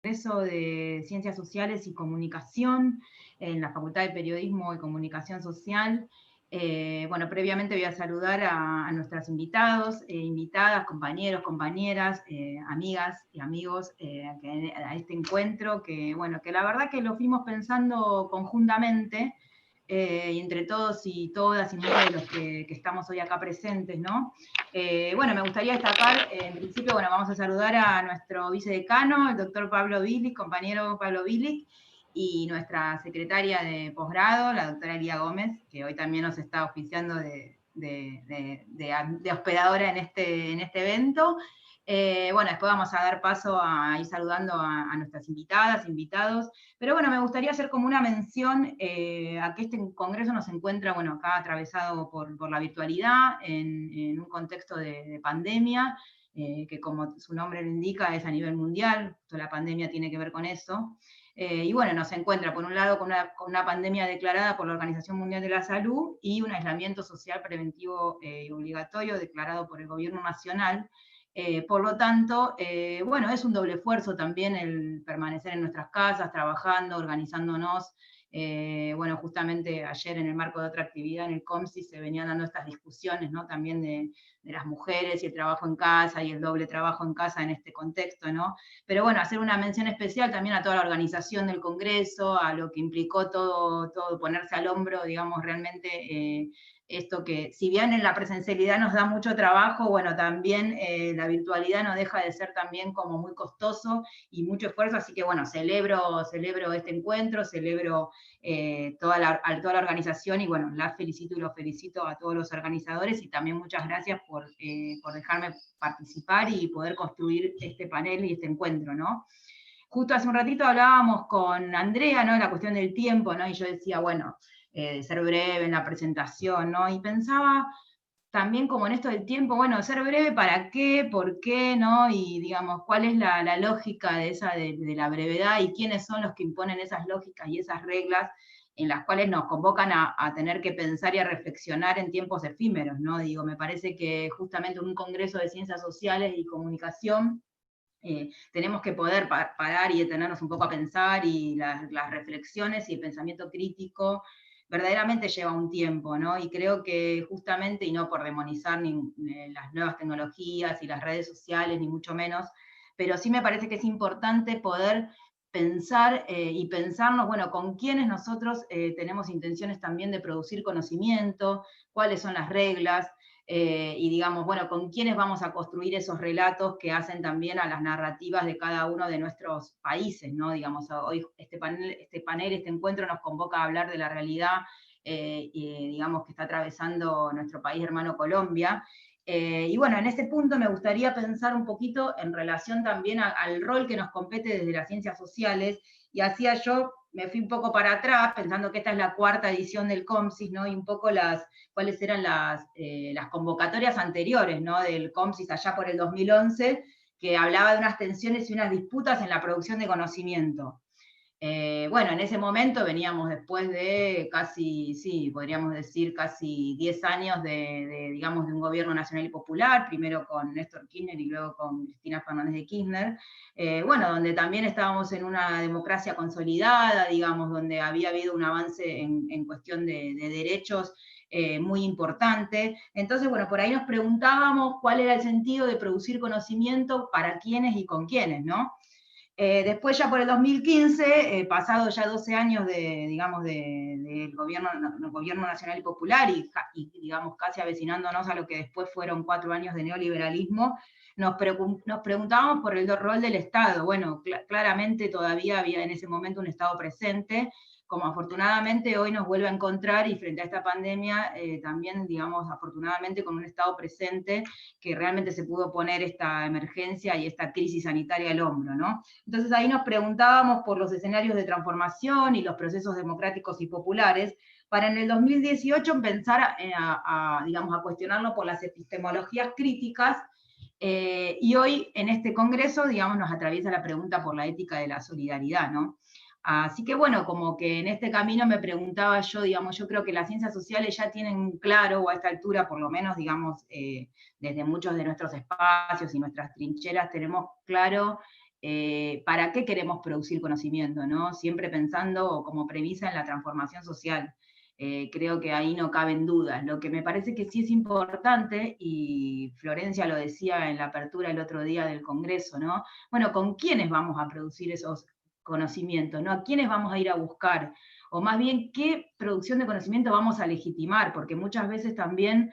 Congreso de Ciencias Sociales y Comunicación en la Facultad de Periodismo y Comunicación Social. Bueno, previamente voy a saludar a nuestros invitados, invitadas, compañeros, compañeras, amigas y amigos a este encuentro que, bueno, que la verdad que lo fuimos pensando conjuntamente y entre todos y todas y muchos de los que estamos hoy acá presentes, ¿no? Bueno, me gustaría destacar, en principio, bueno, vamos a saludar a nuestro vicedecano, el doctor Pablo Bilic, compañero Pablo Bilic, y nuestra secretaria de posgrado, la doctora Elia Gómez, que hoy también nos está oficiando de hospedadora en este evento. Bueno, después vamos a dar paso a ir saludando a nuestras invitadas, invitados, pero bueno, me gustaría hacer como una mención a que este congreso nos encuentra, bueno, acá atravesado por la virtualidad, en un contexto de pandemia, que como su nombre lo indica es a nivel mundial, toda la pandemia tiene que ver con eso. Y bueno, nos encuentra por un lado con una pandemia declarada por la Organización Mundial de la Salud y un aislamiento social preventivo y obligatorio declarado por el gobierno nacional. Por lo tanto, bueno, es un doble esfuerzo también el permanecer en nuestras casas, trabajando, organizándonos. Bueno, justamente ayer en el marco de otra actividad en el COMSI se venían dando estas discusiones, ¿no? También de las mujeres y el trabajo en casa y el doble trabajo en casa en este contexto, ¿no? Pero bueno, hacer una mención especial también a toda la organización del Congreso, a lo que implicó todo ponerse al hombro, digamos, realmente esto que, si bien en la presencialidad nos da mucho trabajo, bueno, también la virtualidad no deja de ser también como muy costoso y mucho esfuerzo, así que bueno, celebro este encuentro, celebro toda la organización y bueno, la felicito y los felicito a todos los organizadores y también muchas gracias por dejarme participar y poder construir este panel y este encuentro, ¿no? Justo hace un ratito hablábamos con Andrea, ¿no? La cuestión del tiempo, ¿no? Y yo decía, bueno, ser breve en la presentación, ¿no? Y pensaba también como en esto del tiempo, bueno, ser breve, ¿para qué? ¿Por qué? ¿No? Y digamos, ¿cuál es la lógica de la brevedad y quiénes son los que imponen esas lógicas y esas reglas en las cuales nos convocan a tener que pensar y a reflexionar en tiempos efímeros, ¿no? Digo, me parece que justamente en un congreso de ciencias sociales y comunicación tenemos que poder parar y detenernos un poco a pensar y las reflexiones y el pensamiento crítico verdaderamente lleva un tiempo, ¿no? Y creo que justamente, y no por demonizar ni las nuevas tecnologías y las redes sociales, ni mucho menos, pero sí me parece que es importante poder pensar y pensarnos, bueno, con quiénes nosotros tenemos intenciones también de producir conocimiento, cuáles son las reglas, y digamos, bueno, con quiénes vamos a construir esos relatos que hacen también a las narrativas de cada uno de nuestros países, ¿no? Digamos, hoy este panel, este encuentro nos convoca a hablar de la realidad, y, digamos, que está atravesando nuestro país hermano Colombia. Y bueno, en ese punto me gustaría pensar un poquito en relación también al rol que nos compete desde las ciencias sociales, y hacía yo, me fui un poco para atrás, pensando que esta es la cuarta edición del COMSIS, ¿no? Y un poco cuáles eran las convocatorias anteriores, ¿no? Del COMSIS allá por el 2011, que hablaba de unas tensiones y unas disputas en la producción de conocimiento. Bueno, en ese momento veníamos después de casi, sí, podríamos decir casi 10 años digamos, de un gobierno nacional y popular, primero con Néstor Kirchner y luego con Cristina Fernández de Kirchner, bueno, donde también estábamos en una democracia consolidada, digamos, donde había habido un avance en cuestión de derechos muy importante. Entonces, bueno, por ahí nos preguntábamos cuál era el sentido de producir conocimiento, para quiénes y con quiénes, ¿no? Después ya por el 2015, pasado ya 12 años digamos, del gobierno nacional y popular y, digamos, casi avecinándonos a lo que después fueron 4 años de neoliberalismo, nos preguntábamos por el rol del Estado. Bueno, claramente todavía había en ese momento un Estado presente, como afortunadamente hoy nos vuelve a encontrar y frente a esta pandemia también, digamos, afortunadamente con un Estado presente que realmente se pudo poner esta emergencia y esta crisis sanitaria al hombro, ¿no? Entonces ahí nos preguntábamos por los escenarios de transformación y los procesos democráticos y populares, para en el 2018 empezar digamos, a cuestionarlo por las epistemologías críticas, y hoy en este congreso, digamos, nos atraviesa la pregunta por la ética de la solidaridad, ¿no? Así que bueno, como que en este camino me preguntaba yo, digamos, yo creo que las ciencias sociales ya tienen claro, o a esta altura por lo menos, digamos, desde muchos de nuestros espacios y nuestras trincheras tenemos claro ¿para qué queremos producir conocimiento, ¿no? Siempre pensando como premisa en la transformación social. Creo que ahí no caben dudas. Lo que me parece que sí es importante, y Florencia lo decía en la apertura el otro día del Congreso, ¿no? Bueno, ¿con quiénes vamos a producir esos conocimientos, ¿no? ¿A quiénes vamos a ir a buscar? O más bien, ¿qué producción de conocimiento vamos a legitimar? Porque muchas veces también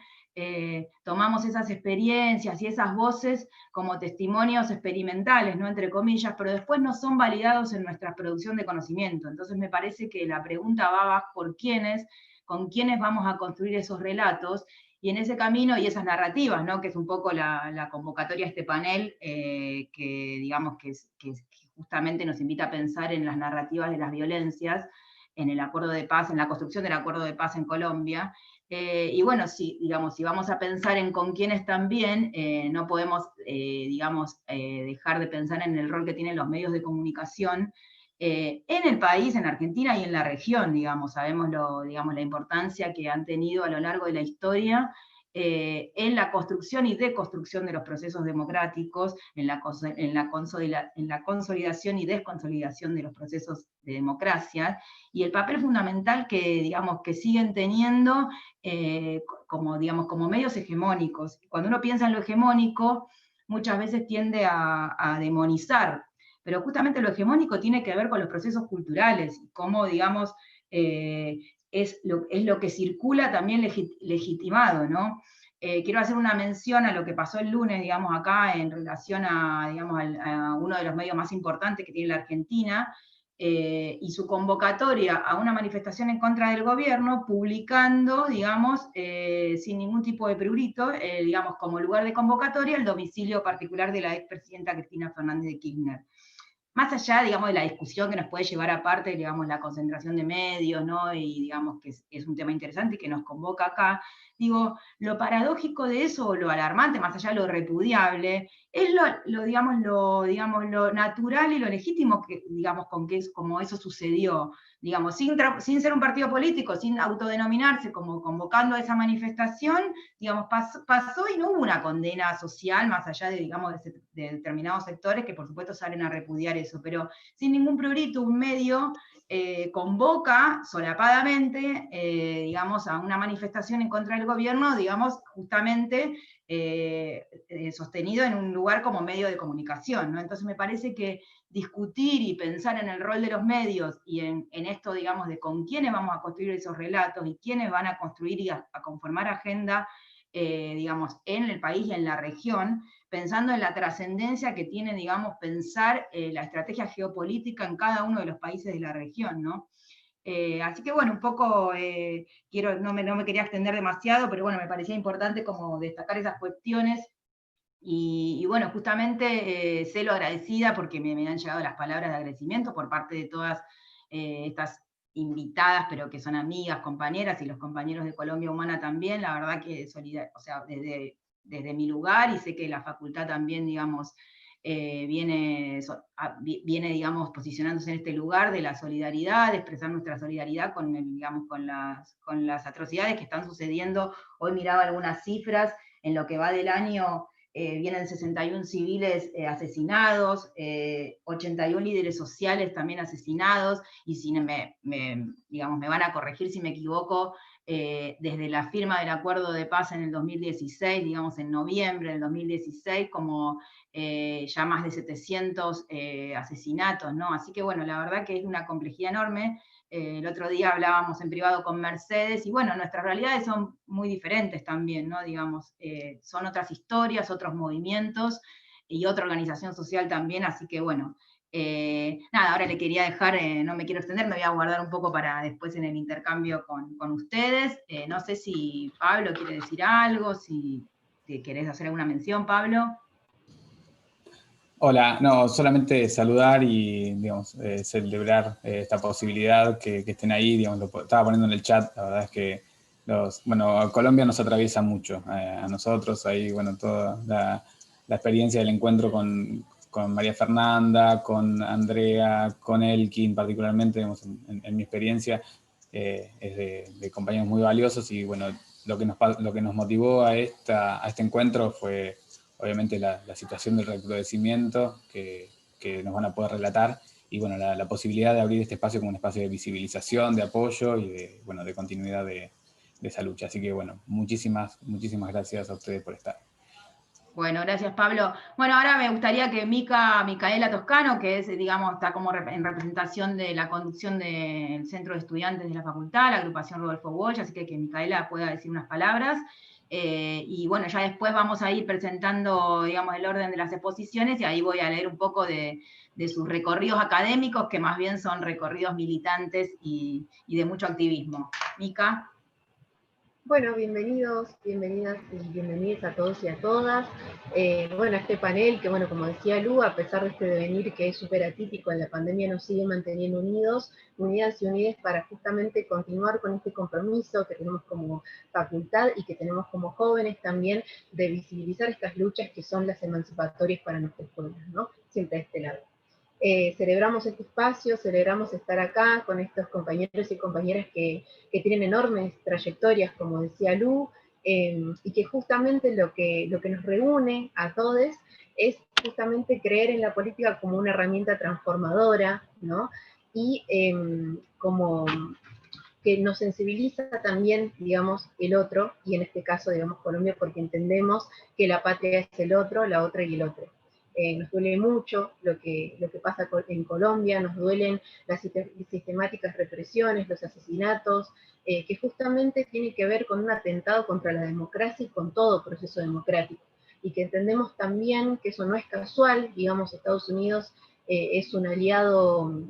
tomamos esas experiencias y esas voces como testimonios experimentales, ¿no? Entre comillas, pero después no son validados en nuestra producción de conocimiento. Entonces me parece que la pregunta va por quiénes, con quiénes vamos a construir esos relatos, y en ese camino y esas narrativas, ¿no? Que es un poco la convocatoria a este panel, que digamos que justamente nos invita a pensar en las narrativas de las violencias, en el acuerdo de paz, en la construcción del acuerdo de paz en Colombia. Y bueno, si, digamos, si vamos a pensar en con quiénes también, no podemos, digamos, dejar de pensar en el rol que tienen los medios de comunicación en el país, en Argentina y en la región, digamos. Sabemos digamos, la importancia que han tenido a lo largo de la historia en la construcción y deconstrucción de los procesos democráticos, en la consolidación y desconsolidación de los procesos de democracia, y el papel fundamental que, digamos, que siguen teniendo como, digamos, como medios hegemónicos. Cuando uno piensa en lo hegemónico, muchas veces tiende a demonizar, pero justamente lo hegemónico tiene que ver con los procesos culturales, cómo, digamos, es lo que circula también legitimado, ¿no? Quiero hacer una mención a lo que pasó el lunes, digamos, acá en relación a, digamos, a uno de los medios más importantes que tiene la Argentina, y su convocatoria a una manifestación en contra del gobierno, publicando, digamos, sin ningún tipo de prurito, digamos, como lugar de convocatoria, el domicilio particular de la expresidenta Cristina Fernández de Kirchner. Más allá, digamos, de la discusión que nos puede llevar aparte, digamos, la concentración de medios, ¿no? Y digamos que es un tema interesante y que nos convoca acá, digo, lo paradójico de eso, o lo alarmante, más allá de lo repudiable, es digamos, lo natural y lo legítimo que, digamos, con que es como eso sucedió, digamos, sin ser un partido político, sin autodenominarse como convocando a esa manifestación, digamos, pasó y no hubo una condena social, más allá de, digamos, de determinados sectores que por supuesto salen a repudiar eso, pero sin ningún prurito un medio convoca solapadamente, digamos, a una manifestación en contra del gobierno, digamos, justamente sostenido en un lugar como medio de comunicación, ¿no? Entonces me parece que discutir y pensar en el rol de los medios y en esto, digamos, de con quiénes vamos a construir esos relatos y quiénes van a construir y a conformar agenda, digamos, en el país y en la región, pensando en la trascendencia que tiene, digamos, pensar la estrategia geopolítica en cada uno de los países de la región, ¿no? Así que bueno, un poco, no me quería extender demasiado, pero bueno, me parecía importante como destacar esas cuestiones. Y bueno, justamente sé lo agradecida porque me han llegado las palabras de agradecimiento por parte de todas estas invitadas, pero que son amigas, compañeras, y los compañeros de Colombia Humana también. La verdad que o sea, desde mi lugar, y sé que la facultad también, digamos, viene, digamos, posicionándose en este lugar de la solidaridad, de expresar nuestra solidaridad digamos, con las atrocidades que están sucediendo. Hoy miraba algunas cifras, en lo que va del año vienen 61 civiles asesinados, 81 líderes sociales también asesinados, y si digamos, me van a corregir si me equivoco, desde la firma del acuerdo de paz en el 2016, digamos en noviembre del 2016, como ya más de 700 asesinatos, ¿no? Así que bueno, la verdad que es una complejidad enorme. El otro día hablábamos en privado con Mercedes, y bueno, nuestras realidades son muy diferentes también, ¿no? Digamos, son otras historias, otros movimientos y otra organización social también, así que bueno, nada, ahora le quería dejar, no me quiero extender, me voy a guardar un poco para después en el intercambio con ustedes. No sé si Pablo quiere decir algo, si querés hacer alguna mención, Pablo. Hola, no, solamente saludar y, digamos, celebrar esta posibilidad que estén ahí, digamos, lo estaba poniendo en el chat, la verdad es que bueno, Colombia nos atraviesa mucho, a nosotros, ahí, bueno, toda la experiencia del encuentro con María Fernanda, con Andrea, con Elkin particularmente, digamos, en mi experiencia, es de compañeros muy valiosos, y bueno, lo que nos motivó a este encuentro fue obviamente la situación del recrudecimiento que que nos van a poder relatar, y bueno, la posibilidad de abrir este espacio como un espacio de visibilización, de apoyo y de, bueno, de continuidad de esa lucha. Así que bueno, muchísimas gracias a ustedes por estar. Bueno, gracias Pablo. Bueno, ahora me gustaría que Micaela Toscano, que es, digamos, está como en representación de la conducción del Centro de Estudiantes de la Facultad, la agrupación Rodolfo Walsh, así que Micaela pueda decir unas palabras. Y bueno, ya después vamos a ir presentando, digamos, el orden de las exposiciones, y ahí voy a leer un poco de sus recorridos académicos, que más bien son recorridos militantes y de mucho activismo. Mica. Bueno, bienvenidos, bienvenidas y bienvenidos a todos y a todas. Bueno, este panel que, bueno, como decía Lu, a pesar de este devenir que es súper atípico en la pandemia, nos sigue manteniendo unidas y unidas para justamente continuar con este compromiso que tenemos como facultad y que tenemos como jóvenes también de visibilizar estas luchas que son las emancipatorias para nuestros pueblos, ¿no? Siempre de este lado. Celebramos este espacio, celebramos estar acá con estos compañeros y compañeras que tienen enormes trayectorias, como decía Lu, y que justamente lo que nos reúne a todos es justamente creer en la política como una herramienta transformadora, ¿no? Y como que nos sensibiliza también, digamos, el otro, y en este caso, digamos, Colombia, porque entendemos que la patria es el otro, la otra y el otro. Nos duele mucho lo que pasa en Colombia, nos duelen las sistemáticas represiones, los asesinatos, que justamente tiene que ver con un atentado contra la democracia y con todo proceso democrático. Y que entendemos también que eso no es casual, digamos, Estados Unidos es un aliado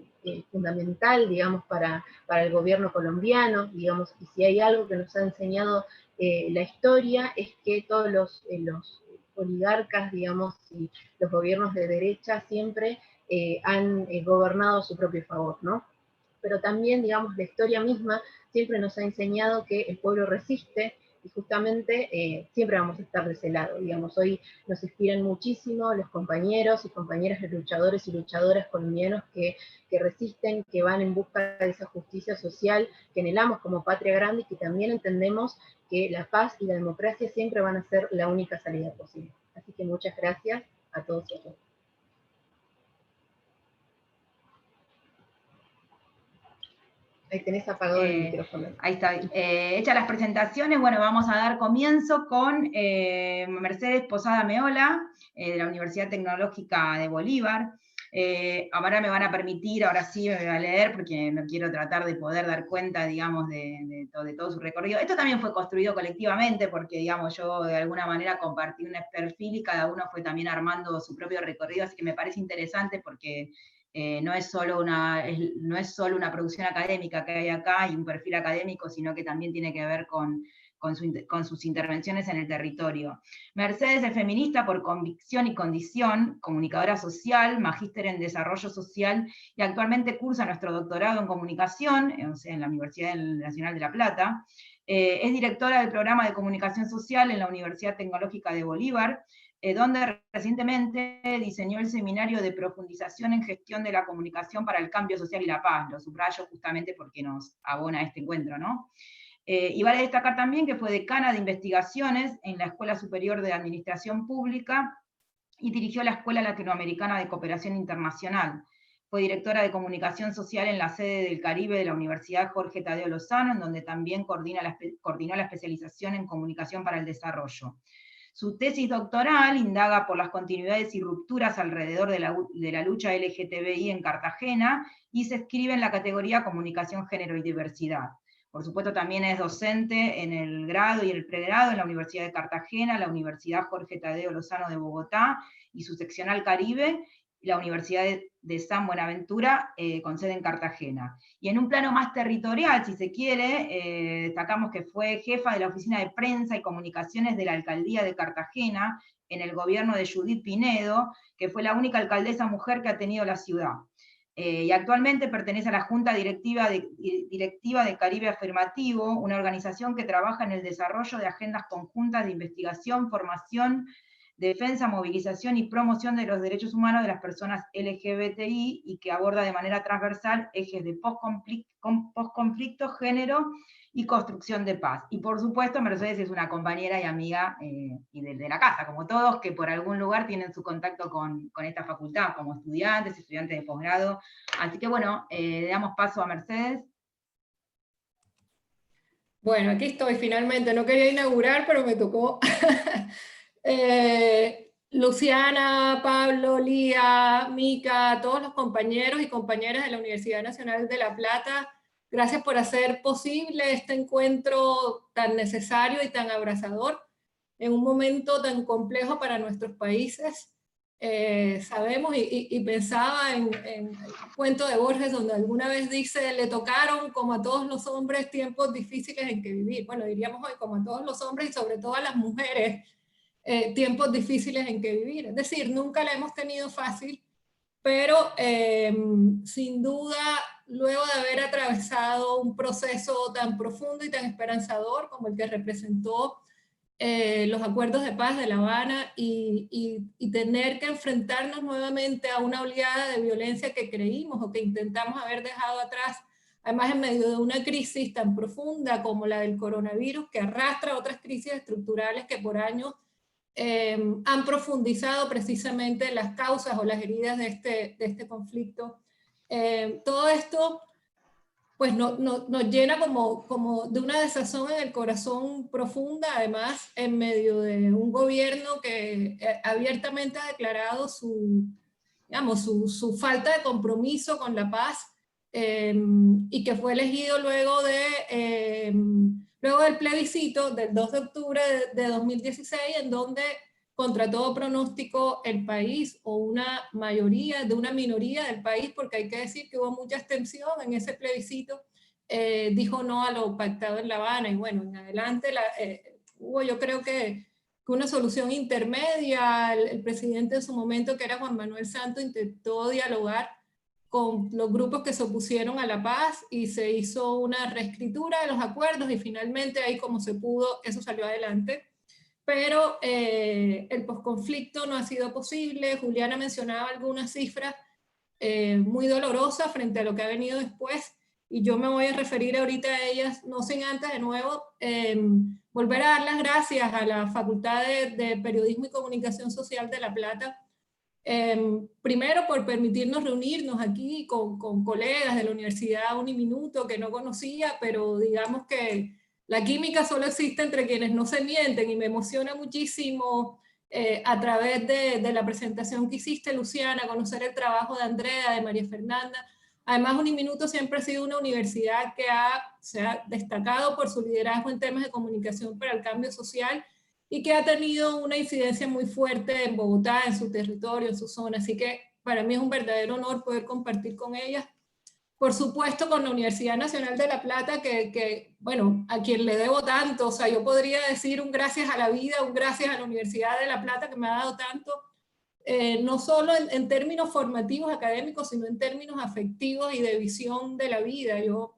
fundamental, digamos, para el gobierno colombiano, digamos, y si hay algo que nos ha enseñado la historia es que todos los oligarcas, digamos, y los gobiernos de derecha siempre han gobernado a su propio favor, ¿no? Pero también, digamos, la historia misma siempre nos ha enseñado que el pueblo resiste, y justamente siempre vamos a estar de ese lado, digamos. Hoy nos inspiran muchísimo los compañeros y compañeras de luchadores y luchadoras colombianos que resisten, que van en busca de esa justicia social que anhelamos como patria grande, y que también entendemos que la paz y la democracia siempre van a ser la única salida posible. Así que muchas gracias a todos y a todas. Ahí tenés apagado el micrófono. Ahí está. Hechas las presentaciones, bueno, vamos a dar comienzo con Mercedes Posada Meola, de la Universidad Tecnológica de Bolívar. Ahora me van a permitir, ahora sí me voy a leer, porque no quiero tratar de poder dar cuenta, digamos, de todo su recorrido. Esto también fue construido colectivamente, porque, digamos, yo de alguna manera compartí un perfil y cada uno fue también armando su propio recorrido, así que me parece interesante porque no es solo una producción académica que hay acá y un perfil académico, sino que también tiene que ver con sus intervenciones en el territorio. Mercedes es feminista por convicción y condición, comunicadora social, magíster en desarrollo social, y actualmente cursa nuestro doctorado en comunicación, en la Universidad Nacional de La Plata. Es directora del programa de comunicación social en la Universidad Tecnológica de Bolívar, donde recientemente diseñó el seminario de profundización en gestión de la comunicación para el cambio social y la paz. Lo subrayo justamente porque nos abona este encuentro, ¿no? Y vale destacar también que fue decana de investigaciones en la Escuela Superior de Administración Pública y dirigió la Escuela Latinoamericana de Cooperación Internacional. Fue directora de comunicación social en la sede del Caribe de la Universidad Jorge Tadeo Lozano, en donde también coordinó la especialización en comunicación para el desarrollo. Su tesis doctoral indaga por las continuidades y rupturas alrededor de la lucha LGTBI en Cartagena y se escribe en la categoría Comunicación, Género y Diversidad. Por supuesto, también es docente en el grado y el pregrado en la Universidad de Cartagena, la Universidad Jorge Tadeo Lozano de Bogotá y su seccional Caribe, y la Universidad de San Buenaventura, con sede en Cartagena. Y en un plano más territorial, si se quiere, destacamos que fue jefa de la Oficina de Prensa y Comunicaciones de la Alcaldía de Cartagena en el gobierno de Judith Pinedo, que fue la única alcaldesa mujer que ha tenido la ciudad. Y actualmente pertenece a la Junta Directiva de Caribe Afirmativo, una organización que trabaja en el desarrollo de agendas conjuntas de investigación, formación, defensa, movilización y promoción de los derechos humanos de las personas LGBTI y que aborda de manera transversal ejes de posconflicto, género y construcción de paz. Y por supuesto, Mercedes es una compañera y amiga y de la casa, como todos, que por algún lugar tienen su contacto con esta facultad, como estudiantes de posgrado. Así que bueno, le damos paso a Mercedes. Bueno, aquí estoy finalmente, no quería inaugurar, pero me tocó. Luciana, Pablo, Lía, Mica, todos los compañeros y compañeras de la Universidad Nacional de La Plata, gracias por hacer posible este encuentro tan necesario y tan abrazador en un momento tan complejo para nuestros países. Sabemos y pensaba en el cuento de Borges donde alguna vez dice, le tocaron como a todos los hombres tiempos difíciles en que vivir. Bueno, diríamos hoy como a todos los hombres y sobre todo a las mujeres, tiempos difíciles en que vivir. Es decir, nunca la hemos tenido fácil, pero sin duda, luego de haber atravesado un proceso tan profundo y tan esperanzador como el que representó los acuerdos de paz de La Habana y tener que enfrentarnos nuevamente a una oleada de violencia que creímos o que intentamos haber dejado atrás, además en medio de una crisis tan profunda como la del coronavirus, que arrastra otras crisis estructurales que por años han profundizado precisamente las causas o las heridas de este conflicto. Todo esto pues nos llena como de una desazón en el corazón profunda, además en medio de un gobierno que abiertamente ha declarado digamos, su falta de compromiso con la paz y que fue elegido luego del plebiscito del 2 de octubre de 2016, en donde contra todo pronóstico el país o una mayoría de una minoría del país, porque hay que decir que hubo mucha abstención en ese plebiscito, dijo no a lo pactado en La Habana. Y bueno, en adelante hubo, yo creo que una solución intermedia. El presidente en su momento, que era Juan Manuel Santos, intentó dialogar con los grupos que se opusieron a la paz y se hizo una reescritura de los acuerdos y finalmente ahí como se pudo, eso salió adelante. Pero el posconflicto no ha sido posible. Juliana mencionaba algunas cifras muy dolorosas frente a lo que ha venido después, y yo me voy a referir ahorita a ellas, no sin antes de nuevo volver a dar las gracias a la Facultad de Periodismo y Comunicación Social de La Plata, primero por permitirnos reunirnos aquí con colegas de la Universidad Uniminuto que no conocía, pero digamos que la química solo existe entre quienes no se mienten, y me emociona muchísimo a través de la presentación que hiciste, Luciana, conocer el trabajo de Andrea, de María Fernanda. Además, Uniminuto siempre ha sido una universidad que se ha destacado por su liderazgo en temas de comunicación para el cambio social y que ha tenido una incidencia muy fuerte en Bogotá, en su territorio, en su zona. Así que para mí es un verdadero honor poder compartir con ellas. Por supuesto, con la Universidad Nacional de La Plata, bueno, a quien le debo tanto. O sea, yo podría decir un gracias a la vida, un gracias a la Universidad de La Plata que me ha dado tanto, no solo en términos formativos académicos, sino en términos afectivos y de visión de la vida. Yo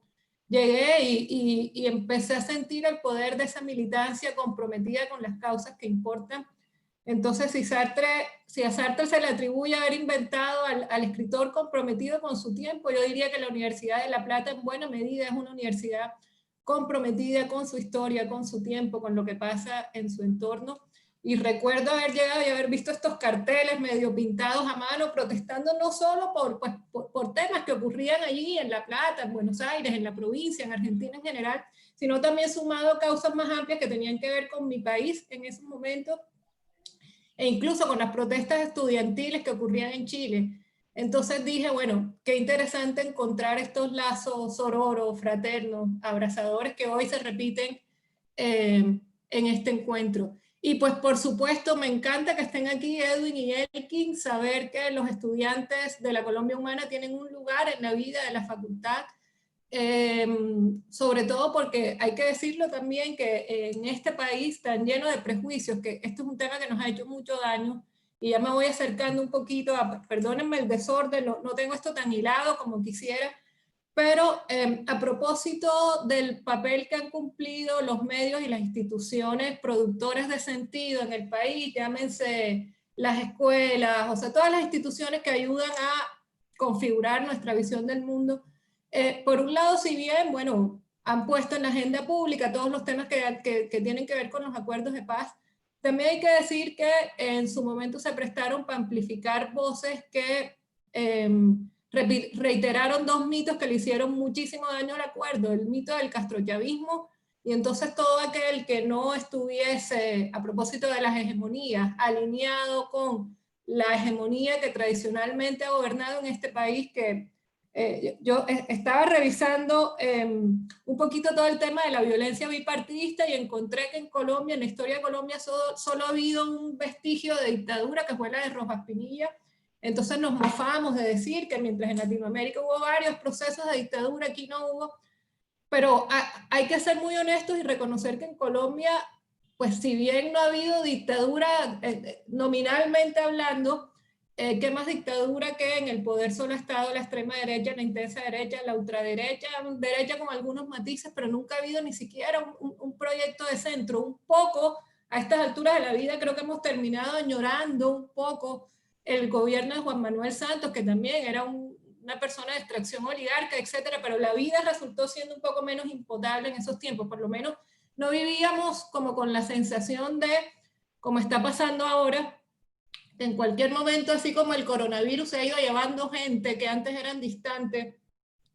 llegué y empecé a sentir el poder de esa militancia comprometida con las causas que importan. Entonces, si a Sartre se le atribuye haber inventado al escritor comprometido con su tiempo, yo diría que la Universidad de La Plata en buena medida es una universidad comprometida con su historia, con su tiempo, con lo que pasa en su entorno. Y recuerdo haber llegado y haber visto estos carteles medio pintados a mano, protestando no solo por temas que ocurrían allí en La Plata, en Buenos Aires, en la provincia, en Argentina en general, sino también sumado a causas más amplias que tenían que ver con mi país en ese momento, e incluso con las protestas estudiantiles que ocurrían en Chile. Entonces dije, bueno, qué interesante encontrar estos lazos sororos, fraternos, abrazadores que hoy se repiten en este encuentro. Y pues por supuesto me encanta que estén aquí Edwin y Elkin, saber que los estudiantes de la Colombia Humana tienen un lugar en la vida de la facultad, sobre todo porque hay que decirlo también que en este país tan lleno de prejuicios, que esto es un tema que nos ha hecho mucho daño, y ya me voy acercando un poquito perdónenme el desorden, no tengo esto tan hilado como quisiera, Pero a propósito del papel que han cumplido los medios y las instituciones productoras de sentido en el país, llámense las escuelas, o sea, todas las instituciones que ayudan a configurar nuestra visión del mundo, por un lado, si bien, bueno, han puesto en la agenda pública todos los temas que tienen que ver con los acuerdos de paz, también hay que decir que en su momento se prestaron para amplificar voces que reiteraron dos mitos que le hicieron muchísimo daño al acuerdo: el mito del castrochavismo, y entonces todo aquel que no estuviese, a propósito de las hegemonías, alineado con la hegemonía que tradicionalmente ha gobernado en este país, que yo estaba revisando un poquito todo el tema de la violencia bipartidista y encontré que en Colombia, en la historia de Colombia, solo ha habido un vestigio de dictadura, que fue la de Rojas Pinilla. Entonces nos mofábamos de decir que mientras en Latinoamérica hubo varios procesos de dictadura, aquí no hubo. Pero hay que ser muy honestos y reconocer que en Colombia, pues si bien no ha habido dictadura nominalmente hablando, ¿qué más dictadura que en el poder solo ha estado la extrema derecha, la intensa derecha, la ultraderecha, derecha con algunos matices, pero nunca ha habido ni siquiera un proyecto de centro? Un poco, a estas alturas de la vida, creo que hemos terminado añorando un poco el gobierno de Juan Manuel Santos, que también era una persona de extracción oligarca, etcétera, pero la vida resultó siendo un poco menos impotable en esos tiempos. Por lo menos no vivíamos como con la sensación de, como está pasando ahora, que en cualquier momento, así como el coronavirus se ha ido llevando gente que antes eran distantes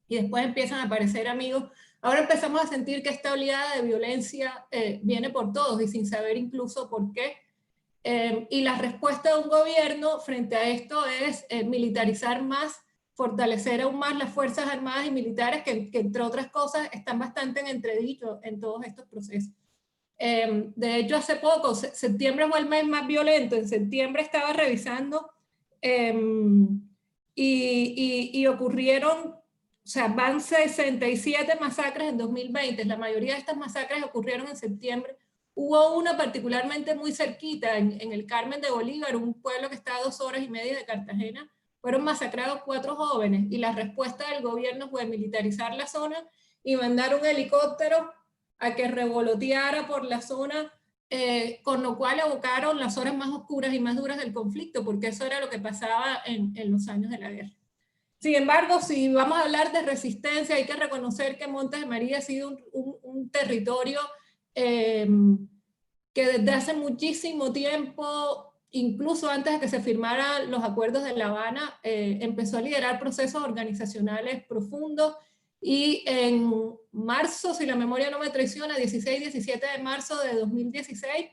y después empiezan a aparecer amigos, ahora empezamos a sentir que esta oleada de violencia viene por todos y sin saber incluso por qué. Y la respuesta de un gobierno frente a esto es militarizar más, fortalecer aún más las Fuerzas Armadas y Militares, que entre otras cosas están bastante en entredicho en todos estos procesos. De hecho, hace poco, septiembre fue el mes más violento. En septiembre estaba revisando y ocurrieron, o sea, van 67 masacres en 2020. La mayoría de estas masacres ocurrieron en septiembre. Hubo una particularmente muy cerquita, en el Carmen de Bolívar, un pueblo que está a 2 horas y media de Cartagena. Fueron masacrados 4 jóvenes y la respuesta del gobierno fue militarizar la zona y mandar un helicóptero a que revoloteara por la zona, con lo cual evocaron las horas más oscuras y más duras del conflicto, porque eso era lo que pasaba en los años de la guerra. Sin embargo, si vamos a hablar de resistencia, hay que reconocer que Montes de María ha sido un territorio que desde hace muchísimo tiempo, incluso antes de que se firmaran los acuerdos de La Habana, empezó a liderar procesos organizacionales profundos. Y en marzo, si la memoria no me traiciona, 16-17 de marzo de 2016,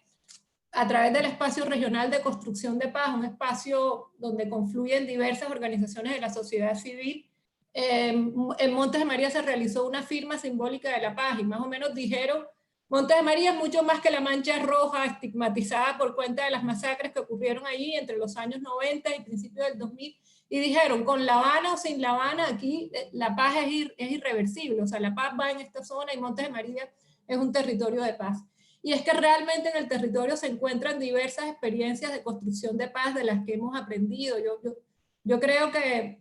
a través del Espacio Regional de Construcción de Paz, un espacio donde confluyen diversas organizaciones de la sociedad civil, en Montes de María se realizó una firma simbólica de la paz, y más o menos dijeron: Montes de María es mucho más que la Mancha Roja, estigmatizada por cuenta de las masacres que ocurrieron allí entre los años 90 y principios del 2000, y dijeron: con La Habana o sin La Habana, aquí la paz es irreversible, o sea, la paz va en esta zona y Montes de María es un territorio de paz. Y es que realmente en el territorio se encuentran diversas experiencias de construcción de paz de las que hemos aprendido. Yo creo que,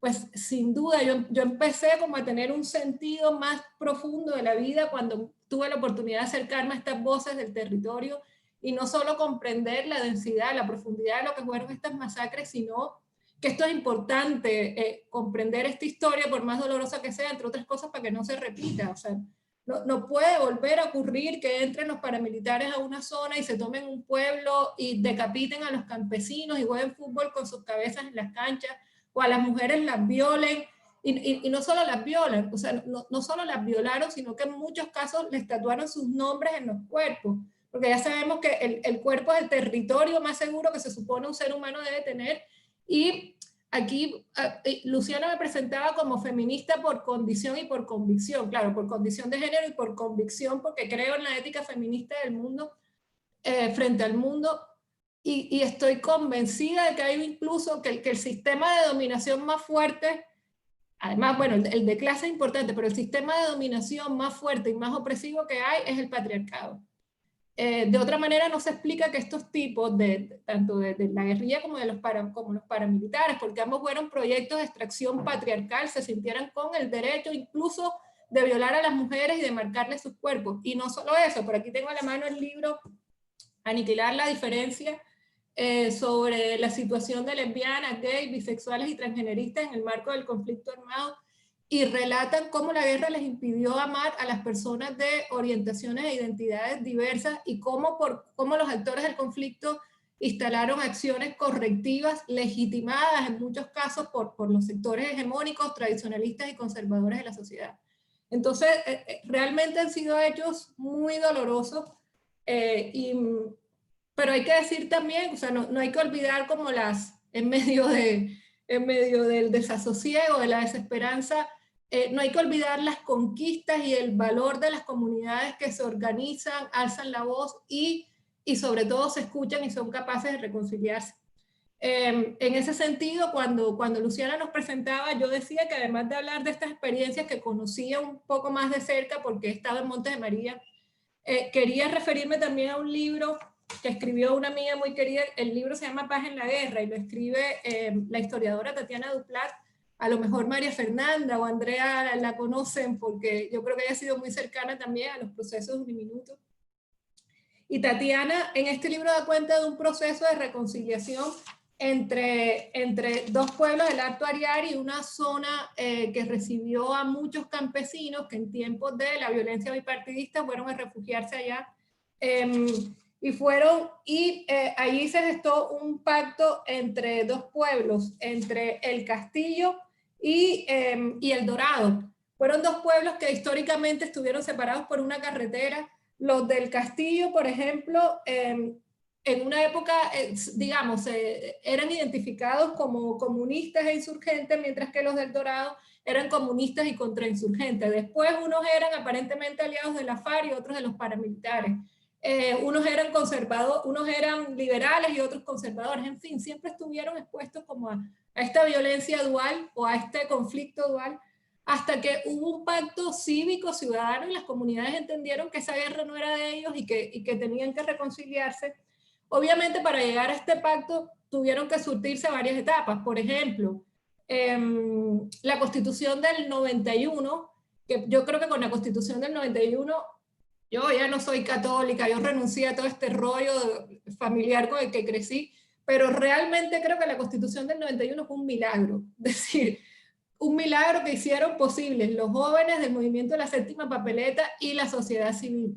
pues sin duda, yo empecé como a tener un sentido más profundo de la vida cuando tuve la oportunidad de acercarme a estas voces del territorio y no solo comprender la densidad, la profundidad de lo que fueron estas masacres, sino que esto es importante, comprender esta historia, por más dolorosa que sea, entre otras cosas, para que no se repita. O sea, no puede volver a ocurrir que entren los paramilitares a una zona y se tomen un pueblo y decapiten a los campesinos y jueguen fútbol con sus cabezas en las canchas, o a las mujeres las violen, y no solo las violan, o sea, no solo las violaron, sino que en muchos casos les tatuaron sus nombres en los cuerpos, porque ya sabemos que el cuerpo es el territorio más seguro que se supone un ser humano debe tener. Y aquí Luciana me presentaba como feminista por condición y por convicción, claro, por condición de género y por convicción, porque creo en la ética feminista del mundo, frente al mundo, y estoy convencida de que hay incluso que el sistema de dominación más fuerte, además, bueno, el de clase es importante, pero el sistema de dominación más fuerte y más opresivo que hay es el patriarcado. De otra manera no se explica que estos tipos, tanto de la guerrilla como de los paramilitares, porque ambos fueron proyectos de extracción patriarcal, se sintieran con el derecho incluso de violar a las mujeres y de marcarles sus cuerpos. Y no solo eso, por aquí tengo a la mano el libro Aniquilar la diferencia, sobre la situación de lesbianas, gays, bisexuales y transgeneristas en el marco del conflicto armado, y relatan cómo la guerra les impidió amar a las personas de orientaciones e identidades diversas, y cómo los actores del conflicto instalaron acciones correctivas legitimadas en muchos casos por los sectores hegemónicos, tradicionalistas y conservadores de la sociedad. Entonces, realmente han sido hechos muy dolorosos, pero hay que decir también, o sea, no hay que olvidar como en medio del desasosiego, de la desesperanza, no hay que olvidar las conquistas y el valor de las comunidades que se organizan, alzan la voz y sobre todo se escuchan y son capaces de reconciliarse. En ese sentido, cuando Luciana nos presentaba, yo decía que además de hablar de estas experiencias que conocía un poco más de cerca porque he estado en Montes de María, quería referirme también a un libro que escribió una amiga muy querida. El libro se llama Paz en la Guerra y lo escribe la historiadora Tatiana Duplat. A lo mejor María Fernanda o Andrea la conocen porque yo creo que ella ha sido muy cercana también a los procesos uniminutos. Y Tatiana en este libro da cuenta de un proceso de reconciliación entre dos pueblos del Alto Ariari y una zona que recibió a muchos campesinos que en tiempos de la violencia bipartidista fueron a refugiarse allá. Allí se gestó un pacto entre dos pueblos, entre el Castillo y el Dorado. Fueron dos pueblos que históricamente estuvieron separados por una carretera. Los del Castillo, por ejemplo, en una época, digamos, eran identificados como comunistas e insurgentes, mientras que los del Dorado eran comunistas y contrainsurgentes. Después unos eran aparentemente aliados de la FARC y otros de los paramilitares. Unos eran conservadores, unos eran liberales y otros conservadores. En fin, siempre estuvieron expuestos como a esta violencia dual o a este conflicto dual, hasta que hubo un pacto cívico ciudadano y las comunidades entendieron que esa guerra no era de ellos y que tenían que reconciliarse. Obviamente, para llegar a este pacto tuvieron que surtirse varias etapas. Por ejemplo, la Constitución del 91, que yo creo que con la Constitución del 91, yo ya no soy católica, yo renuncié a todo este rollo familiar con el que crecí, pero realmente creo que la Constitución del 91 fue un milagro. Es decir, un milagro que hicieron posibles los jóvenes del movimiento de la Séptima Papeleta y la sociedad civil.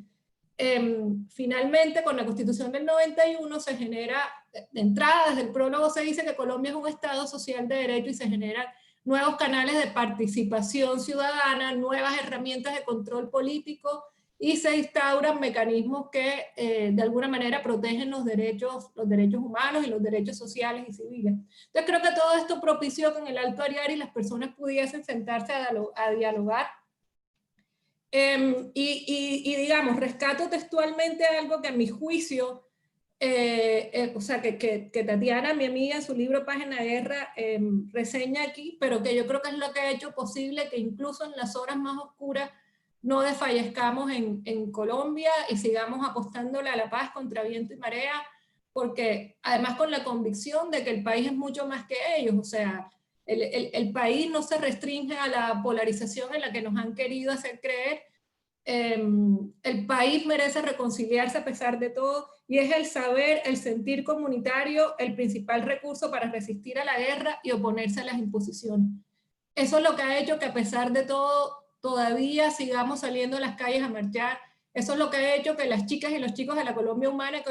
Finalmente, con la Constitución del 91 se genera, de entrada, desde el prólogo se dice que Colombia es un Estado social de derecho y se generan nuevos canales de participación ciudadana, nuevas herramientas de control político y se instauran mecanismos que de alguna manera protegen los derechos humanos y los derechos sociales y civiles. Entonces creo que todo esto propició que en el Alto Ariari las personas pudiesen sentarse a dialogar. Digamos, rescato textualmente algo que a mi juicio, o sea, que Tatiana, mi amiga, en su libro Paz en la Guerra, reseña aquí, pero que yo creo que es lo que ha hecho posible que incluso en las horas más oscuras no desfallezcamos en Colombia y sigamos apostándole a la paz contra viento y marea, porque además con la convicción de que el país es mucho más que ellos, o sea, el país no se restringe a la polarización en la que nos han querido hacer creer. El país merece reconciliarse a pesar de todo, y es el saber, el sentir comunitario el principal recurso para resistir a la guerra y oponerse a las imposiciones. Eso es lo que ha hecho que a pesar de todo todavía sigamos saliendo a las calles a marchar. Eso es lo que ha hecho que las chicas y los chicos de la Colombia Humana que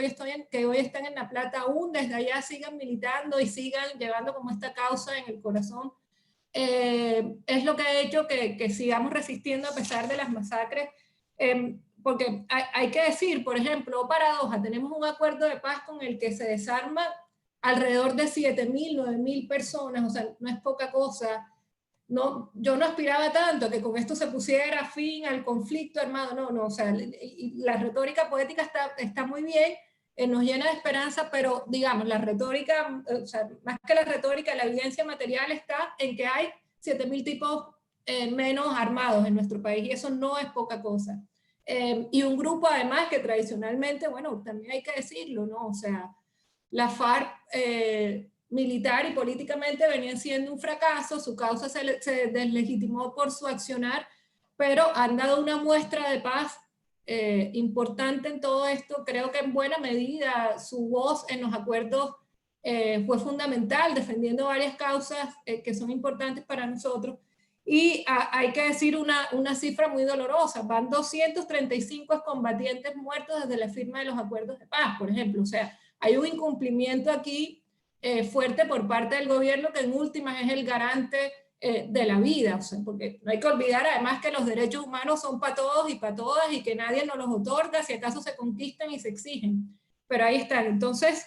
hoy están en La Plata aún desde allá sigan militando y sigan llevando como esta causa en el corazón. Es lo que ha hecho que sigamos resistiendo a pesar de las masacres, porque hay que decir, por ejemplo, paradoja, tenemos un acuerdo de paz con el que se desarma alrededor de 7.000, 9.000 personas, o sea, no es poca cosa. No, yo no aspiraba tanto que con esto se pusiera fin al conflicto armado, no, o sea, la retórica poética está muy bien, nos llena de esperanza, pero digamos, la retórica, o sea, más que la retórica, la evidencia material está en que hay 7.000 tipos menos armados en nuestro país, y eso no es poca cosa. y un grupo además que tradicionalmente, bueno, también hay que decirlo, ¿no? O sea, la FARC militar y políticamente venían siendo un fracaso, su causa se deslegitimó por su accionar, pero han dado una muestra de paz importante en todo esto. Creo que en buena medida su voz en los acuerdos fue fundamental, defendiendo varias causas que son importantes para nosotros. Y hay que decir una cifra muy dolorosa, van 235 combatientes muertos desde la firma de los acuerdos de paz, por ejemplo. O sea, hay un incumplimiento aquí fuerte por parte del gobierno, que en últimas es el garante de la vida, o sea, porque no hay que olvidar además que los derechos humanos son para todos y para todas, y que nadie nos los otorga, si acaso se conquistan y se exigen, pero ahí están. Entonces,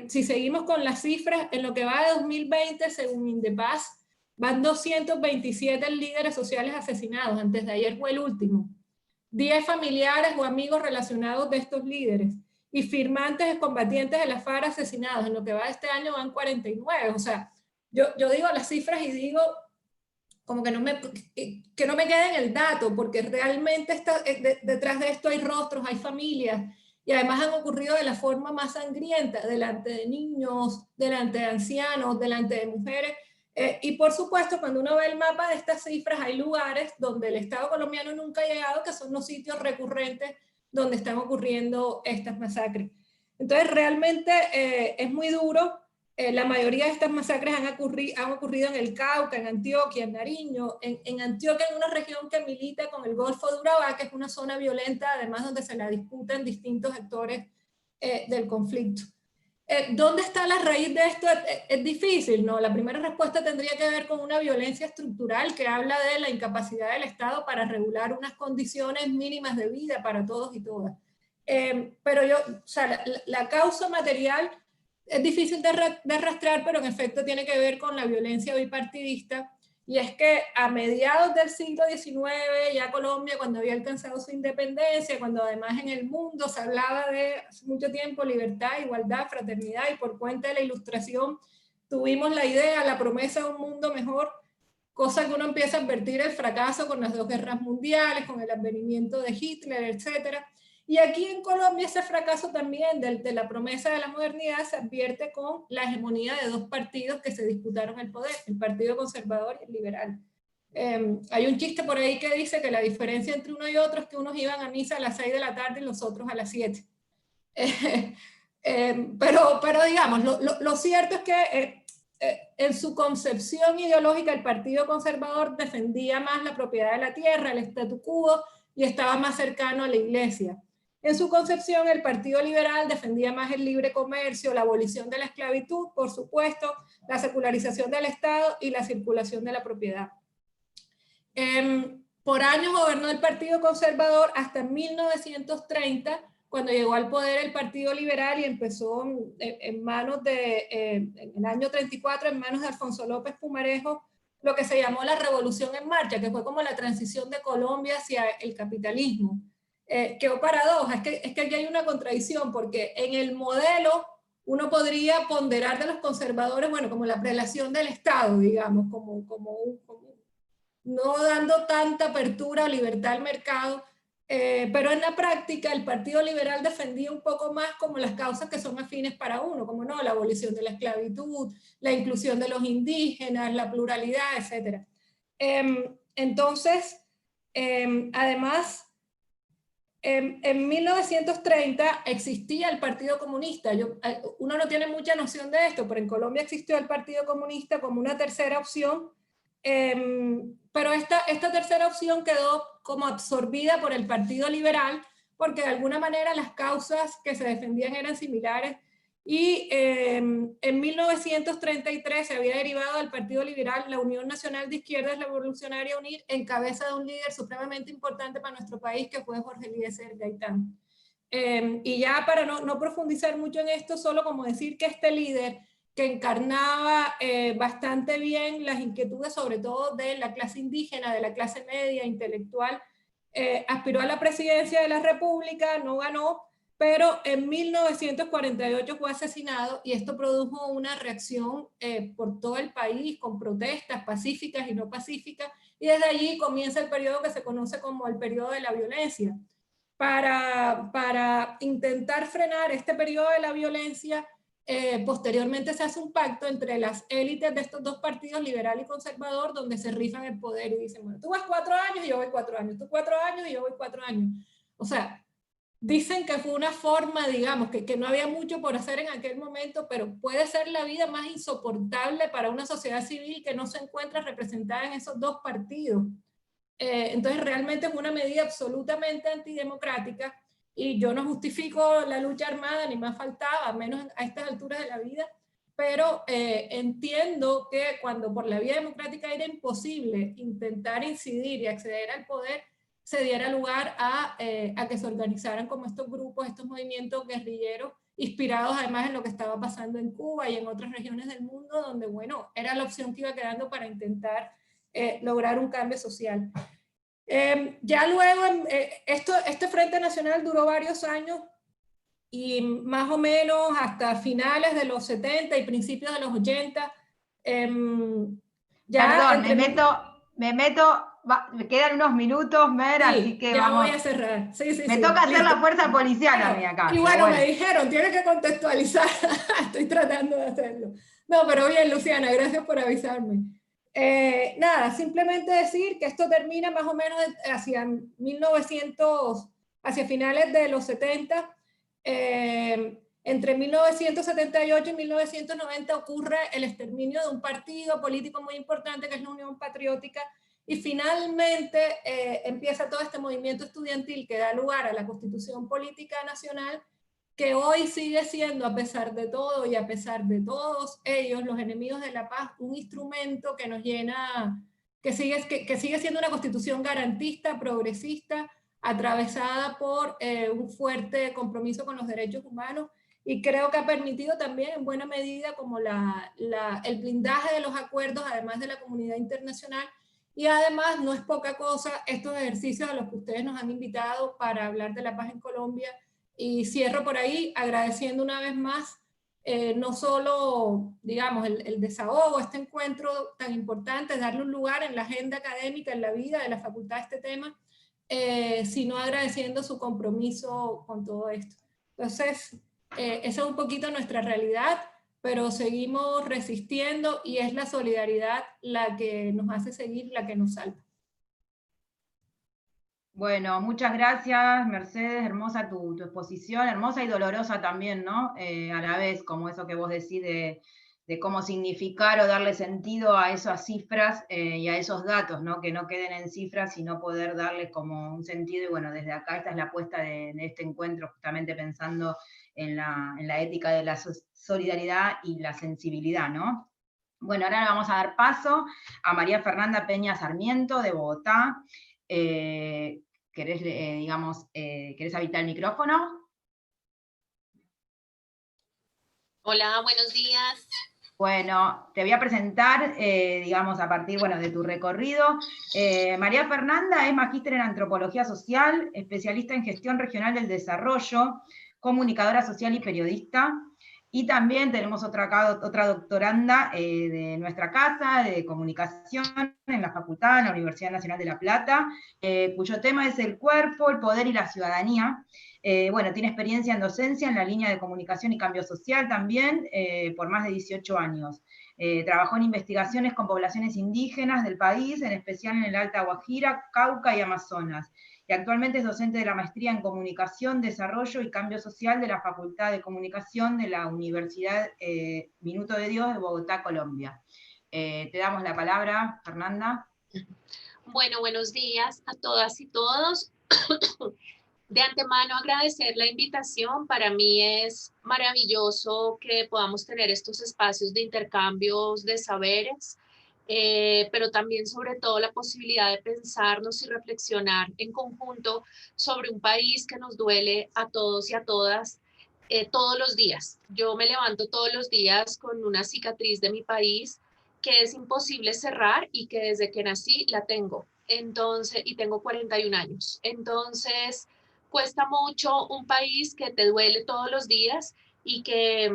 si seguimos con las cifras, en lo que va de 2020, según Indepaz, van 227 líderes sociales asesinados, antes de ayer fue el último, 10 familiares o amigos relacionados de estos líderes, y firmantes combatientes de la FARC asesinados. En lo que va de este año van 49, o sea, yo digo las cifras y digo como que no me quede en el dato, porque realmente detrás de esto hay rostros, hay familias, y además han ocurrido de la forma más sangrienta, delante de niños, delante de ancianos, delante de mujeres, y por supuesto cuando uno ve el mapa de estas cifras hay lugares donde el Estado colombiano nunca ha llegado, que son los sitios recurrentes donde están ocurriendo estas masacres. Entonces realmente es muy duro. La mayoría de estas masacres han ocurrido en el Cauca, en Antioquia, en Nariño, en Antioquia, en una región que milita con el Golfo de Urabá, que es una zona violenta, además donde se la disputan distintos actores del conflicto. ¿Dónde está la raíz de esto? Es difícil, ¿no? La primera respuesta tendría que ver con una violencia estructural que habla de la incapacidad del Estado para regular unas condiciones mínimas de vida para todos y todas. Pero o sea, la causa material es difícil de rastrear, pero en efecto tiene que ver con la violencia bipartidista, y es que a mediados del siglo XIX, ya Colombia, cuando había alcanzado su independencia, cuando además en el mundo se hablaba de hace mucho tiempo libertad, igualdad, fraternidad, y por cuenta de la Ilustración tuvimos la idea, la promesa de un mundo mejor, cosa que uno empieza a advertir el fracaso con las 2 guerras mundiales, con el advenimiento de Hitler, etcétera. Y aquí en Colombia ese fracaso también de la promesa de la modernidad se advierte con la hegemonía de 2 partidos que se disputaron el poder, el Partido Conservador y el Liberal. Hay un chiste por ahí que dice que la diferencia entre uno y otro es que unos iban a misa a las 6 de la tarde y los otros a las 7. Pero digamos, lo cierto es que en su concepción ideológica el Partido Conservador defendía más la propiedad de la tierra, el statu quo, y estaba más cercano a la iglesia. En su concepción, el Partido Liberal defendía más el libre comercio, la abolición de la esclavitud, por supuesto, la secularización del Estado y la circulación de la propiedad. Por años gobernó el Partido Conservador hasta 1930, cuando llegó al poder el Partido Liberal y empezó en manos en el año 34, en manos de Alfonso López Pumarejo, lo que se llamó la Revolución en Marcha, que fue como la transición de Colombia hacia el capitalismo. Qué paradoja, es que aquí hay una contradicción, porque en el modelo uno podría ponderar de los conservadores, bueno, como la prelación del Estado, digamos, como no dando tanta apertura o libertad al mercado, pero en la práctica el Partido Liberal defendía un poco más como las causas que son afines para uno, como no, la abolición de la esclavitud, la inclusión de los indígenas, la pluralidad, etc. Entonces, además, en 1930 existía el Partido Comunista. Uno no tiene mucha noción de esto, pero en Colombia existió el Partido Comunista como una tercera opción, pero esta tercera opción quedó como absorbida por el Partido Liberal, porque de alguna manera las causas que se defendían eran similares, y en 1933 se había derivado del Partido Liberal la Unión Nacional de Izquierdas Revolucionaria UNIR, en cabeza de un líder supremamente importante para nuestro país, que fue Jorge Eliezer Gaitán. Y ya para no profundizar mucho en esto, solo como decir que este líder, que encarnaba bastante bien las inquietudes, sobre todo de la clase indígena, de la clase media, intelectual, aspiró a la presidencia de la República, no ganó, pero en 1948 fue asesinado, y esto produjo una reacción por todo el país, con protestas pacíficas y no pacíficas, y desde allí comienza el periodo que se conoce como el periodo de la violencia. para intentar frenar este periodo de la violencia. Posteriormente se hace un pacto entre las élites de estos dos partidos, liberal y conservador, donde se rifan el poder y dicen, bueno, tú vas 4 años y yo voy 4 años, tú 4 años y yo voy 4 años. O sea, dicen que fue una forma, digamos, que no había mucho por hacer en aquel momento, pero puede ser la vida más insoportable para una sociedad civil que no se encuentra representada en esos dos partidos. Entonces realmente es una medida absolutamente antidemocrática, y yo no justifico la lucha armada, ni más faltaba, menos a estas alturas de la vida, pero entiendo que cuando por la vía democrática era imposible intentar incidir y acceder al poder, se diera lugar a que se organizaran como estos grupos, estos movimientos guerrilleros, inspirados además en lo que estaba pasando en Cuba y en otras regiones del mundo, donde, bueno, era la opción que iba quedando para intentar lograr un cambio social. Ya luego, este Frente Nacional duró varios años, y más o menos hasta finales de los 70 y principios de los 80, ya perdón, me meto, me quedan unos minutos, Mer, sí, así que ya vamos. Voy a cerrar. Sí, me toca hacer la fuerza policial a mí acá. Y bueno, me dijeron, tienes que contextualizar. Estoy tratando de hacerlo. No, pero bien, Luciana, gracias por avisarme. Nada, simplemente decir que esto termina más o menos hacia 1900, hacia finales de los 70. Entre 1978 y 1990 ocurre el exterminio de un partido político muy importante, que es la Unión Patriótica, y finalmente empieza todo este movimiento estudiantil que da lugar a la Constitución Política Nacional, que hoy sigue siendo, a pesar de todo y a pesar de todos ellos, los enemigos de la paz, un instrumento que nos llena, que sigue siendo una constitución garantista, progresista, atravesada por un fuerte compromiso con los derechos humanos, y creo que ha permitido también en buena medida como el blindaje de los acuerdos, además de la comunidad internacional. Y además, no es poca cosa estos ejercicios a los que ustedes nos han invitado para hablar de la paz en Colombia. Y cierro por ahí agradeciendo una vez más no solo, digamos, el desahogo, este encuentro tan importante, darle un lugar en la agenda académica, en la vida de la facultad a este tema, sino agradeciendo su compromiso con todo esto. Entonces, esa es un poquito nuestra realidad, pero seguimos resistiendo, y es la solidaridad la que nos hace seguir, la que nos salva. Bueno, muchas gracias, Mercedes, hermosa tu exposición, hermosa y dolorosa también, ¿no? A la vez, como eso que vos decís de cómo significar o darle sentido a esas cifras y a esos datos, ¿no? Que no queden en cifras, sino poder darles como un sentido. Y bueno, desde acá esta es la apuesta de este encuentro, justamente pensando en la ética de la solidaridad y la sensibilidad, ¿no? Bueno, ahora vamos a dar paso a María Fernanda Peña Sarmiento, de Bogotá. ¿Querés habilitar el micrófono? Hola, buenos días. Bueno, te voy a presentar, digamos, a partir, bueno, de tu recorrido. María Fernanda es magíster en Antropología Social, especialista en Gestión Regional del Desarrollo, comunicadora social y periodista. Y también tenemos otra doctoranda de nuestra casa, de comunicación, en la facultad, en la Universidad Nacional de La Plata, cuyo tema es el cuerpo, el poder y la ciudadanía. Bueno, tiene experiencia en docencia en la línea de comunicación y cambio social también, por más de 18 años. Trabajó en investigaciones con poblaciones indígenas del país, en especial en el Alta Guajira, Cauca y Amazonas. Y actualmente es docente de la maestría en Comunicación, Desarrollo y Cambio Social de la Facultad de Comunicación de la Universidad Minuto de Dios de Bogotá, Colombia. Te damos la palabra, Fernanda. Bueno, buenos días a todas y todos. De antemano agradecer la invitación. Para mí es maravilloso que podamos tener estos espacios de intercambios de saberes, pero también sobre todo la posibilidad de pensarnos y reflexionar en conjunto sobre un país que nos duele a todos y a todas todos los días. Yo me levanto todos los días con una cicatriz de mi país que es imposible cerrar y que desde que nací la tengo. Entonces, y tengo 41 años. Entonces, cuesta mucho un país que te duele todos los días y que,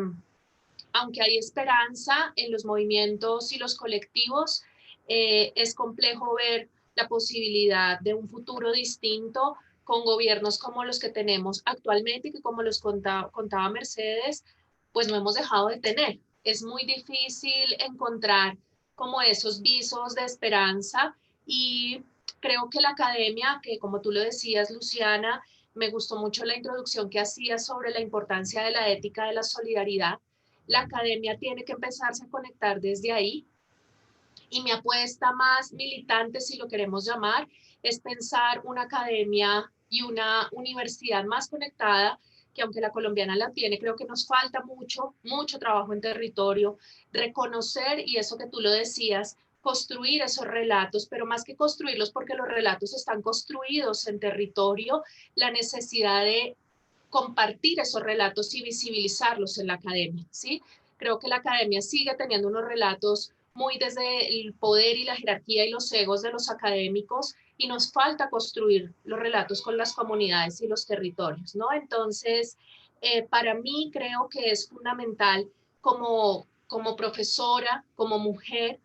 aunque hay esperanza en los movimientos y los colectivos, es complejo ver la posibilidad de un futuro distinto con gobiernos como los que tenemos actualmente y que como los contaba Mercedes, pues no hemos dejado de tener. Es muy difícil encontrar como esos visos de esperanza y creo que la academia, que como tú lo decías, Luciana, me gustó mucho la introducción que hacías sobre la importancia de la ética de la solidaridad. La academia tiene que empezarse a conectar desde ahí y mi apuesta más militante, si lo queremos llamar, es pensar una academia y una universidad más conectada, que aunque la colombiana la tiene, creo que nos falta mucho, mucho trabajo en territorio, reconocer, y eso que tú lo decías, construir esos relatos, pero más que construirlos, porque los relatos están construidos en territorio, la necesidad de compartir esos relatos y visibilizarlos en la academia, ¿sí? Creo que la academia sigue teniendo unos relatos muy desde el poder y la jerarquía y los egos de los académicos, y nos falta construir los relatos con las comunidades y los territorios, ¿no? Entonces, para mí creo que es fundamental como profesora, como mujer,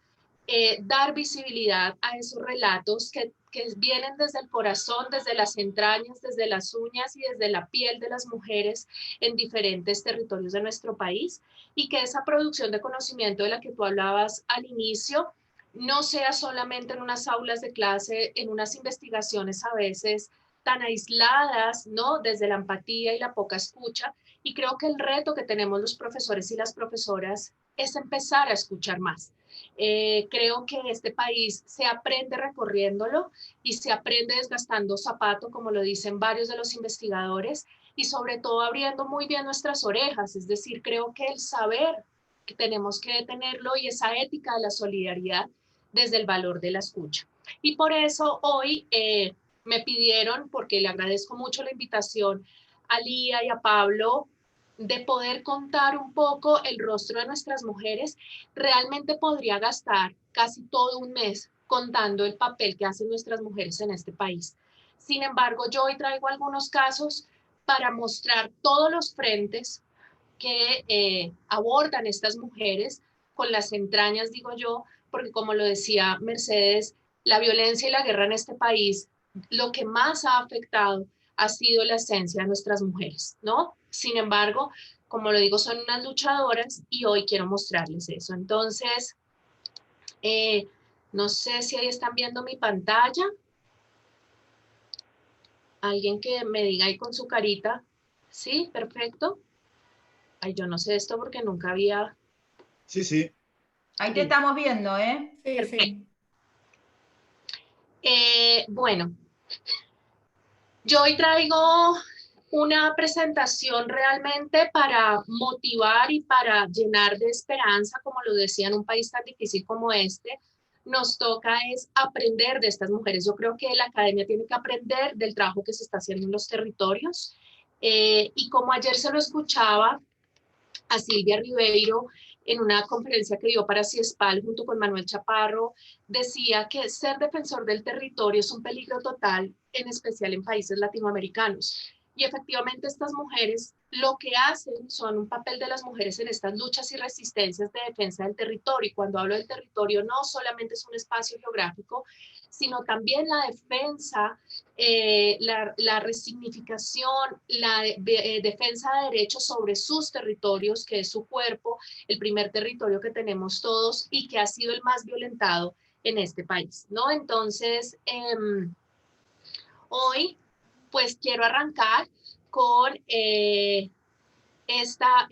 dar visibilidad a esos relatos que vienen desde el corazón, desde las entrañas, desde las uñas y desde la piel de las mujeres en diferentes territorios de nuestro país, y que esa producción de conocimiento de la que tú hablabas al inicio no sea solamente en unas aulas de clase, en unas investigaciones a veces tan aisladas, ¿no? Desde la empatía y la poca escucha. Y creo que el reto que tenemos los profesores y las profesoras es empezar a escuchar más. Creo que este país se aprende recorriéndolo y se aprende desgastando zapato, como lo dicen varios de los investigadores, y sobre todo abriendo muy bien nuestras orejas. Es decir, creo que el saber que tenemos que tenerlo y esa ética de la solidaridad desde el valor de la escucha. Y por eso hoy me pidieron, porque le agradezco mucho la invitación a Lía y a Pablo, de poder contar un poco el rostro de nuestras mujeres. Realmente podría gastar casi todo un mes contando el papel que hacen nuestras mujeres en este país. Sin embargo, yo hoy traigo algunos casos para mostrar todos los frentes que abordan estas mujeres con las entrañas, digo yo, porque como lo decía Mercedes, la violencia y la guerra en este país, lo que más ha afectado ha sido la esencia de nuestras mujeres, ¿no? Sin embargo, como lo digo, son unas luchadoras y hoy quiero mostrarles eso. Entonces, no sé si ahí están viendo mi pantalla. Alguien que me diga ahí con su carita. Sí, perfecto. Ay, yo no sé esto porque nunca había... Sí, sí. Ahí te estamos viendo, ¿eh? Sí, Perfecto. sí. Bueno, yo hoy traigo una presentación realmente para motivar y para llenar de esperanza, como lo decía, en un país tan difícil como este. Nos toca es aprender de estas mujeres. Yo creo que la academia tiene que aprender del trabajo que se está haciendo en los territorios. Y como ayer se lo escuchaba a Silvia Ribeiro en una conferencia que dio para CIESPAL junto con Manuel Chaparro, decía que ser defensor del territorio es un peligro total, en especial en países latinoamericanos. Y efectivamente estas mujeres lo que hacen son un papel de las mujeres en estas luchas y resistencias de defensa del territorio. Y cuando hablo del territorio no solamente es un espacio geográfico, sino también la defensa, la resignificación, la defensa de derechos sobre sus territorios, que es su cuerpo, el primer territorio que tenemos todos y que ha sido el más violentado en este país, ¿no? Entonces, hoy pues quiero arrancar con esta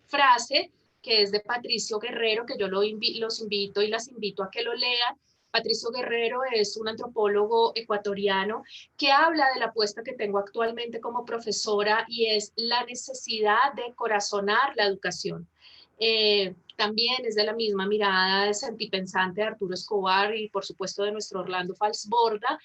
frase que es de Patricio Guerrero, que yo los invito y las invito a que lo lean. Patricio Guerrero es un antropólogo ecuatoriano que habla de la apuesta que tengo actualmente como profesora y es la necesidad de corazonar la educación. También es de la misma mirada de sentipensante de Arturo Escobar y por supuesto de nuestro Orlando Falsborda,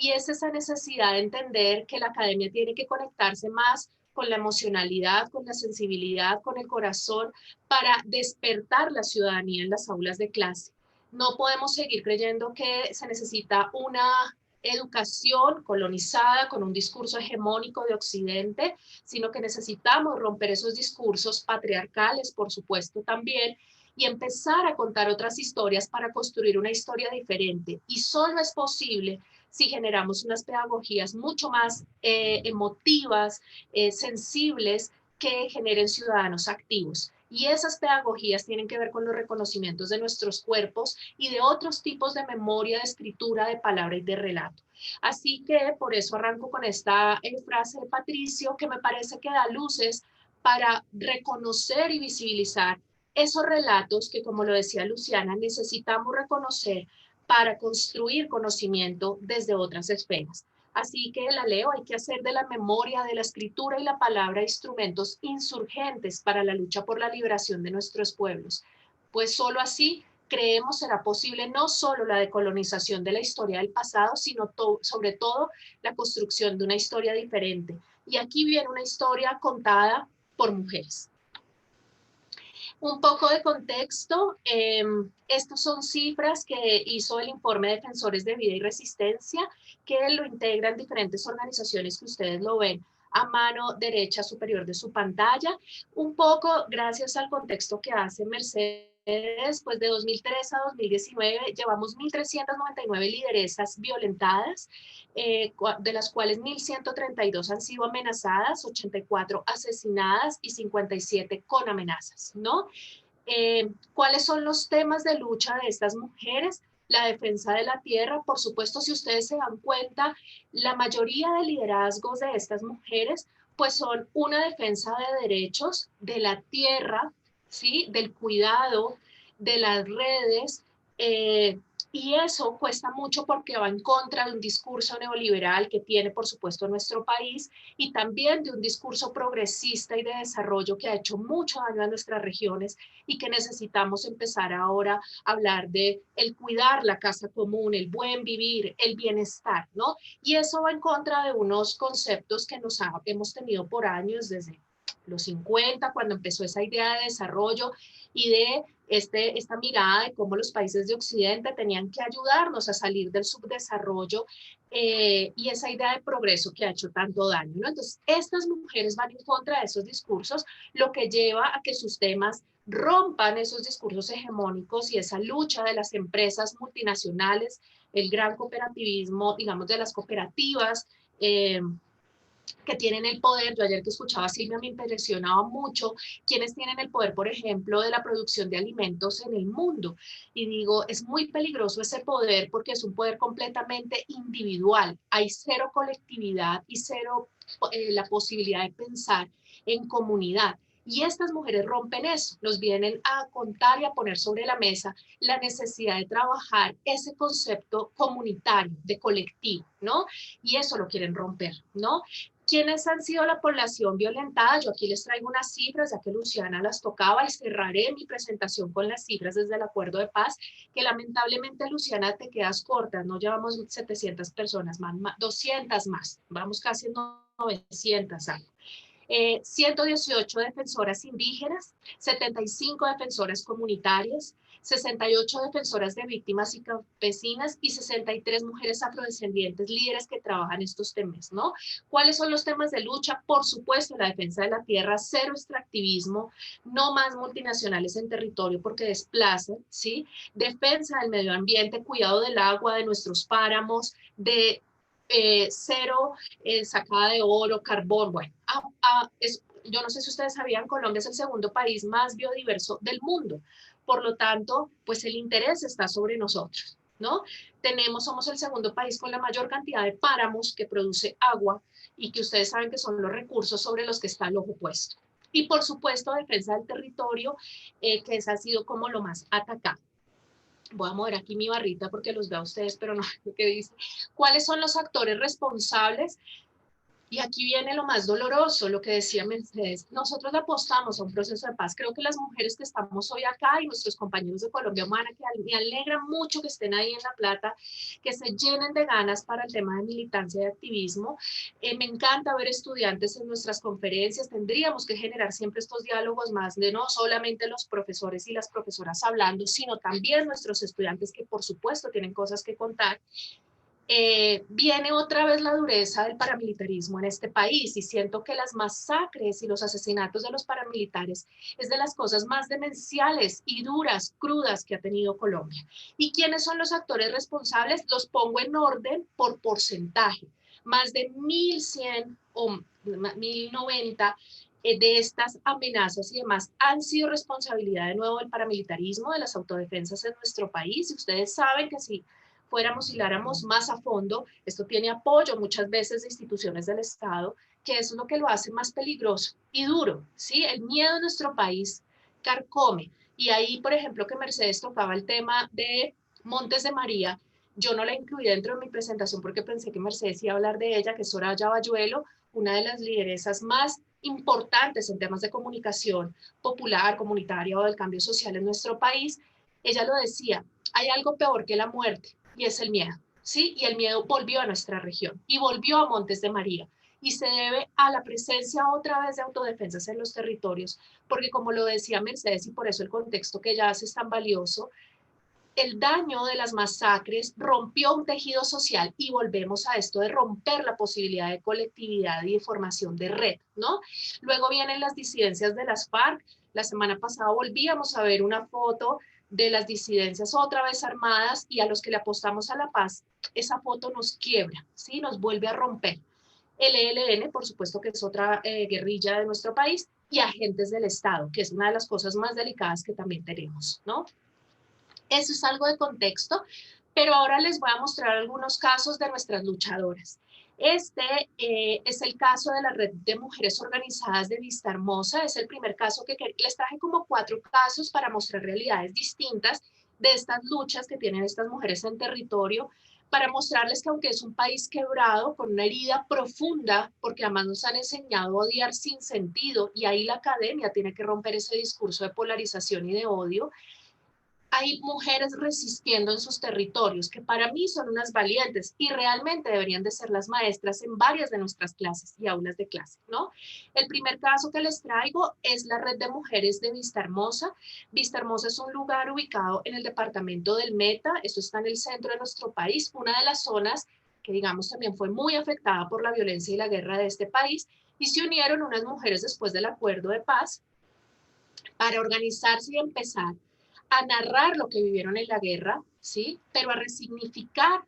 y es esa necesidad de entender que la academia tiene que conectarse más con la emocionalidad, con la sensibilidad, con el corazón, para despertar la ciudadanía en las aulas de clase. No podemos seguir creyendo que se necesita una educación colonizada con un discurso hegemónico de Occidente, sino que necesitamos romper esos discursos patriarcales, por supuesto, también, y empezar a contar otras historias para construir una historia diferente. Y solo es posible si generamos unas pedagogías mucho más emotivas, sensibles, que generen ciudadanos activos. Y esas pedagogías tienen que ver con los reconocimientos de nuestros cuerpos y de otros tipos de memoria, de escritura, de palabra y de relato. Así que por eso arranco con esta frase de Patricio, que me parece que da luces para reconocer y visibilizar esos relatos que, como lo decía Luciana, necesitamos reconocer para construir conocimiento desde otras esferas. Así que la leo, hay que hacer de la memoria, de la escritura y la palabra instrumentos insurgentes para la lucha por la liberación de nuestros pueblos, pues solo así creemos será posible no solo la decolonización de la historia del pasado, sino sobre todo la construcción de una historia diferente. Y aquí viene una historia contada por mujeres. Un poco de contexto, estas son cifras que hizo el informe Defensores de Vida y Resistencia, que lo integran diferentes organizaciones que ustedes lo ven a mano derecha superior de su pantalla, un poco gracias al contexto que hace Mercedes. Pues de 2003 a 2019 llevamos 1.399 lideresas violentadas, de las cuales 1.132 han sido amenazadas, 84 asesinadas y 57 con amenazas, ¿no? ¿Cuáles son los temas de lucha de estas mujeres? La defensa de la tierra, por supuesto, si ustedes se dan cuenta, la mayoría de liderazgos de estas mujeres pues son una defensa de derechos de la tierra, ¿sí? Del cuidado, de las redes, y eso cuesta mucho porque va en contra de un discurso neoliberal que tiene, por supuesto, nuestro país y también de un discurso progresista y de desarrollo que ha hecho mucho daño a nuestras regiones y que necesitamos empezar ahora a hablar de el cuidar la casa común, el buen vivir, el bienestar, ¿no? Y eso va en contra de unos conceptos que hemos tenido por años desde los 50, cuando empezó esa idea de desarrollo y de esta mirada de cómo los países de Occidente tenían que ayudarnos a salir del subdesarrollo y esa idea de progreso que ha hecho tanto daño, ¿no? Entonces, estas mujeres van en contra de esos discursos, lo que lleva a que sus temas rompan esos discursos hegemónicos y esa lucha de las empresas multinacionales, el gran cooperativismo, digamos, de las cooperativas, que tienen el poder. Yo ayer que escuchaba a Silvia me impresionaba mucho quienes tienen el poder, por ejemplo, de la producción de alimentos en el mundo. Y digo, es muy peligroso ese poder porque es un poder completamente individual. Hay cero colectividad y cero la posibilidad de pensar en comunidad. Y estas mujeres rompen eso, nos vienen a contar y a poner sobre la mesa la necesidad de trabajar ese concepto comunitario, de colectivo, ¿no? Y eso lo quieren romper, ¿no? ¿Quiénes han sido la población violentada? Yo aquí les traigo unas cifras, ya que Luciana las tocaba, y cerraré mi presentación con las cifras desde el Acuerdo de Paz, que lamentablemente, Luciana, te quedas corta, no llevamos 700 personas más, 200 más, vamos casi en 900 algo. 118 defensoras indígenas, 75 defensoras comunitarias, 68 defensoras de víctimas y campesinas y 63 mujeres afrodescendientes líderes que trabajan estos temas, ¿no? ¿Cuáles son los temas de lucha? Por supuesto, la defensa de la tierra, cero extractivismo, no más multinacionales en territorio porque desplazan, ¿sí? Defensa del medio ambiente, cuidado del agua, de nuestros páramos, de cero sacada de oro, carbón, bueno, yo no sé si ustedes sabían, Colombia es el segundo país más biodiverso del mundo, por lo tanto, pues el interés está sobre nosotros, ¿no? Somos el segundo país con la mayor cantidad de páramos que produce agua y que ustedes saben que son los recursos sobre los que está el ojo puesto. Y por supuesto, defensa del territorio, que esa ha sido como lo más atacado. Voy a mover aquí mi barrita porque los veo a ustedes, pero no lo que dice. ¿Cuáles son los actores responsables? Y aquí viene lo más doloroso, lo que decía Mercedes. Nosotros apostamos a un proceso de paz. Creo que las mujeres que estamos hoy acá y nuestros compañeros de Colombia Humana, que me alegra mucho que estén ahí en La Plata, que se llenen de ganas para el tema de militancia y activismo. Me encanta ver estudiantes en nuestras conferencias. Tendríamos que generar siempre estos diálogos más de no solamente los profesores y las profesoras hablando, sino también nuestros estudiantes que por supuesto tienen cosas que contar. viene otra vez la dureza del paramilitarismo en este país y siento que las masacres y los asesinatos de los paramilitares es de las cosas más demenciales y duras, crudas que ha tenido Colombia. ¿Y quiénes son los actores responsables? Los pongo en orden por porcentaje. Más de 1.100 o 1.090 de estas amenazas y demás han sido responsabilidad de nuevo del paramilitarismo, de las autodefensas en nuestro país. Y ustedes saben que si fuéramos y hiláramos más a fondo, esto tiene apoyo muchas veces de instituciones del Estado, que eso es lo que lo hace más peligroso y duro, ¿sí? El miedo en nuestro país carcome. Y ahí, por ejemplo, que Mercedes tocaba el tema de Montes de María, yo no la incluí dentro de mi presentación porque pensé que Mercedes iba a hablar de ella, que es Soraya Bayuelo, una de las lideresas más importantes en temas de comunicación popular, comunitaria o del cambio social en nuestro país. Ella lo decía, hay algo peor que la muerte y es el miedo, ¿sí? Y el miedo volvió a nuestra región y volvió a Montes de María y se debe a la presencia otra vez de autodefensas en los territorios, porque como lo decía Mercedes y por eso el contexto que ella hace es tan valioso, el daño de las masacres rompió un tejido social y volvemos a esto de romper la posibilidad de colectividad y de formación de red, ¿no? Luego vienen las disidencias de las FARC. La semana pasada volvíamos a ver una foto de las disidencias otra vez armadas y a los que le apostamos a la paz, esa foto nos quiebra, ¿sí? Nos vuelve a romper. El ELN, por supuesto que es otra guerrilla de nuestro país, y agentes del Estado, que es una de las cosas más delicadas que también tenemos, ¿no? Eso es algo de contexto, pero ahora les voy a mostrar algunos casos de nuestras luchadoras. Este es el caso de la Red de Mujeres Organizadas de Vista Hermosa. Es el primer caso que les traje como 4 casos para mostrar realidades distintas de estas luchas que tienen estas mujeres en territorio, para mostrarles que aunque es un país quebrado, con una herida profunda, porque además nos han enseñado a odiar sin sentido, y ahí la academia tiene que romper ese discurso de polarización y de odio, hay mujeres resistiendo en sus territorios, que para mí son unas valientes y realmente deberían de ser las maestras en varias de nuestras clases y aulas de clase, ¿no? El primer caso que les traigo es la Red de Mujeres de Vista Hermosa. Vista Hermosa es un lugar ubicado en el departamento del Meta, esto está en el centro de nuestro país, una de las zonas que digamos también fue muy afectada por la violencia y la guerra de este país, y se unieron unas mujeres después del acuerdo de paz para organizarse y empezar a narrar lo que vivieron en la guerra, ¿sí? Pero a resignificar,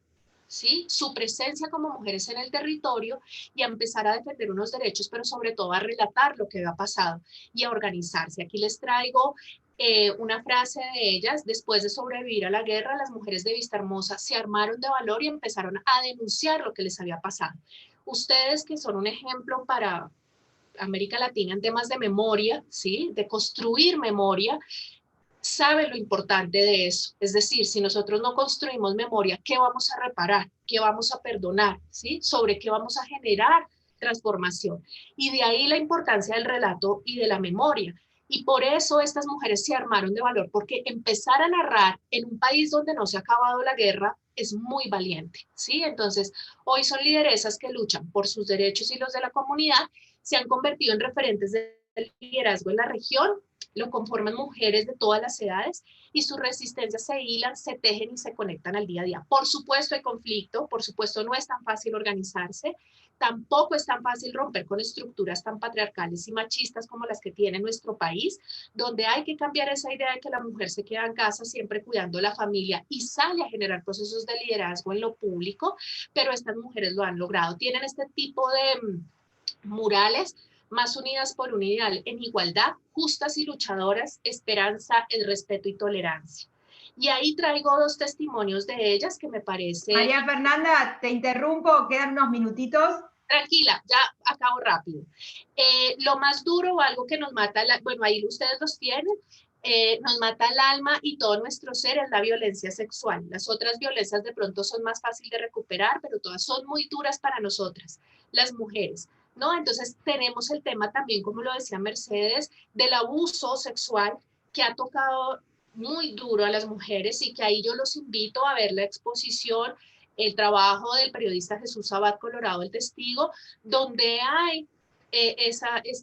¿sí? Su presencia como mujeres en el territorio y a empezar a defender unos derechos, pero sobre todo a relatar lo que había pasado y a organizarse. Aquí les traigo una frase de ellas: después de sobrevivir a la guerra, las mujeres de Vista Hermosa se armaron de valor y empezaron a denunciar lo que les había pasado. Ustedes que son un ejemplo para América Latina en temas de memoria, ¿sí? De construir memoria, sabe lo importante de eso. Es decir, si nosotros no construimos memoria, ¿qué vamos a reparar? ¿Qué vamos a perdonar? ¿Sí? ¿Sobre qué vamos a generar transformación? Y de ahí la importancia del relato y de la memoria. Y por eso estas mujeres se armaron de valor, porque empezar a narrar en un país donde no se ha acabado la guerra es muy valiente, ¿sí? Entonces, hoy son lideresas que luchan por sus derechos y los de la comunidad, se han convertido en referentes de liderazgo en la región, lo conforman mujeres de todas las edades y sus resistencias se hilan, se tejen y se conectan al día a día. Por supuesto hay conflicto, por supuesto no es tan fácil organizarse, tampoco es tan fácil romper con estructuras tan patriarcales y machistas como las que tiene nuestro país, donde hay que cambiar esa idea de que la mujer se queda en casa siempre cuidando la familia y sale a generar procesos de liderazgo en lo público, pero estas mujeres lo han logrado. Tienen este tipo de murales: más unidas por un ideal en igualdad, justas y luchadoras, esperanza, el respeto y tolerancia. Y ahí traigo 2 testimonios de ellas que me parece... María Fernanda, te interrumpo, quedan unos minutitos. Tranquila, ya acabo rápido. Lo más duro o algo que nos mata, bueno, ahí ustedes los tienen, nos mata el alma y todo nuestro ser es la violencia sexual. Las otras violencias de pronto son más fáciles de recuperar, pero todas son muy duras para nosotras, las mujeres, ¿no? Entonces tenemos el tema también, como lo decía Mercedes, del abuso sexual que ha tocado muy duro a las mujeres y que ahí yo los invito a ver la exposición, el trabajo del periodista Jesús Abad Colorado, El Testigo, donde hay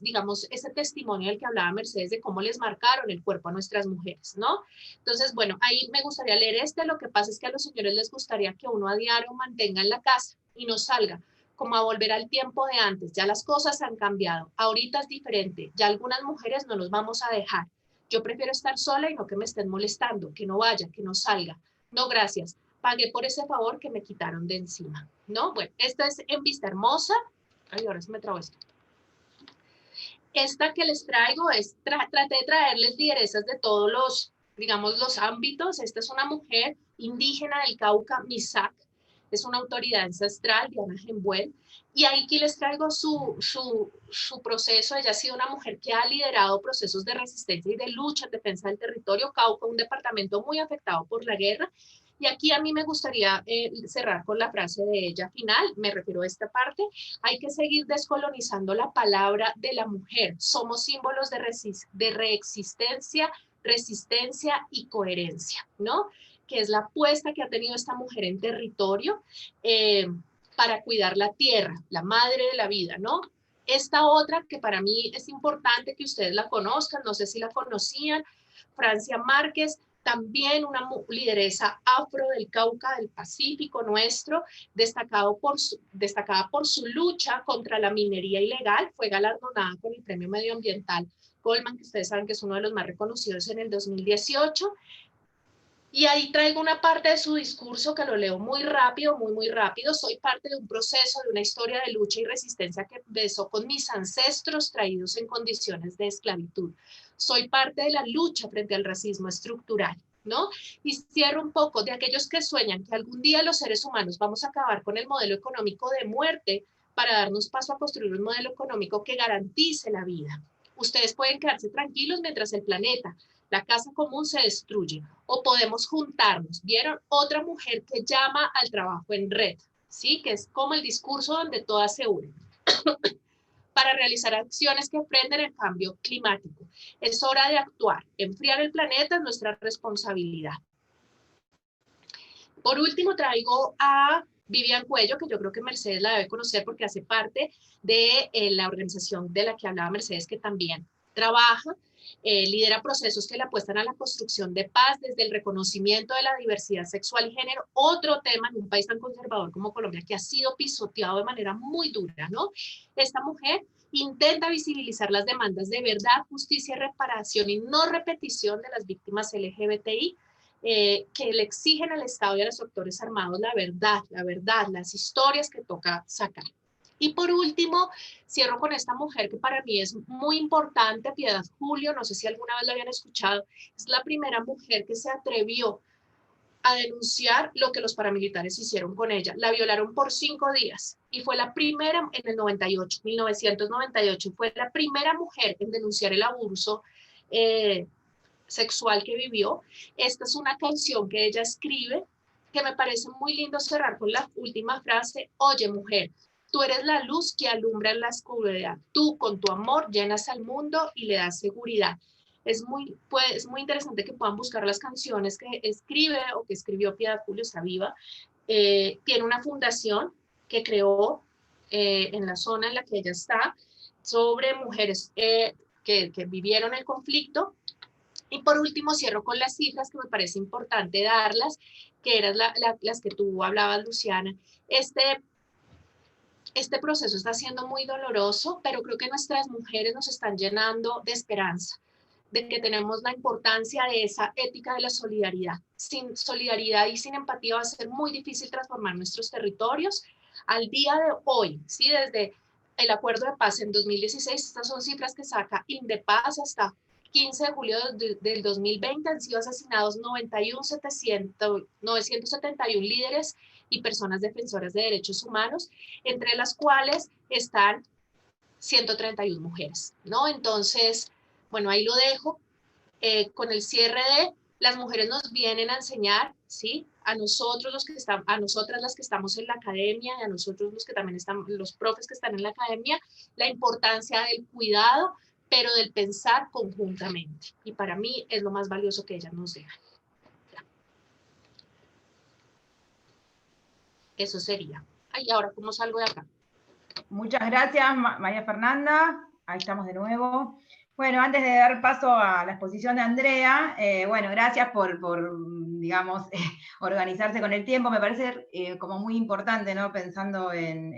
digamos, ese testimonio del que hablaba Mercedes de cómo les marcaron el cuerpo a nuestras mujeres, ¿no? Entonces, bueno, ahí me gustaría leer lo que pasa es que a los señores les gustaría que uno a diario mantenga en la casa y no salga, como a volver al tiempo de antes, ya las cosas han cambiado, ahorita es diferente, ya algunas mujeres no nos vamos a dejar, yo prefiero estar sola y no que me estén molestando, que no vaya, que no salga, no gracias, pagué por ese favor que me quitaron de encima, ¿no? Bueno, esta es en Vista Hermosa, ay, ahora se me trabó esto. Esta que les traigo es, traté de traerles lideresas de todos los, digamos, los ámbitos. Esta es una mujer indígena del Cauca, Misak, es una autoridad ancestral, Diana Gembuel, y aquí les traigo su proceso. Ella ha sido una mujer que ha liderado procesos de resistencia y de lucha en defensa del territorio Cauca, un departamento muy afectado por la guerra. Y aquí a mí me gustaría cerrar con la frase de ella final, me refiero a esta parte: hay que seguir descolonizando la palabra de la mujer, somos símbolos de reexistencia, resistencia y coherencia, ¿no? Que es la apuesta que ha tenido esta mujer en territorio para cuidar la tierra, la madre de la vida, ¿no? Esta otra que para mí es importante que ustedes la conozcan, no sé si la conocían, Francia Márquez, también una lideresa afro del Cauca, del Pacífico nuestro, destacada por su lucha contra la minería ilegal, fue galardonada con el Premio Medioambiental Goldman, que ustedes saben que es uno de los más reconocidos en el 2018. Y ahí traigo una parte de su discurso que lo leo muy rápido, muy rápido. Soy parte de un proceso, de una historia de lucha y resistencia que empezó con mis ancestros traídos en condiciones de esclavitud. Soy parte de la lucha frente al racismo estructural, ¿no? Y cierro un poco de aquellos que sueñan que algún día los seres humanos vamos a acabar con el modelo económico de muerte para darnos paso a construir un modelo económico que garantice la vida. Ustedes pueden quedarse tranquilos mientras el planeta, la casa común, se destruye, o podemos juntarnos. ¿Vieron? Otra mujer que llama al trabajo en red, ¿sí? Que es como el discurso donde todas se unen para realizar acciones que frenen el cambio climático. Es hora de actuar. Enfriar el planeta es nuestra responsabilidad. Por último, traigo a Vivian Cuello, que yo creo que Mercedes la debe conocer porque hace parte de la organización de la que hablaba Mercedes, que también trabaja, lidera procesos que le apuestan a la construcción de paz desde el reconocimiento de la diversidad sexual y género, otro tema en un país tan conservador como Colombia, que ha sido pisoteado de manera muy dura, ¿no? Esta mujer intenta visibilizar las demandas de verdad, justicia, reparación y no repetición de las víctimas LGBTI, que le exigen al Estado y a los actores armados la verdad, las historias que toca sacar. Y por último, cierro con esta mujer que para mí es muy importante, Piedad Julio, no sé si alguna vez la habían escuchado, es la primera mujer que se atrevió a denunciar lo que los paramilitares hicieron con ella. La violaron por 5 días y fue la primera en el 1998, fue la primera mujer en denunciar el abuso sexual que vivió. Esta es una canción que ella escribe que me parece muy lindo cerrar con la última frase: oye mujer, tú eres la luz que alumbra en la oscuridad, tú con tu amor llenas al mundo y le das seguridad. Es muy interesante que puedan buscar las canciones que escribe o que escribió Piedad Julio, está viva. Tiene una fundación que creó en la zona en la que ella está sobre mujeres que vivieron el conflicto. Y por último, cierro con las cifras que me parece importante darlas, que eran las que tú hablabas, Luciana. Este proceso está siendo muy doloroso, pero creo que nuestras mujeres nos están llenando de esperanza, de que tenemos la importancia de esa ética de la solidaridad. Sin solidaridad y sin empatía va a ser muy difícil transformar nuestros territorios. Al día de hoy, ¿sí? Desde el acuerdo de paz en 2016, estas son cifras que saca Indepaz, hasta 15 de julio del 2020 han sido asesinados 971 líderes y personas defensoras de derechos humanos, entre las cuales están 131 mujeres, ¿no? Entonces, bueno, ahí lo dejo con el cierre de: las mujeres nos vienen a enseñar, ¿sí? A nosotros a nosotras las que estamos en la academia, y a nosotros los que también están, los profes que están en la academia, la importancia del cuidado, pero del pensar conjuntamente. Y para mí es lo más valioso que ellas nos dejan. Ya. Eso sería. Ay, ahora, ¿cómo salgo de acá? Muchas gracias, María Fernanda. Ahí estamos de nuevo. Bueno, antes de dar paso a la exposición de Andrea, bueno, gracias por digamos, organizarse con el tiempo. Me parece como muy importante, ¿no? Pensando en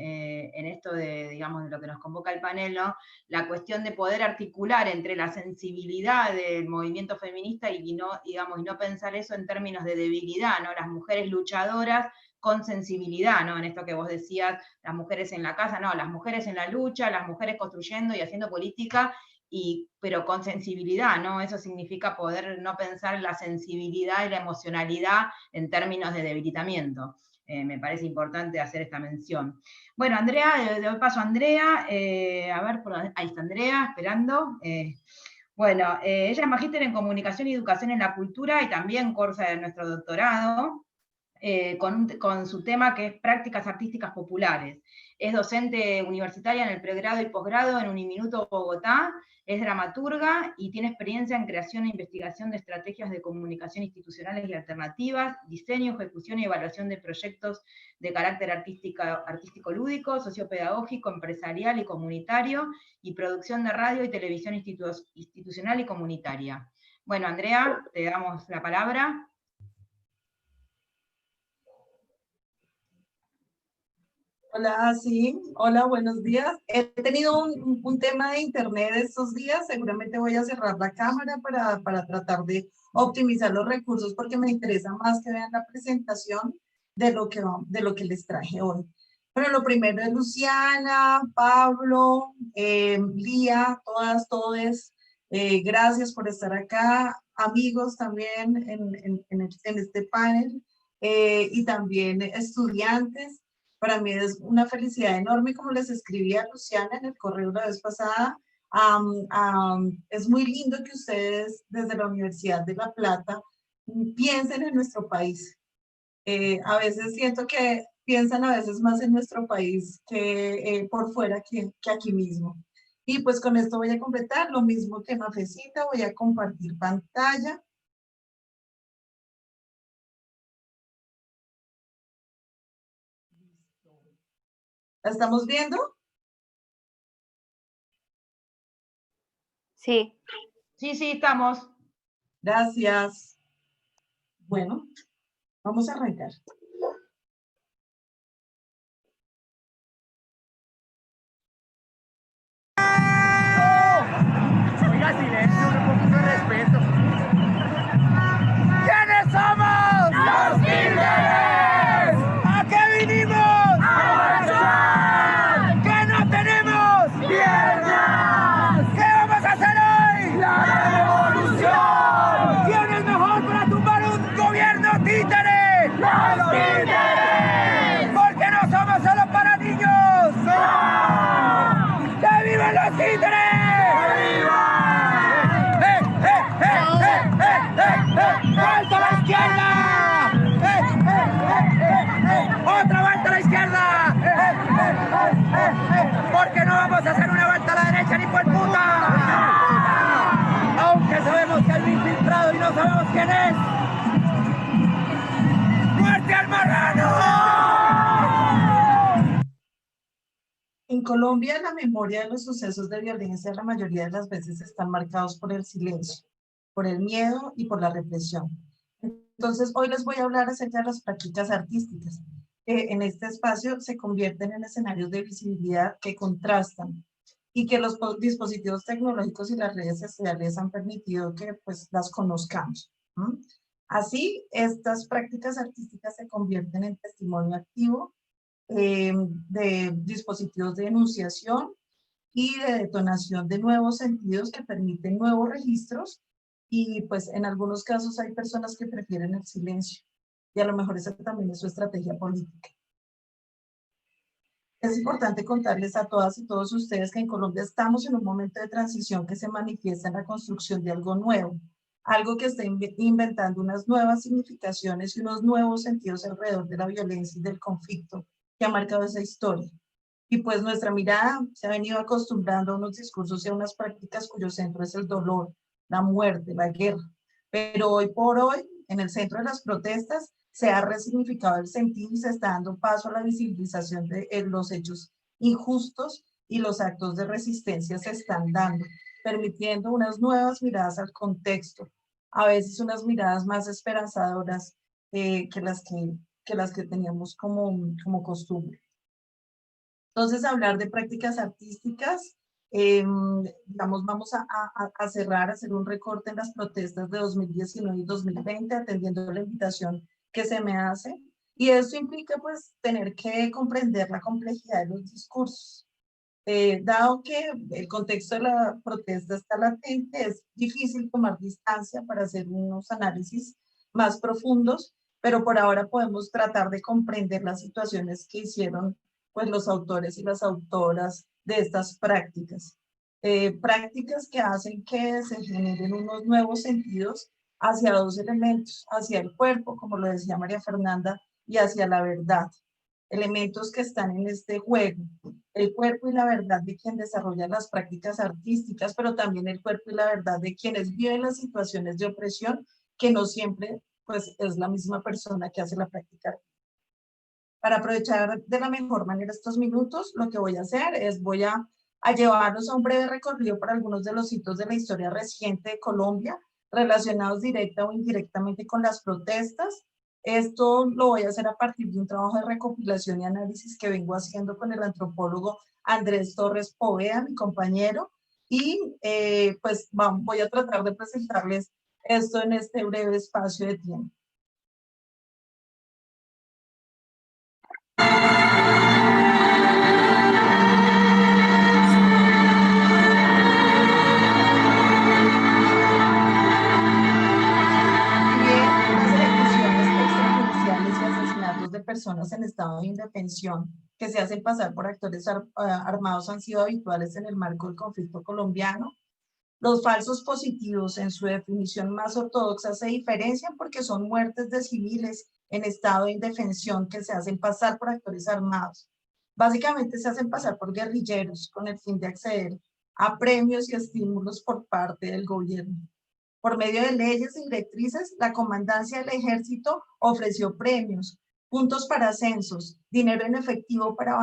esto de, digamos, de lo que nos convoca el panel, ¿no? La cuestión de poder articular entre la sensibilidad del movimiento feminista y no, digamos, y no pensar eso en términos de debilidad, ¿no? Las mujeres luchadoras con sensibilidad, ¿no? En esto que vos decías, las mujeres en la casa, no, las mujeres en la lucha, las mujeres construyendo y haciendo política, pero con sensibilidad, ¿no? Eso significa poder no pensar la sensibilidad y la emocionalidad en términos de debilitamiento. Me parece importante hacer esta mención. Bueno, Andrea, le doy paso a Andrea. A ver, ahí está Andrea, esperando. Bueno, ella es magíster en Comunicación y Educación en la Cultura y también cursa de nuestro doctorado. Con su tema que es Prácticas Artísticas Populares. Es docente universitaria en el pregrado y posgrado en Uniminuto Bogotá, es dramaturga y tiene experiencia en creación e investigación de estrategias de comunicación institucionales y alternativas, diseño, ejecución y evaluación de proyectos de carácter artístico lúdico, sociopedagógico, empresarial y comunitario, y producción de radio y televisión institucional y comunitaria. Bueno, Andrea, te damos la palabra. Hola, sí, hola, buenos días. He tenido un tema de internet estos días, seguramente voy a cerrar la cámara para tratar de optimizar los recursos porque me interesa más que vean la presentación de lo que les traje hoy. Pero lo primero es Luciana, Pablo, Lía, todes, gracias por estar acá, amigos también en este panel y también estudiantes. Para mí es una felicidad enorme, como les escribí a Luciana en el correo la vez pasada. Es muy lindo que ustedes desde la Universidad de La Plata piensen en nuestro país. A veces siento que piensan a veces más en nuestro país que por fuera que aquí mismo. Y pues con esto voy a completar lo mismo que Mafecita, voy a compartir pantalla. ¿La estamos viendo? Sí. Sí, estamos. Gracias. Bueno, vamos a arrancar. Oiga, silencio, un poquito de respeto. ¿Quiénes somos? ¡Los Títeres! ¿A qué vinimos? ¡A marchar! ¿Qué no tenemos? ¡Piernas! ¿Qué vamos a hacer hoy? ¡La revolución! ¿Quién es mejor para tumbar un gobierno títere? ¡Los Títeres! Porque no somos solo para niños. ¡No! ¡Que vivan los títeres! ¡Vuelta a la izquierda! ¡Otra vuelta a la izquierda! Porque no vamos a hacer una vuelta a la derecha ni por puta. Aunque sabemos que hay un infiltrado y no sabemos quién es. ¡Muerte al marrano! En Colombia, la memoria de los sucesos de violencia la mayoría de las veces están marcados por el silencio, por el miedo y por la represión. Entonces, hoy les voy a hablar acerca de las prácticas artísticas, que en este espacio se convierten en escenarios de visibilidad que contrastan y que los dispositivos tecnológicos y las redes sociales han permitido que pues, las conozcamos. Así, estas prácticas artísticas se convierten en testimonio activo de dispositivos de enunciación y de detonación de nuevos sentidos que permiten nuevos registros y pues en algunos casos hay personas que prefieren el silencio y a lo mejor esa también es su estrategia política. Es importante contarles a todas y todos ustedes que en Colombia estamos en un momento de transición que se manifiesta en la construcción de algo nuevo, algo que está inventando unas nuevas significaciones y unos nuevos sentidos alrededor de la violencia y del conflicto que ha marcado esa historia. Y pues nuestra mirada se ha venido acostumbrando a unos discursos y a unas prácticas cuyo centro es el dolor, la muerte, la guerra. Pero hoy por hoy, en el centro de las protestas, se ha resignificado el sentido y se está dando paso a la visibilización de los hechos injustos y los actos de resistencia se están dando, permitiendo unas nuevas miradas al contexto, a veces unas miradas más esperanzadoras que las que teníamos como costumbre. Entonces, hablar de prácticas artísticas, digamos, vamos a cerrar, a hacer un recorte en las protestas de 2019 y 2020, atendiendo la invitación que se me hace. Y esto implica, pues, tener que comprender la complejidad de los discursos. Dado que el contexto de la protesta está latente, es difícil tomar distancia para hacer unos análisis más profundos, pero por ahora podemos tratar de comprender las situaciones que hicieron pues, los autores y las autoras de estas prácticas. Prácticas que hacen que se generen unos nuevos sentidos hacia dos elementos, hacia el cuerpo, como lo decía María Fernanda, y hacia la verdad. Elementos que están en este juego, el cuerpo y la verdad de quien desarrolla las prácticas artísticas, pero también el cuerpo y la verdad de quienes viven las situaciones de opresión, que no siempre pues, es la misma persona que hace la práctica. Para aprovechar de la mejor manera estos minutos, lo que voy a hacer es voy a llevarlos a un breve recorrido por algunos de los hitos de la historia reciente de Colombia, relacionados directa o indirectamente con las protestas. Esto lo voy a hacer a partir de un trabajo de recopilación y análisis que vengo haciendo con el antropólogo Andrés Torres Poveda, mi compañero, y pues voy a tratar de presentarles esto en este breve espacio de tiempo. De personas en estado de indefensión que se hacen pasar por actores armados han sido habituales en el marco del conflicto colombiano. Los falsos positivos, en su definición más ortodoxa, se diferencian porque son muertes de civiles en estado de indefensión que se hacen pasar por actores armados. Básicamente se hacen pasar por guerrilleros con el fin de acceder a premios y estímulos por parte del gobierno. Por medio de leyes y directrices, la comandancia del ejército ofreció premios, puntos para ascensos, dinero en efectivo para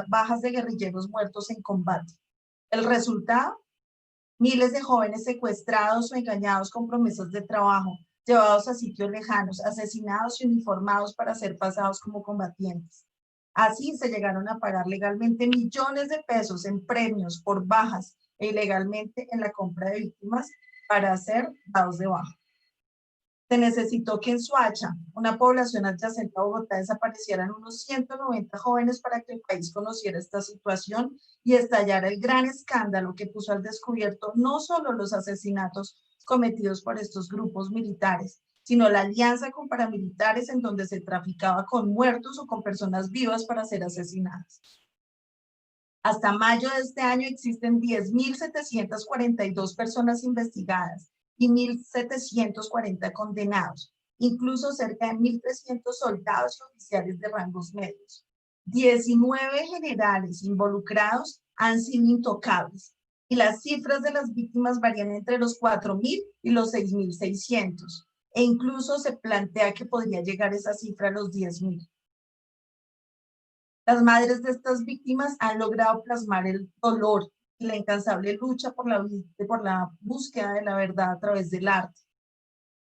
bajas de guerrilleros muertos en combate. El resultado, miles de jóvenes secuestrados o engañados con promesas de trabajo, llevados a sitios lejanos, asesinados y uniformados para ser pasados como combatientes. Así se llegaron a pagar legalmente millones de pesos en premios por bajas e ilegalmente en la compra de víctimas para ser dados de baja. Se necesitó que en Soacha, una población adyacente a Bogotá, desaparecieran unos 190 jóvenes para que el país conociera esta situación y estallara el gran escándalo que puso al descubierto no solo los asesinatos cometidos por estos grupos militares, sino la alianza con paramilitares en donde se traficaba con muertos o con personas vivas para ser asesinadas. Hasta mayo de este año existen 10.742 personas investigadas y 1.740 condenados, incluso cerca de 1.300 soldados y oficiales de rangos medios. 19 generales involucrados han sido intocables y las cifras de las víctimas varían entre los 4.000 y los 6.600 e incluso se plantea que podría llegar esa cifra a los 10.000. Las madres de estas víctimas han logrado plasmar el dolor y la incansable lucha por la búsqueda de la verdad a través del arte.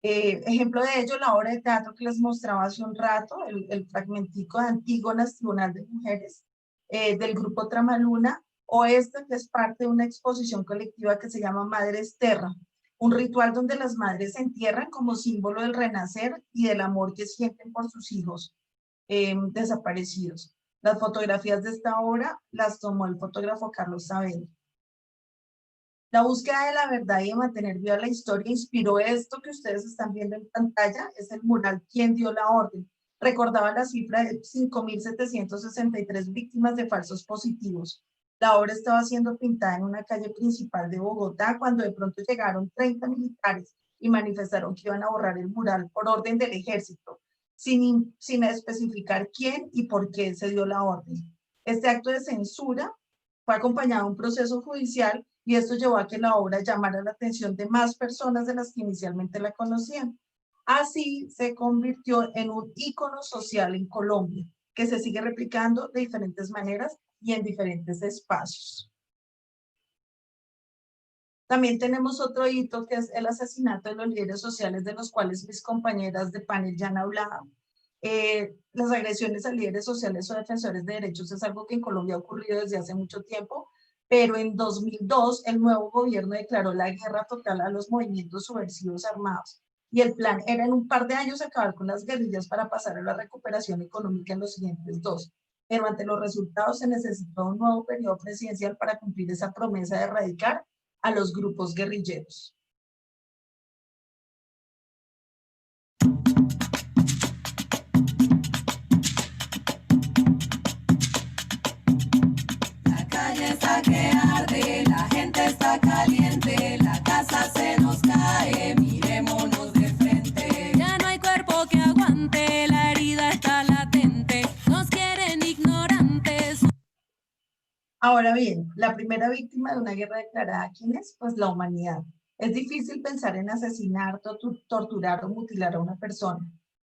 Ejemplo de ello, la obra de teatro que les mostraba hace un rato, el fragmentico de Antígonas, Tribunal de Mujeres, del grupo Tramaluna, o esta que es parte de una exposición colectiva que se llama Madres Terra, un ritual donde las madres se entierran como símbolo del renacer y del amor que sienten por sus hijos desaparecidos. Las fotografías de esta obra las tomó el fotógrafo Carlos Saavedra. La búsqueda de la verdad y de mantener viva la historia inspiró esto que ustedes están viendo en pantalla, es el mural ¿Quién dio la orden? Recordaba la cifra de 5.763 víctimas de falsos positivos. La obra estaba siendo pintada en una calle principal de Bogotá cuando de pronto llegaron 30 militares y manifestaron que iban a borrar el mural por orden del ejército, sin especificar quién y por qué se dio la orden. Este acto de censura fue acompañado de un proceso judicial y esto llevó a que la obra llamara la atención de más personas de las que inicialmente la conocían. Así se convirtió en un ícono social en Colombia, que se sigue replicando de diferentes maneras y en diferentes espacios. También tenemos otro hito que es el asesinato de los líderes sociales, de los cuales mis compañeras de panel ya han hablado. Las agresiones a líderes sociales o defensores de derechos es algo que en Colombia ha ocurrido desde hace mucho tiempo, pero en 2002 el nuevo gobierno declaró la guerra total a los movimientos subversivos armados. Y el plan era en un par de años acabar con las guerrillas para pasar a la recuperación económica en los siguientes 2. Pero ante los resultados se necesitó un nuevo periodo presidencial para cumplir esa promesa de erradicar a los grupos guerrilleros. La calle está que arde, la gente está caliente, la casa se nos cae, mirémonos de frente. Ya no hay cuerpo que aguante, la herida está latente, nos quieren ignorantes. Ahora bien, la primera víctima de una guerra declarada, ¿quién es? Pues la humanidad. Es difícil pensar en asesinar, torturar o mutilar a una persona,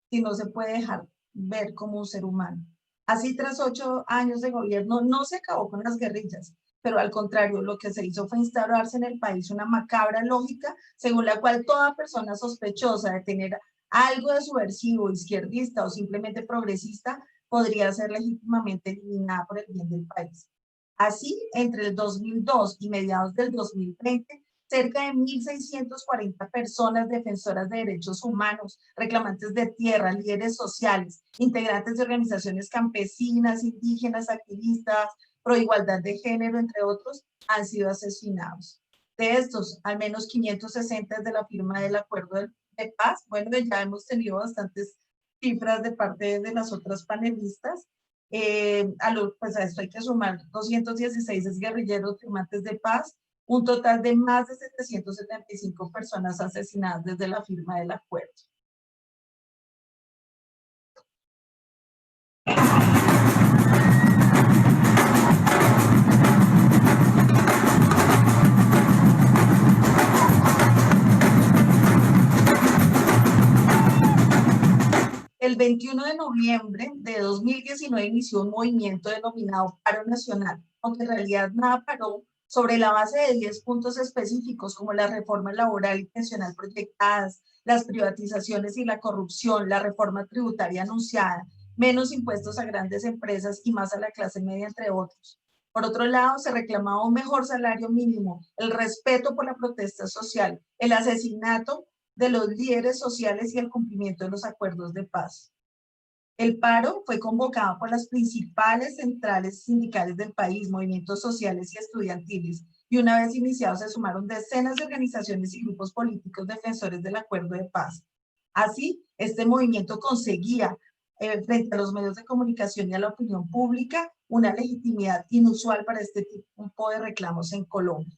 si no se puede dejar ver como un ser humano. Así, tras 8 años de gobierno, no se acabó con las guerrillas, pero al contrario, lo que se hizo fue instaurarse en el país una macabra lógica según la cual toda persona sospechosa de tener algo de subversivo, izquierdista o simplemente progresista podría ser legítimamente eliminada por el bien del país. Así, entre el 2002 y mediados del 2020, cerca de 1.640 personas defensoras de derechos humanos, reclamantes de tierra, líderes sociales, integrantes de organizaciones campesinas, indígenas, activistas, pro igualdad de género, entre otros, han sido asesinados. De estos, al menos 560 desde la firma del acuerdo de paz. Bueno, ya hemos tenido bastantes cifras de parte de las otras panelistas. Pues a esto hay que sumar 216 guerrilleros firmantes de paz, un total de más de 775 personas asesinadas desde la firma del acuerdo. El 21 de noviembre de 2019 inició un movimiento denominado Paro Nacional, aunque en realidad nada paró, sobre la base de 10 puntos específicos como la reforma laboral y pensional proyectadas, las privatizaciones y la corrupción, la reforma tributaria anunciada, menos impuestos a grandes empresas y más a la clase media, entre otros. Por otro lado, se reclamaba un mejor salario mínimo, el respeto por la protesta social, el asesinato de los líderes sociales y el cumplimiento de los acuerdos de paz. El paro fue convocado por las principales centrales sindicales del país, movimientos sociales y estudiantiles, y una vez iniciado se sumaron decenas de organizaciones y grupos políticos defensores del acuerdo de paz. Así, este movimiento conseguía, frente a los medios de comunicación y a la opinión pública, una legitimidad inusual para este tipo de reclamos en Colombia.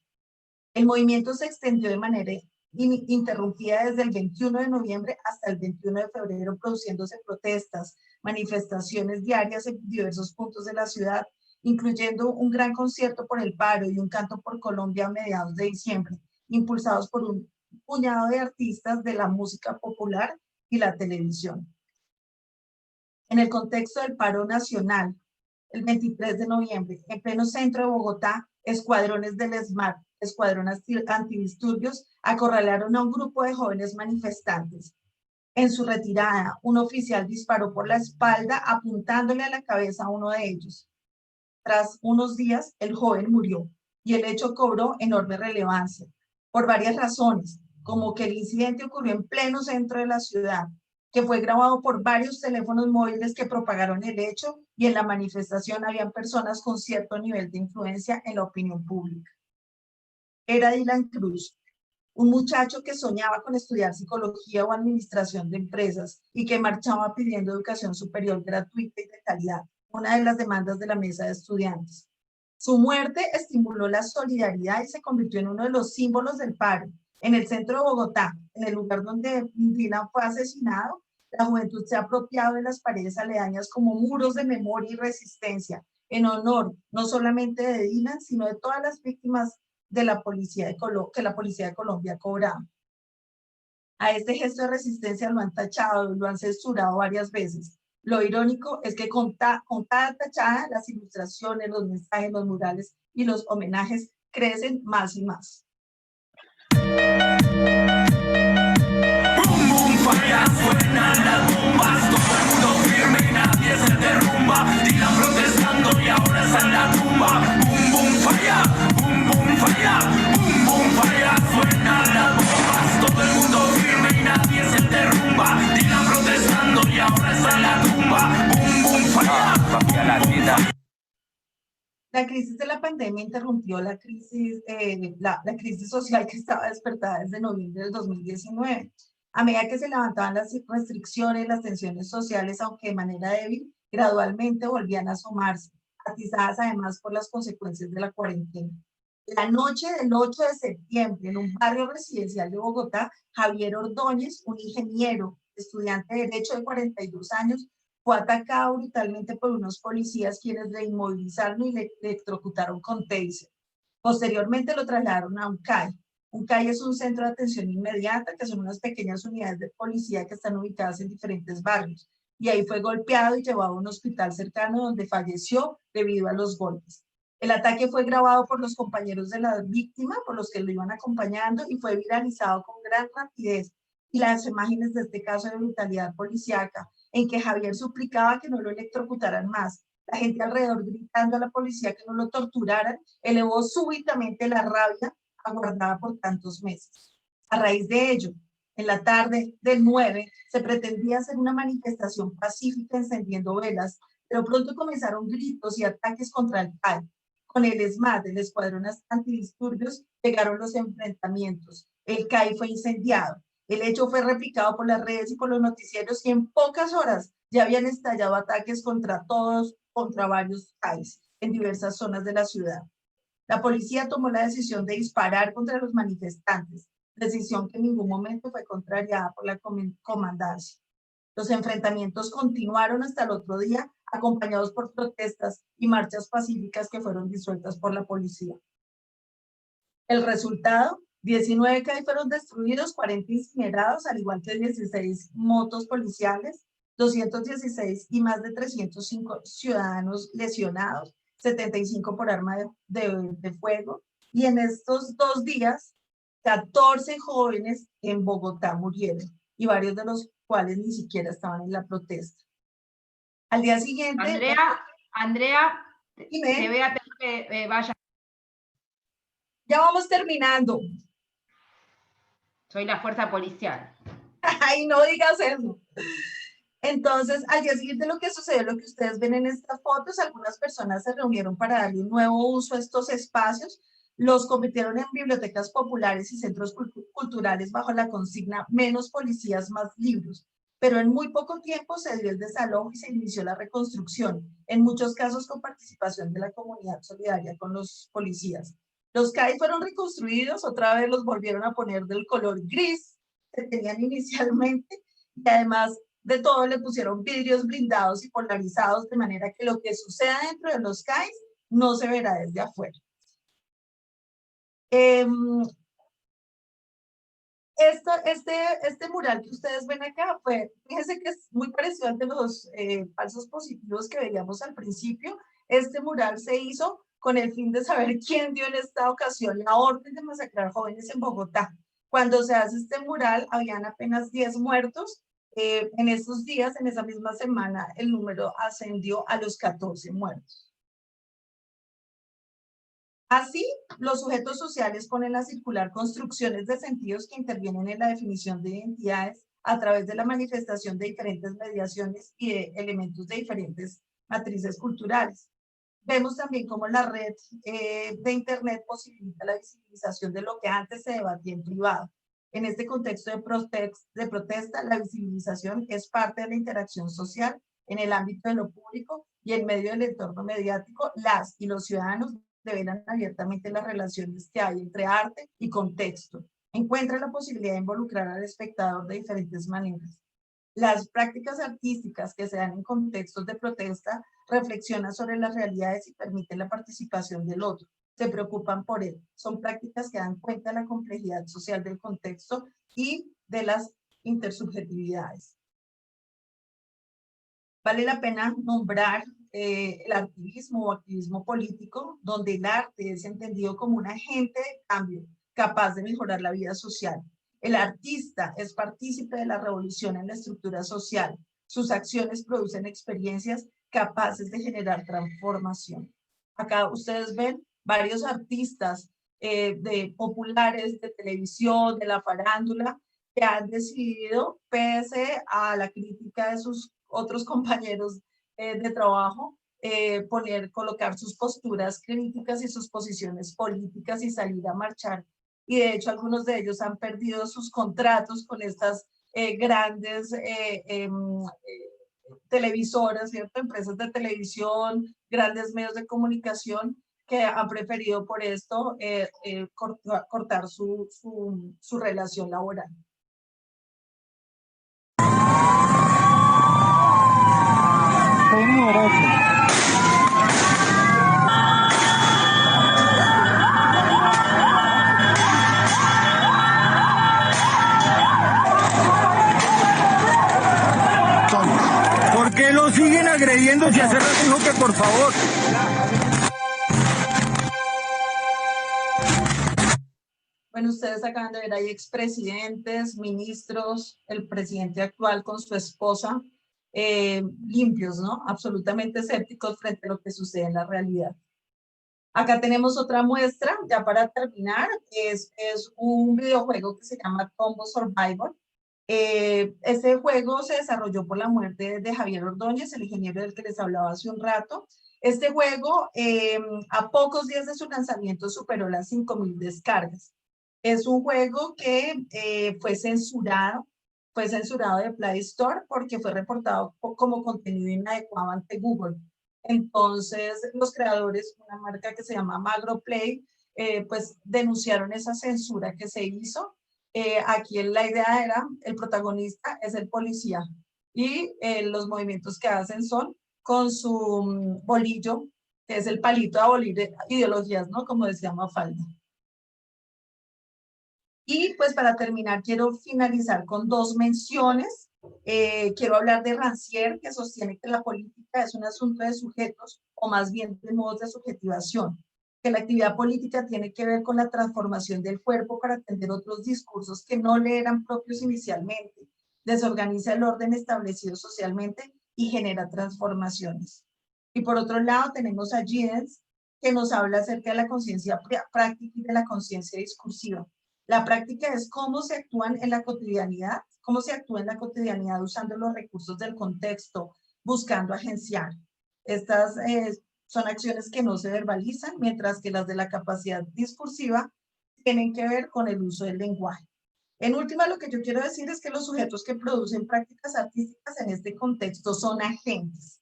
El movimiento se extendió de manera interrumpida desde el 21 de noviembre hasta el 21 de febrero, produciéndose protestas, manifestaciones diarias en diversos puntos de la ciudad, incluyendo un gran concierto por el paro y un canto por Colombia a mediados de diciembre, impulsados por un puñado de artistas de la música popular y la televisión. En el contexto del paro nacional, el 23 de noviembre, en pleno centro de Bogotá, escuadrones del ESMAD, escuadrón antidisturbios, acorralaron a un grupo de jóvenes manifestantes. En su retirada, un oficial disparó por la espalda apuntándole a la cabeza a uno de ellos. Tras unos días, el joven murió y el hecho cobró enorme relevancia por varias razones, como que el incidente ocurrió en pleno centro de la ciudad, que fue grabado por varios teléfonos móviles que propagaron el hecho y en la manifestación habían personas con cierto nivel de influencia en la opinión pública. Era Dylan Cruz, un muchacho que soñaba con estudiar psicología o administración de empresas y que marchaba pidiendo educación superior gratuita y de calidad, una de las demandas de la mesa de estudiantes. Su muerte estimuló la solidaridad y se convirtió en uno de los símbolos del paro. En el centro de Bogotá, en el lugar donde Dylan fue asesinado, la juventud se ha apropiado de las paredes aledañas como muros de memoria y resistencia, en honor no solamente de Dylan, sino de todas las víctimas de la policía que la policía de Colombia cobraba. A este gesto de resistencia lo han tachado, lo han censurado varias veces. Lo irónico es que con cada tachada, las ilustraciones, los mensajes, los murales y los homenajes crecen más y más. Boom, boom, falla, suenan las bombas, todo el mundo firme y nadie se derrumba. Digan protestando y ahora está en la tumba. Boom, boom, falla, boom, boom, falla, boom, boom, falla, suenan las bombas, todo el mundo firme y nadie se derrumba. Digan protestando y ahora está en la tumba. Boom, boom, falla, La crisis de la pandemia interrumpió la crisis social que estaba despertada desde noviembre del 2019. A medida que se levantaban las restricciones, las tensiones sociales, aunque de manera débil, gradualmente volvían a asomarse, atizadas además por las consecuencias de la cuarentena. La noche del 8 de septiembre, en un barrio residencial de Bogotá, Javier Ordóñez, un ingeniero, estudiante de Derecho de 42 años, fue atacado brutalmente por unos policías quienes le inmovilizaron y le electrocutaron con taser. Posteriormente lo trasladaron a un CAI. Un CAI es un centro de atención inmediata, que son unas pequeñas unidades de policía que están ubicadas en diferentes barrios. Y ahí fue golpeado y llevado a un hospital cercano donde falleció debido a los golpes. El ataque fue grabado por los compañeros de la víctima, por los que lo iban acompañando, y fue viralizado con gran rapidez. Y las imágenes de este caso de brutalidad policíaca, en que Javier suplicaba que no lo electrocutaran más. La gente alrededor gritando a la policía que no lo torturaran, elevó súbitamente la rabia aguardada por tantos meses. A raíz de ello, en la tarde del 9, se pretendía hacer una manifestación pacífica encendiendo velas, pero pronto comenzaron gritos y ataques contra el CAI. Con el ESMAD, el Escuadrón Antidisturbios, llegaron los enfrentamientos. El CAI fue incendiado. El hecho fue replicado por las redes y por los noticieros y en pocas horas ya habían estallado ataques contra varios CAIs en diversas zonas de la ciudad. La policía tomó la decisión de disparar contra los manifestantes, decisión que en ningún momento fue contrariada por la comandancia. Los enfrentamientos continuaron hasta el otro día, acompañados por protestas y marchas pacíficas que fueron disueltas por la policía. El resultado: 19 CAI fueron destruidos, 40 incinerados, al igual que 16 motos policiales, 216 y más de 305 ciudadanos lesionados, 75 por arma de fuego. Y en estos 2 días, 14 jóvenes en Bogotá murieron, y varios de los cuales ni siquiera estaban en la protesta. Al día siguiente... Andrea, dime. te voy a pedir que vaya. Ya vamos terminando. Soy la fuerza policial. Ay, no digas eso. Entonces, al día siguiente lo que sucedió, lo que ustedes ven en estas fotos, algunas personas se reunieron para darle un nuevo uso a estos espacios, los convirtieron en bibliotecas populares y centros culturales bajo la consigna menos policías, más libros. Pero en muy poco tiempo se dio el desalojo y se inició la reconstrucción, en muchos casos con participación de la comunidad solidaria con los policías. Los CAI fueron reconstruidos, otra vez los volvieron a poner del color gris que tenían inicialmente, y además de todo le pusieron vidrios blindados y polarizados, de manera que lo que suceda dentro de los CAI no se verá desde afuera. Este mural que ustedes ven acá fíjense que es muy parecido al de los falsos positivos que veíamos al principio. Este mural se hizo con el fin de saber quién dio en esta ocasión la orden de masacrar jóvenes en Bogotá. Cuando se hace este mural, habían apenas 10 muertos. En estos días, en esa misma semana, el número ascendió a los 14 muertos. Así, los sujetos sociales ponen a circular construcciones de sentidos que intervienen en la definición de identidades a través de la manifestación de diferentes mediaciones y de elementos de diferentes matrices culturales. Vemos también cómo la red de Internet posibilita la visibilización de lo que antes se debatía en privado. En este contexto de protesta, la visibilización es parte de la interacción social en el ámbito de lo público y en medio del entorno mediático. Las y los ciudadanos revelan abiertamente las relaciones que hay entre arte y contexto. Encuentra la posibilidad de involucrar al espectador de diferentes maneras. Las prácticas artísticas que se dan en contextos de protesta reflexionan sobre las realidades y permiten la participación del otro. Se preocupan por él. Son prácticas que dan cuenta de la complejidad social del contexto y de las intersubjetividades. Vale la pena nombrar el activismo o activismo político, donde el arte es entendido como un agente de cambio capaz de mejorar la vida social. El artista es partícipe de la revolución en la estructura social. Sus acciones producen experiencias capaces de generar transformación. Acá ustedes ven varios artistas de populares, de televisión, de la farándula, que han decidido, pese a la crítica de sus otros compañeros de trabajo, colocar sus posturas críticas y sus posiciones políticas y salir a marchar. Y de hecho algunos de ellos han perdido sus contratos con estas grandes televisoras, ¿cierto? Empresas de televisión, grandes medios de comunicación que han preferido por esto cortar su relación laboral. ¿Por qué lo siguen agrediendo si hace rato dijo que por favor? Bueno, ustedes acaban de ver ahí expresidentes, ministros, el presidente actual con su esposa, limpios, ¿no? Absolutamente escépticos frente a lo que sucede en la realidad. Acá tenemos otra muestra, ya para terminar, es un videojuego que se llama Combo Survivor. Este juego se desarrolló por la muerte de Javier Ordóñez, el ingeniero del que les hablaba hace un rato. Este juego, a pocos días de su lanzamiento, superó las 5.000 descargas. Es un juego que fue censurado de Play Store porque fue reportado como contenido inadecuado ante Google. Entonces, los creadores, una marca que se llama Magroplay, pues denunciaron esa censura que se hizo. Aquí la idea era, el protagonista es el policía y los movimientos que hacen son con su bolillo, que es el palito de abolir ideologías, ¿no? Como decía Mafalda. Y pues para terminar, quiero finalizar con dos menciones. Quiero hablar de Rancière, que sostiene que la política es un asunto de sujetos, o más bien de modos de subjetivación, que la actividad política tiene que ver con la transformación del cuerpo para atender otros discursos que no le eran propios inicialmente, desorganiza el orden establecido socialmente y genera transformaciones. Y por otro lado tenemos a Giddens, que nos habla acerca de la conciencia práctica y de la conciencia discursiva. La práctica es cómo se actúan en la cotidianidad, cómo se actúa en la cotidianidad usando los recursos del contexto, buscando agenciar. Estas son acciones que no se verbalizan, mientras que las de la capacidad discursiva tienen que ver con el uso del lenguaje. En última, lo que yo quiero decir es que los sujetos que producen prácticas artísticas en este contexto son agentes.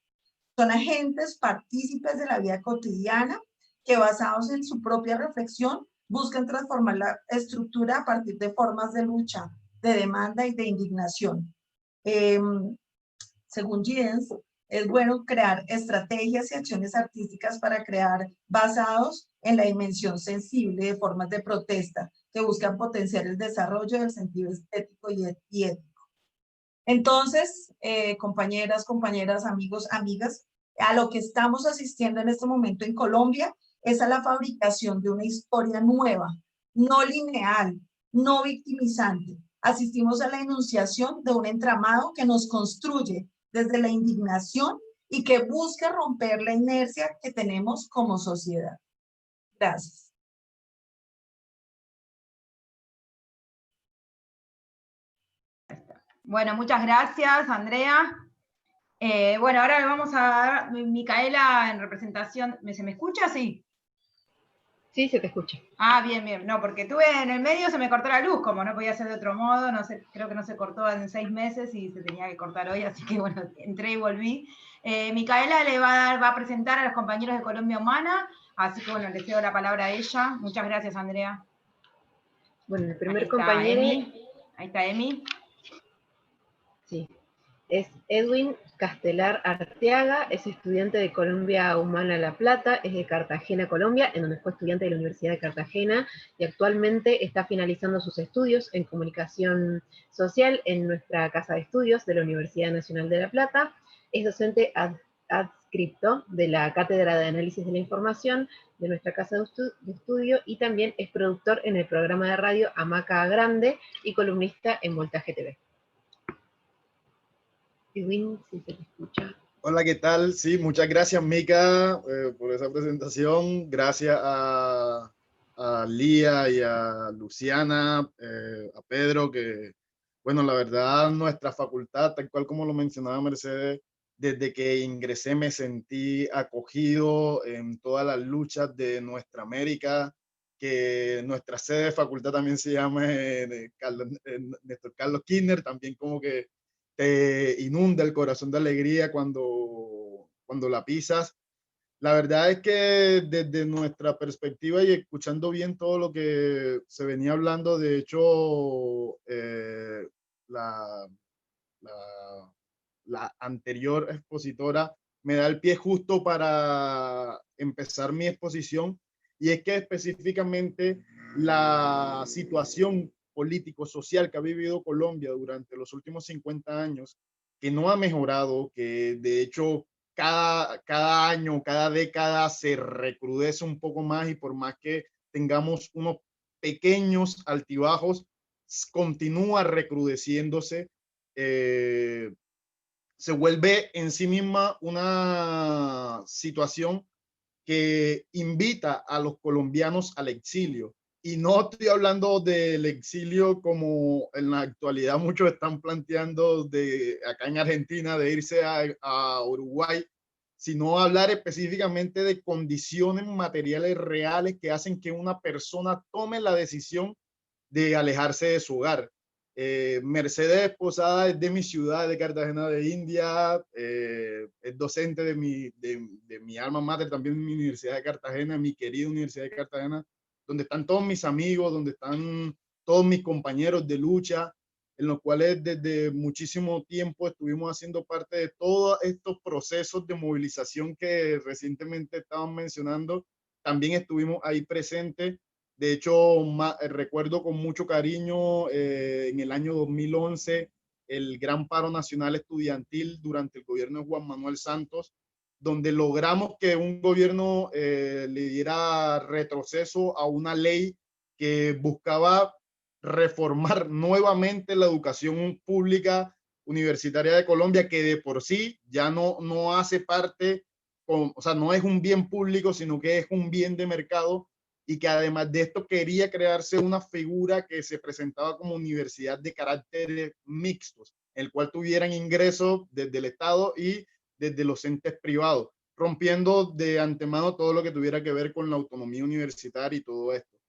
Son agentes partícipes de la vida cotidiana que, basados en su propia reflexión, buscan transformar la estructura a partir de formas de lucha, de demanda y de indignación. Según Giddens, es bueno crear estrategias y acciones artísticas para crear basados en la dimensión sensible de formas de protesta que buscan potenciar el desarrollo del sentido estético y ético. Entonces, compañeras, amigos, amigas, a lo que estamos asistiendo en este momento en Colombia es a la fabricación de una historia nueva, no lineal, no victimizante. Asistimos a la enunciación de un entramado que nos construye desde la indignación y que busca romper la inercia que tenemos como sociedad. Gracias. Bueno, muchas gracias, Andrea. Bueno, ahora le vamos a dar Micaela en representación. ¿Se me escucha? Sí. Sí, se te escucha. Ah, bien, bien. No, porque tuve en el medio, se me cortó la luz, como no podía ser de otro modo, no sé, creo que no se cortó en 6 meses y se tenía que cortar hoy, así que bueno, entré y volví. Micaela le va a presentar a los compañeros de Colombia Humana, así que bueno, le cedo la palabra a ella. Muchas gracias, Andrea. Bueno, el primer compañero... Ahí está Emi. Sí. Es Edwin Castelar Arteaga, es estudiante de Colombia Humana La Plata, es de Cartagena, Colombia, en donde fue estudiante de la Universidad de Cartagena y actualmente está finalizando sus estudios en comunicación social en nuestra casa de estudios de la Universidad Nacional de La Plata. es docente adscripto de la Cátedra de Análisis de la Información de nuestra casa de estudio y también es productor en el programa de radio Hamaca Grande y columnista en Voltaje TV. Edwin, si se te escucha. Hola, ¿qué tal? Sí, muchas gracias, Mica, por esa presentación. Gracias a Lía y a Luciana, a Pedro, que, bueno, la verdad, nuestra facultad, tal cual como lo mencionaba Mercedes, desde que ingresé me sentí acogido en todas las luchas de nuestra América, que nuestra sede de facultad también se llama Néstor Carlos Kirchner, también como que te inunda el corazón de alegría cuando la pisas. La verdad es que desde nuestra perspectiva y escuchando bien todo lo que se venía hablando, de hecho, la anterior expositora me da el pie justo para empezar mi exposición, y es que específicamente la situación político-social que ha vivido Colombia durante los últimos 50 años, que no ha mejorado, que de hecho cada año, cada década se recrudece un poco más, y por más que tengamos unos pequeños altibajos, continúa recrudeciéndose. Se vuelve en sí misma una situación que invita a los colombianos al exilio. Y no estoy hablando del exilio como en la actualidad muchos están planteando de acá en Argentina, de irse a Uruguay, sino hablar específicamente de condiciones materiales reales que hacen que una persona tome la decisión de alejarse de su hogar. Mercedes Posada es de mi ciudad, de Cartagena de India, es docente de mi alma mater, también en mi Universidad de Cartagena, mi querida Universidad de Cartagena, donde están todos mis amigos, donde están todos mis compañeros de lucha, en los cuales desde muchísimo tiempo estuvimos haciendo parte de todos estos procesos de movilización que recientemente estaban mencionando. También estuvimos ahí presentes. De hecho, recuerdo con mucho cariño en el año 2011 el gran paro nacional estudiantil durante el gobierno de Juan Manuel Santos, donde logramos que un gobierno le diera retroceso a una ley que buscaba reformar nuevamente la educación pública universitaria de Colombia, que de por sí ya no hace parte, o sea, no es un bien público, sino que es un bien de mercado, y que además de esto quería crearse una figura que se presentaba como universidad de carácter mixtos, el cual tuvieran ingresos desde el Estado y desde los entes privados, rompiendo de antemano todo lo que tuviera que ver con la autonomía universitaria y todo esto.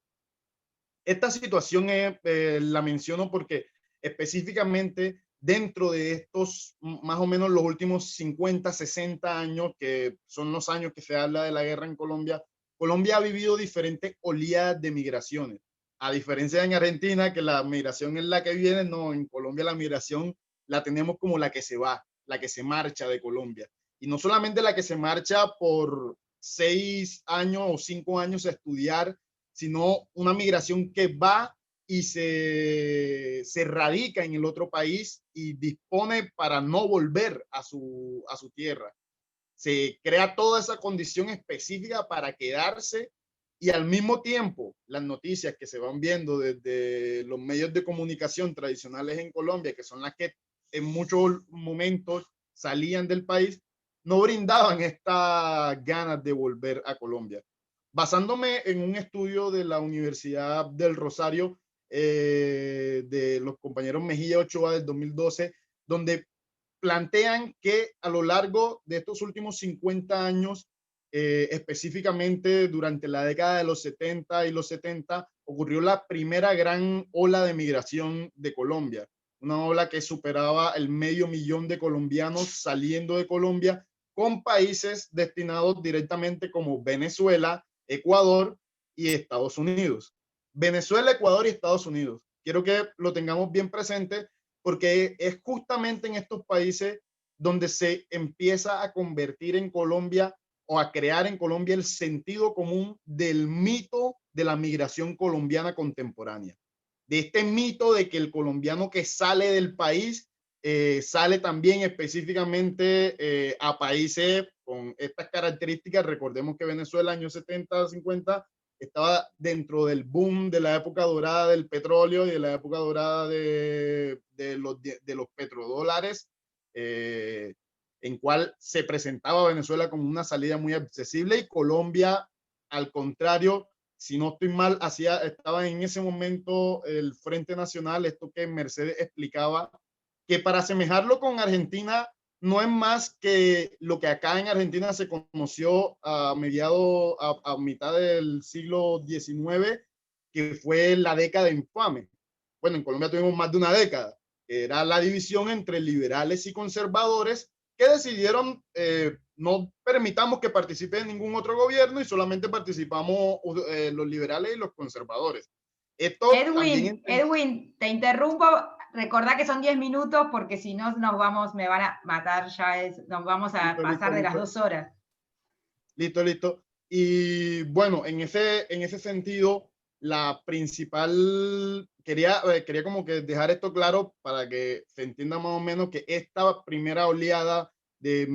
Esta situación la menciono porque específicamente dentro de estos más o menos los últimos 50, 60 años, que son los años que se habla de la guerra en Colombia, Colombia ha vivido diferentes oleadas de migraciones. A diferencia de en Argentina, que la migración es la que viene, no, en Colombia la migración la tenemos como la que se va, la que se marcha de Colombia. Y no solamente la que se marcha por 6 años o 5 años a estudiar, sino una migración que va y se radica en el otro país y dispone para no volver a su tierra. Se crea toda esa condición específica para quedarse, y al mismo tiempo las noticias que se van viendo desde los medios de comunicación tradicionales en Colombia, que son las que en muchos momentos salían del país, no brindaban estas ganas de volver a Colombia. Basándome en un estudio de la Universidad del Rosario, de los compañeros Mejía Ochoa del 2012, donde plantean que a lo largo de estos últimos 50 años, específicamente durante la década de los 70 y los 70, ocurrió la primera gran ola de migración de Colombia, una ola que superaba el 500.000 de colombianos saliendo de Colombia, con países destinados directamente como Venezuela, Ecuador y Estados Unidos. Venezuela, Ecuador y Estados Unidos. Quiero que lo tengamos bien presente, porque es justamente en estos países donde se empieza a convertir en Colombia, o a crear en Colombia, el sentido común del mito de la migración colombiana contemporánea. De este mito de que el colombiano que sale del país sale también específicamente a países con estas características. Recordemos que Venezuela, años 70, 50, estaba dentro del boom de la época dorada del petróleo y de la época dorada de los petrodólares, en cual se presentaba a Venezuela como una salida muy accesible, y Colombia, al contrario, si no estoy mal, estaba en ese momento el Frente Nacional, esto que Mercedes explicaba, que para asemejarlo con Argentina no es más que lo que acá en Argentina se conoció a mitad del siglo XIX, que fue la década infame. Bueno, en Colombia tuvimos más de una década, que era la división entre liberales y conservadores, que decidieron no permitamos que participe en ningún otro gobierno y solamente participamos los liberales y los conservadores. Esto Edwin, te interrumpo. Recordá que son 10 minutos porque si no me van a matar ya, nos vamos a pasar de las 2 horas. Listo. Y bueno, en ese sentido, la principal, quería como que dejar esto claro para que se entienda más o menos que esta primera oleada de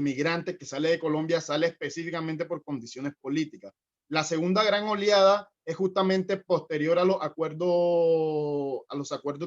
migrantes que sale de Colombia sale específicamente por condiciones políticas. La segunda gran oleada es justamente posterior a los acuerdos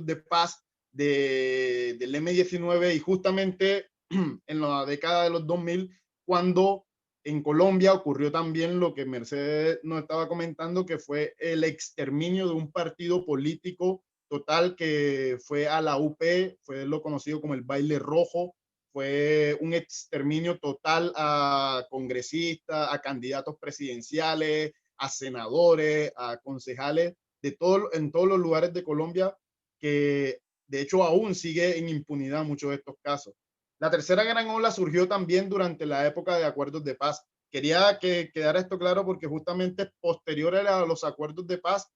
de paz del M-19, y justamente en la década de los 2000, cuando en Colombia ocurrió también lo que Mercedes nos estaba comentando, que fue el exterminio de un partido político total que fue a la UP, fue lo conocido como el baile rojo. Fue un exterminio total a congresistas, a candidatos presidenciales, a senadores, a concejales, en todos los lugares de Colombia, que de hecho aún sigue en impunidad muchos de estos casos. La tercera gran ola surgió también durante la época de acuerdos de paz. Quería que quedara esto claro porque justamente posterior a los acuerdos de paz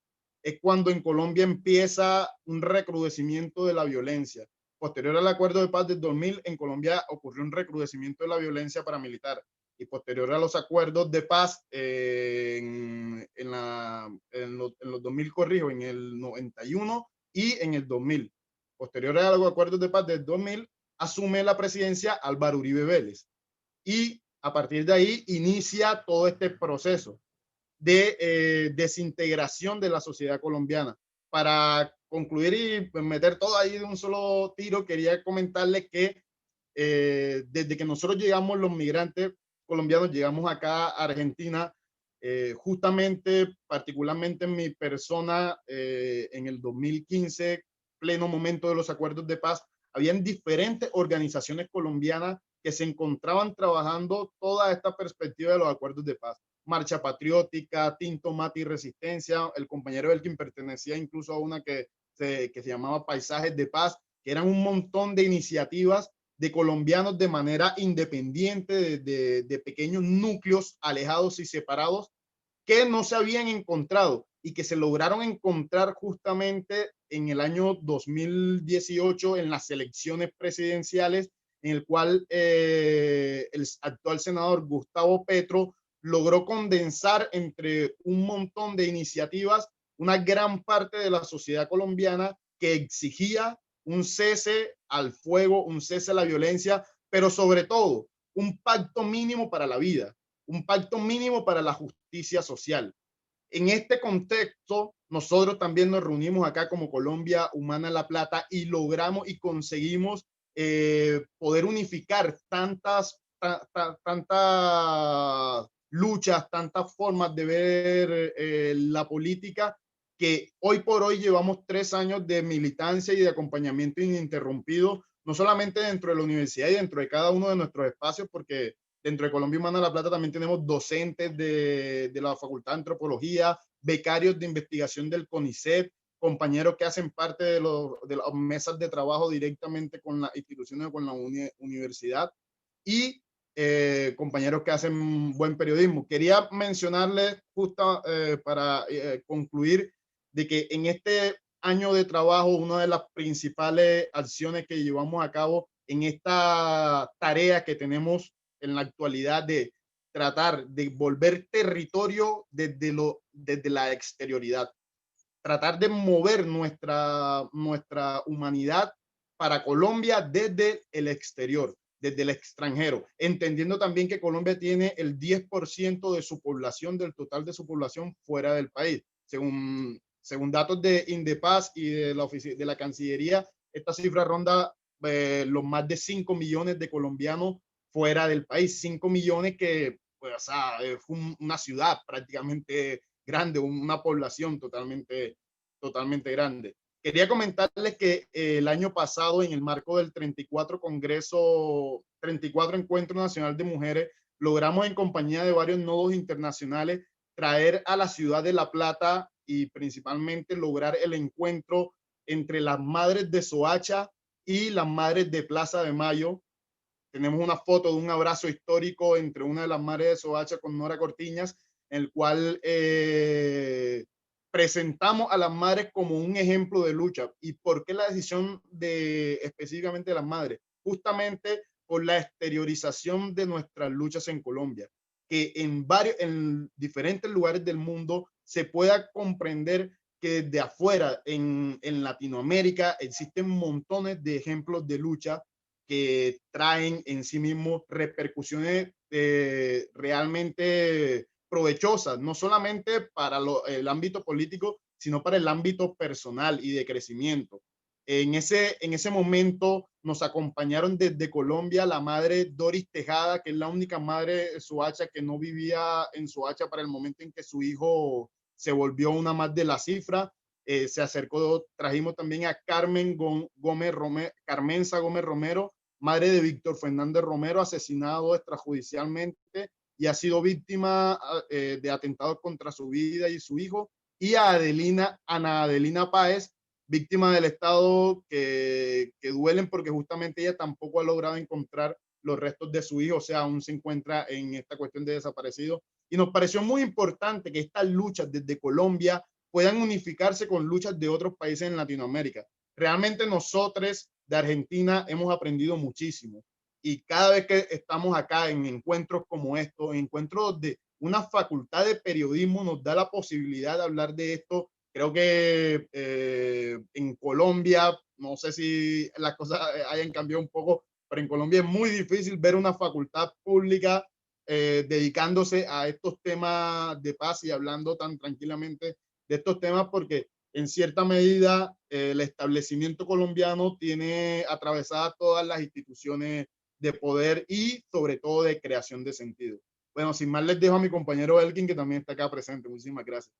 es cuando en Colombia empieza un recrudecimiento de la violencia. Posterior al acuerdo de paz del 2000, en Colombia ocurrió un recrudecimiento de la violencia paramilitar, y posterior a los acuerdos de paz en los 2000, corrijo, en el 91 y en el 2000. Posterior a los acuerdos de paz del 2000, asume la presidencia Álvaro Uribe Vélez, y a partir de ahí inicia todo este proceso de desintegración de la sociedad colombiana. Para concluir y meter todo ahí de un solo tiro, quería comentarles que desde que nosotros llegamos, los migrantes colombianos, llegamos acá a Argentina, justamente, particularmente en mi persona, en el 2015, pleno momento de los acuerdos de paz, habían diferentes organizaciones colombianas que se encontraban trabajando toda esta perspectiva de los acuerdos de paz. Marcha Patriótica, Tinto, Mate y Resistencia. El compañero Elkin pertenecía incluso a una que se llamaba Paisajes de Paz, que eran un montón de iniciativas de colombianos de manera independiente, de pequeños núcleos alejados y separados, que no se habían encontrado y que se lograron encontrar justamente en el año 2018 en las elecciones presidenciales, en el cual el actual senador Gustavo Petro logró condensar entre un montón de iniciativas una gran parte de la sociedad colombiana que exigía un cese al fuego, un cese a la violencia, pero sobre todo un pacto mínimo para la vida, un pacto mínimo para la justicia social. En este contexto, nosotros también nos reunimos acá como Colombia Humana La Plata y logramos y conseguimos poder unificar tantas luchas, tantas formas de ver la política, que hoy por hoy llevamos 3 años de militancia y de acompañamiento ininterrumpido, no solamente dentro de la universidad y dentro de cada uno de nuestros espacios, porque dentro de Colombia Humana La Plata también tenemos docentes de la Facultad de Antropología, becarios de investigación del CONICET, compañeros que hacen parte de las mesas de trabajo directamente con las instituciones o con la universidad, y compañeros que hacen buen periodismo. Quería mencionarles justo para concluir de que en este año de trabajo, una de las principales acciones que llevamos a cabo en esta tarea que tenemos en la actualidad de tratar de volver territorio desde la exterioridad, tratar de mover nuestra humanidad para Colombia desde el exterior, desde el extranjero, entendiendo también que Colombia tiene el 10% de su población, del total de su población fuera del país. Según datos de Indepaz y de la Cancillería, esta cifra ronda los más de 5 millones de colombianos fuera del país. 5 millones que, pues, o sea, es una ciudad prácticamente grande, una población totalmente grande. Quería comentarles que el año pasado, en el marco del 34 Encuentro Nacional de Mujeres, logramos en compañía de varios nodos internacionales traer a la ciudad de La Plata y principalmente lograr el encuentro entre las madres de Soacha y las madres de Plaza de Mayo. Tenemos una foto de un abrazo histórico entre una de las madres de Soacha con Nora Cortiñas, en el cual presentamos a las madres como un ejemplo de lucha. ¿Y por qué la decisión específicamente de las madres? Justamente por la exteriorización de nuestras luchas en Colombia, que en diferentes lugares del mundo se pueda comprender que desde afuera, en Latinoamérica, existen montones de ejemplos de lucha que traen en sí mismos repercusiones realmente provechosas, no solamente para el ámbito político, sino para el ámbito personal y de crecimiento. En ese momento nos acompañaron desde Colombia la madre Doris Tejada, que es la única madre de Soacha que no vivía en Soacha para el momento en que su hijo se volvió una más de la cifra. Se acercó, trajimos también a Carmenza Gómez Romero, madre de Víctor Fernández Romero, asesinado extrajudicialmente y ha sido víctima de atentados contra su vida y su hijo, y a Ana Adelina Páez, víctima del Estado, que duelen porque justamente ella tampoco ha logrado encontrar los restos de su hijo, o sea, aún se encuentra en esta cuestión de desaparecido. Y nos pareció muy importante que estas luchas desde Colombia puedan unificarse con luchas de otros países en Latinoamérica. Realmente nosotros de Argentina hemos aprendido muchísimo, y cada vez que estamos acá en encuentros como estos, en encuentros de una facultad de periodismo, nos da la posibilidad de hablar de esto. Creo que en Colombia, no sé si las cosas hayan cambiado un poco, pero en Colombia es muy difícil ver una facultad pública dedicándose a estos temas de paz y hablando tan tranquilamente de estos temas, porque en cierta medida el establecimiento colombiano tiene atravesadas todas las instituciones de poder y sobre todo de creación de sentido. Bueno, sin más les dejo a mi compañero Elkin, que también está acá presente. Muchísimas gracias.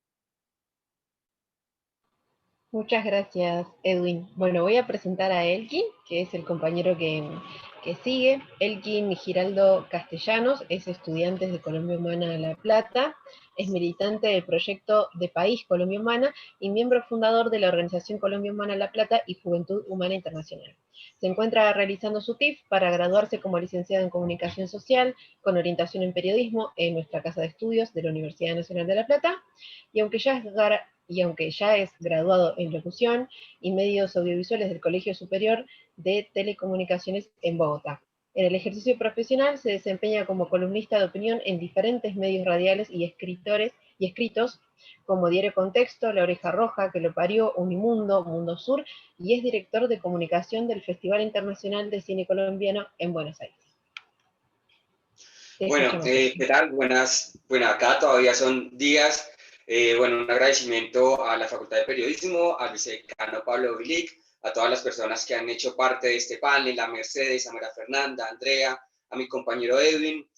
Muchas gracias, Edwin. Bueno, voy a presentar a Elkin, que es el compañero que sigue. Elkin Giraldo Castellanos es estudiante de Colombia Humana La Plata, es militante del proyecto de País Colombia Humana y miembro fundador de la organización Colombia Humana La Plata y Juventud Humana Internacional. Se encuentra realizando su TIF para graduarse como licenciado en Comunicación Social con orientación en Periodismo en nuestra Casa de Estudios de la Universidad Nacional de La Plata, y aunque ya es graduado en Locución y Medios Audiovisuales del Colegio Superior de Telecomunicaciones en Bogotá. En el ejercicio profesional se desempeña como columnista de opinión en diferentes medios radiales y escritos como Diario Contexto, La Oreja Roja, Que lo parió, Unimundo, Mundo Sur, y es director de comunicación del Festival Internacional de Cine Colombiano en Buenos Aires. Bueno, ¿qué tal? Buenas. Bueno, acá todavía son días. Bueno, un agradecimiento a la Facultad de Periodismo, al vicedecano Pablo Bilic, a todas las personas que han hecho parte de este panel, a Mercedes, a María Fernanda, a Andrea, a mi compañero Edwin.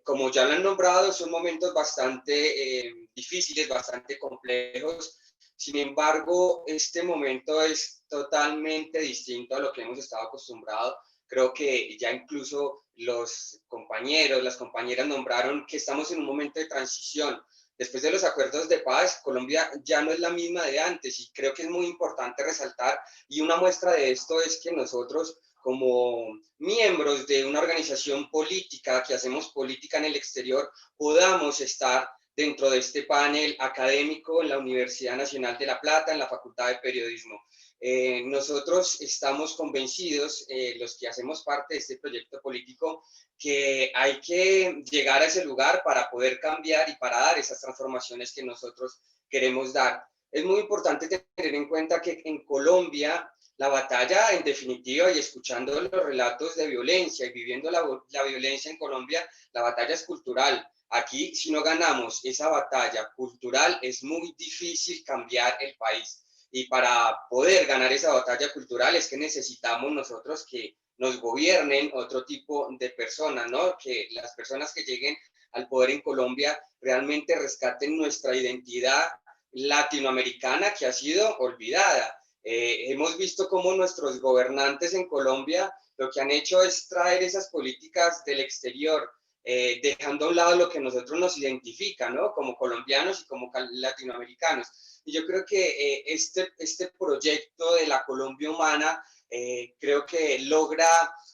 Como ya lo han nombrado, son momentos bastante difíciles, bastante complejos. Sin embargo, este momento es totalmente distinto a lo que hemos estado acostumbrados. Creo que ya incluso los compañeros, las compañeras nombraron que estamos en un momento de transición. Después de los acuerdos de paz, Colombia ya no es la misma de antes, y creo que es muy importante resaltar, y una muestra de esto es que nosotros, como miembros de una organización política que hacemos política en el exterior, podamos estar dentro de este panel académico en la Universidad Nacional de La Plata, en la Facultad de Periodismo. Nosotros estamos convencidos, los que hacemos parte de este proyecto político, que hay que llegar a ese lugar para poder cambiar y para dar esas transformaciones que nosotros queremos dar. Es muy importante tener en cuenta que en Colombia La batalla, en definitiva, y escuchando los relatos de violencia y viviendo la violencia en Colombia, la batalla es cultural. Aquí, si no ganamos esa batalla cultural, es muy difícil cambiar el país. Y para poder ganar esa batalla cultural es que necesitamos nosotros que nos gobiernen otro tipo de personas, ¿no? Que las personas que lleguen al poder en Colombia realmente rescaten nuestra identidad latinoamericana que ha sido olvidada. Hemos visto cómo nuestros gobernantes en Colombia lo que han hecho es traer esas políticas del exterior, dejando a un lado lo que nosotros nos identifica, ¿no? Como colombianos y como latinoamericanos. Y yo creo que este proyecto de la Colombia Humana creo que logra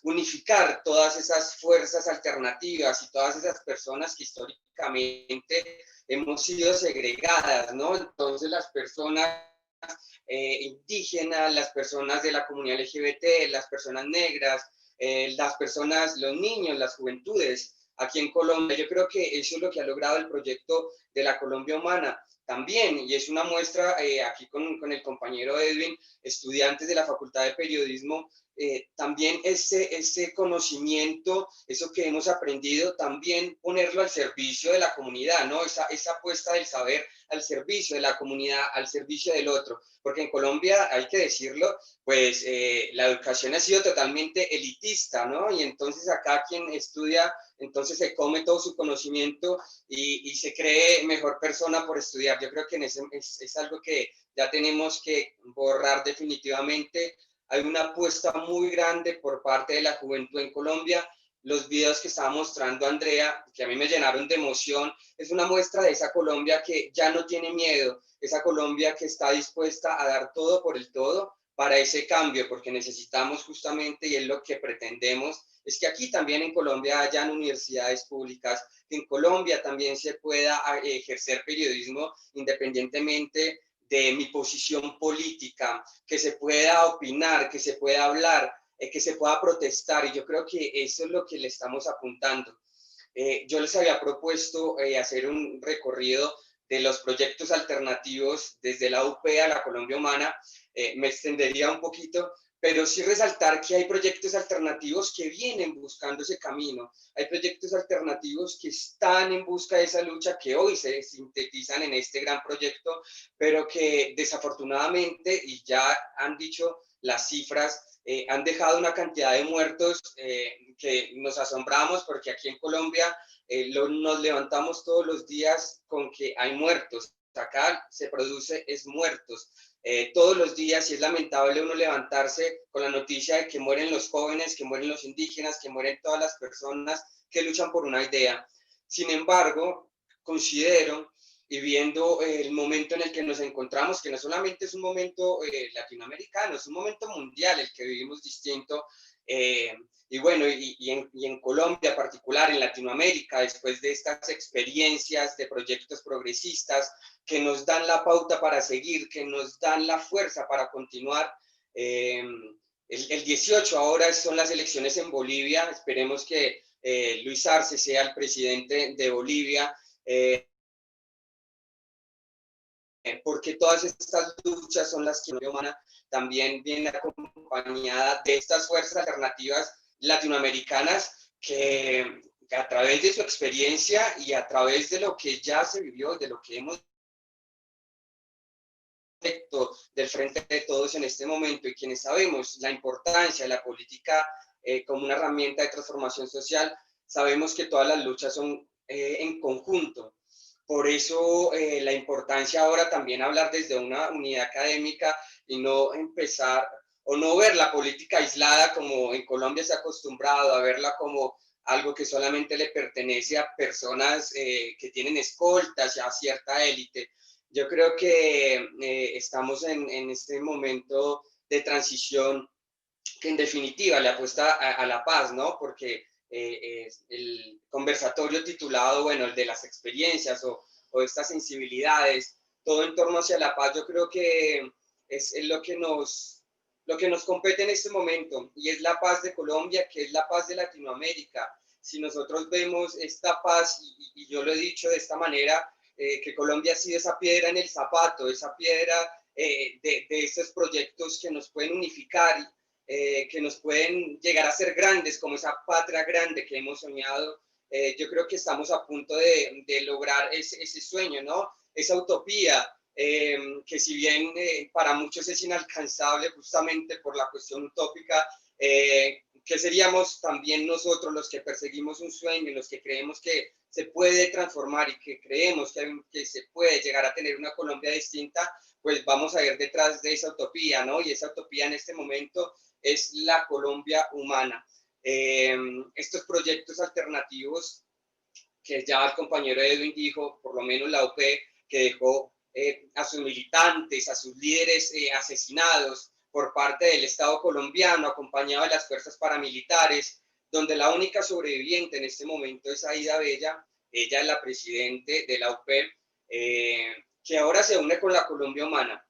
unificar todas esas fuerzas alternativas y todas esas personas que históricamente hemos sido segregadas, ¿no? Entonces las personas indígenas, las personas de la comunidad LGBT, las personas negras, las personas, los niños, las juventudes aquí en Colombia. Yo creo que eso es lo que ha logrado el proyecto de la Colombia Humana también, y es una muestra aquí con el compañero Edwin, estudiantes de la Facultad de Periodismo, también ese conocimiento, eso que hemos aprendido, también ponerlo al servicio de la comunidad, ¿no? Esa apuesta del saber al servicio de la comunidad, al servicio del otro, porque en Colombia, hay que decirlo, pues la educación ha sido totalmente elitista, ¿no? Y entonces acá quien estudia, entonces se come todo su conocimiento y se cree mejor persona por estudiar. Yo creo que es algo que ya tenemos que borrar definitivamente. Hay una apuesta muy grande por parte de la juventud en Colombia. Los videos que estaba mostrando Andrea, que a mí me llenaron de emoción, es una muestra de esa Colombia que ya no tiene miedo, esa Colombia que está dispuesta a dar todo por el todo para ese cambio, porque necesitamos justamente, y es lo que pretendemos, es que aquí también en Colombia hayan universidades públicas, que en Colombia también se pueda ejercer periodismo independientemente de mi posición política, que se pueda opinar, que se pueda hablar, que se pueda protestar, y yo creo que eso es lo que le estamos apuntando. Yo les había propuesto hacer un recorrido de los proyectos alternativos desde la UP a la Colombia Humana. Me extendería un poquito, pero sí resaltar que hay proyectos alternativos que vienen buscando ese camino, hay proyectos alternativos que están en busca de esa lucha, que hoy se sintetizan en este gran proyecto, pero que desafortunadamente, y ya han dicho las cifras, han dejado una cantidad de muertos que nos asombramos, porque aquí en Colombia nos levantamos todos los días con que hay muertos. Acá se produce es muertos. Todos los días, y es lamentable uno levantarse con la noticia de que mueren los jóvenes, que mueren los indígenas, que mueren todas las personas que luchan por una idea. Sin embargo, considero, y viendo el momento en el que nos encontramos, que no solamente es un momento latinoamericano, es un momento mundial el que vivimos distinto, y bueno, y en Colombia en particular, en Latinoamérica, después de estas experiencias de proyectos progresistas que nos dan la pauta para seguir, que nos dan la fuerza para continuar. El 18 ahora son las elecciones en Bolivia, esperemos que Luis Arce sea el presidente de Bolivia, porque todas estas luchas son las que la Colombia Humana también viene acompañada de estas fuerzas alternativas latinoamericanas que a través de su experiencia y a través de lo que ya se vivió, de lo que hemos del Frente de Todos en este momento, y quienes sabemos la importancia de la política como una herramienta de transformación social, sabemos que todas las luchas son en conjunto. Por eso la importancia ahora también hablar desde una unidad académica y no empezar o no ver la política aislada como en Colombia se ha acostumbrado a verla como algo que solamente le pertenece a personas que tienen escoltas y a cierta élite. Yo creo que estamos en este momento de transición que en definitiva le apuesta a la paz, ¿no? Porque el conversatorio titulado, bueno, el de las experiencias o estas sensibilidades, todo en torno hacia la paz, yo creo que es lo que nos compete en este momento, y es la paz de Colombia, que es la paz de Latinoamérica. Si nosotros vemos esta paz, y yo lo he dicho de esta manera, que Colombia ha sido esa piedra en el zapato, esa piedra de estos proyectos que nos pueden unificar, que nos pueden llegar a ser grandes, como esa patria grande que hemos soñado. Yo creo que estamos a punto de lograr ese sueño, ¿no? Esa utopía, que si bien para muchos es inalcanzable justamente por la cuestión utópica, que seríamos también nosotros los que perseguimos un sueño, los que creemos que se puede transformar y que creemos que se puede llegar a tener una Colombia distinta, pues vamos a ir detrás de esa utopía, ¿no? Y esa utopía en este momento es la Colombia humana. Estos proyectos alternativos que ya el compañero Edwin dijo, por lo menos la UP, que dejó a sus militantes, a sus líderes asesinados por parte del Estado colombiano, acompañado de las fuerzas paramilitares, donde la única sobreviviente en este momento es Aida Bella, ella es la presidente de la UP, que ahora se une con la Colombia Humana.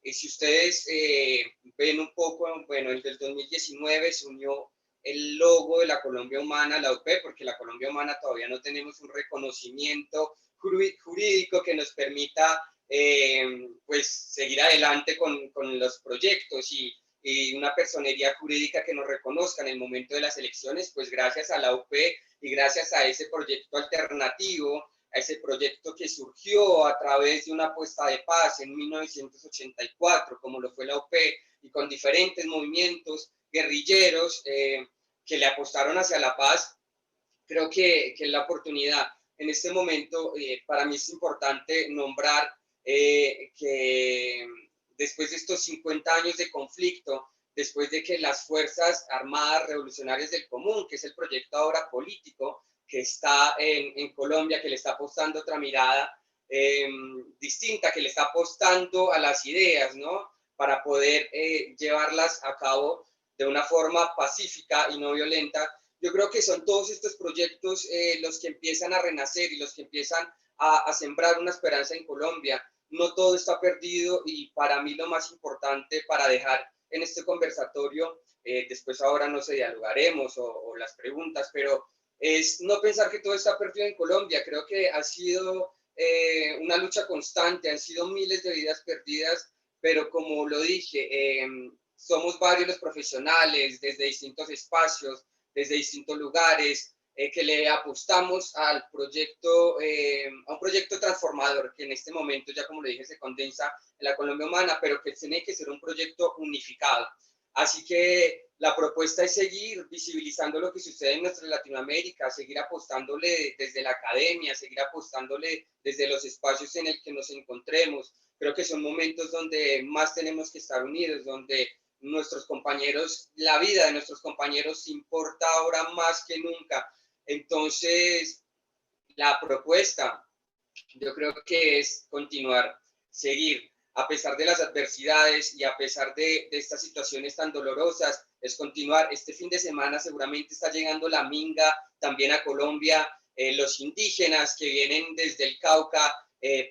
Si ustedes ven un poco, bueno, desde el 2019 se unió el logo de la Colombia Humana, la UP, porque la Colombia Humana todavía no tenemos un reconocimiento jurídico que nos permita pues seguir adelante con los proyectos y una personería jurídica que nos reconozca en el momento de las elecciones, pues gracias a la UP y gracias a ese proyecto alternativo, a ese proyecto que surgió a través de una apuesta de paz en 1984, como lo fue la UP, y con diferentes movimientos guerrilleros que le apostaron hacia la paz. Creo que es la oportunidad. En este momento, para mí es importante nombrar que después de estos 50 años de conflicto, después de que las Fuerzas Armadas Revolucionarias del Común, que es el proyecto ahora político que está en Colombia, que le está apostando otra mirada distinta, que le está apostando a las ideas, ¿no? Para poder llevarlas a cabo de una forma pacífica y no violenta. Yo creo que son todos estos proyectos los que empiezan a renacer y los que empiezan a sembrar una esperanza en Colombia. No todo está perdido y para mí lo más importante para dejar en este conversatorio, después ahora no sé, dialogaremos o las preguntas, pero es no pensar que todo está perdido en Colombia. Creo que ha sido una lucha constante, han sido miles de vidas perdidas, pero como lo dije, somos varios los profesionales desde distintos espacios, desde distintos lugares, que le apostamos al proyecto, a un proyecto transformador que en este momento, ya como le dije, se condensa en la Colombia Humana, pero que tiene que ser un proyecto unificado. Así que la propuesta es seguir visibilizando lo que sucede en nuestra Latinoamérica, seguir apostándole desde la academia, seguir apostándole desde los espacios en el que nos encontremos. Creo que son momentos donde más tenemos que estar unidos, donde nuestros compañeros, la vida de nuestros compañeros importa ahora más que nunca. Entonces, la propuesta, yo creo que es continuar, seguir, a pesar de las adversidades y a pesar de estas situaciones tan dolorosas, es continuar. Este fin de semana seguramente está llegando la minga también a Colombia, los indígenas que vienen desde el Cauca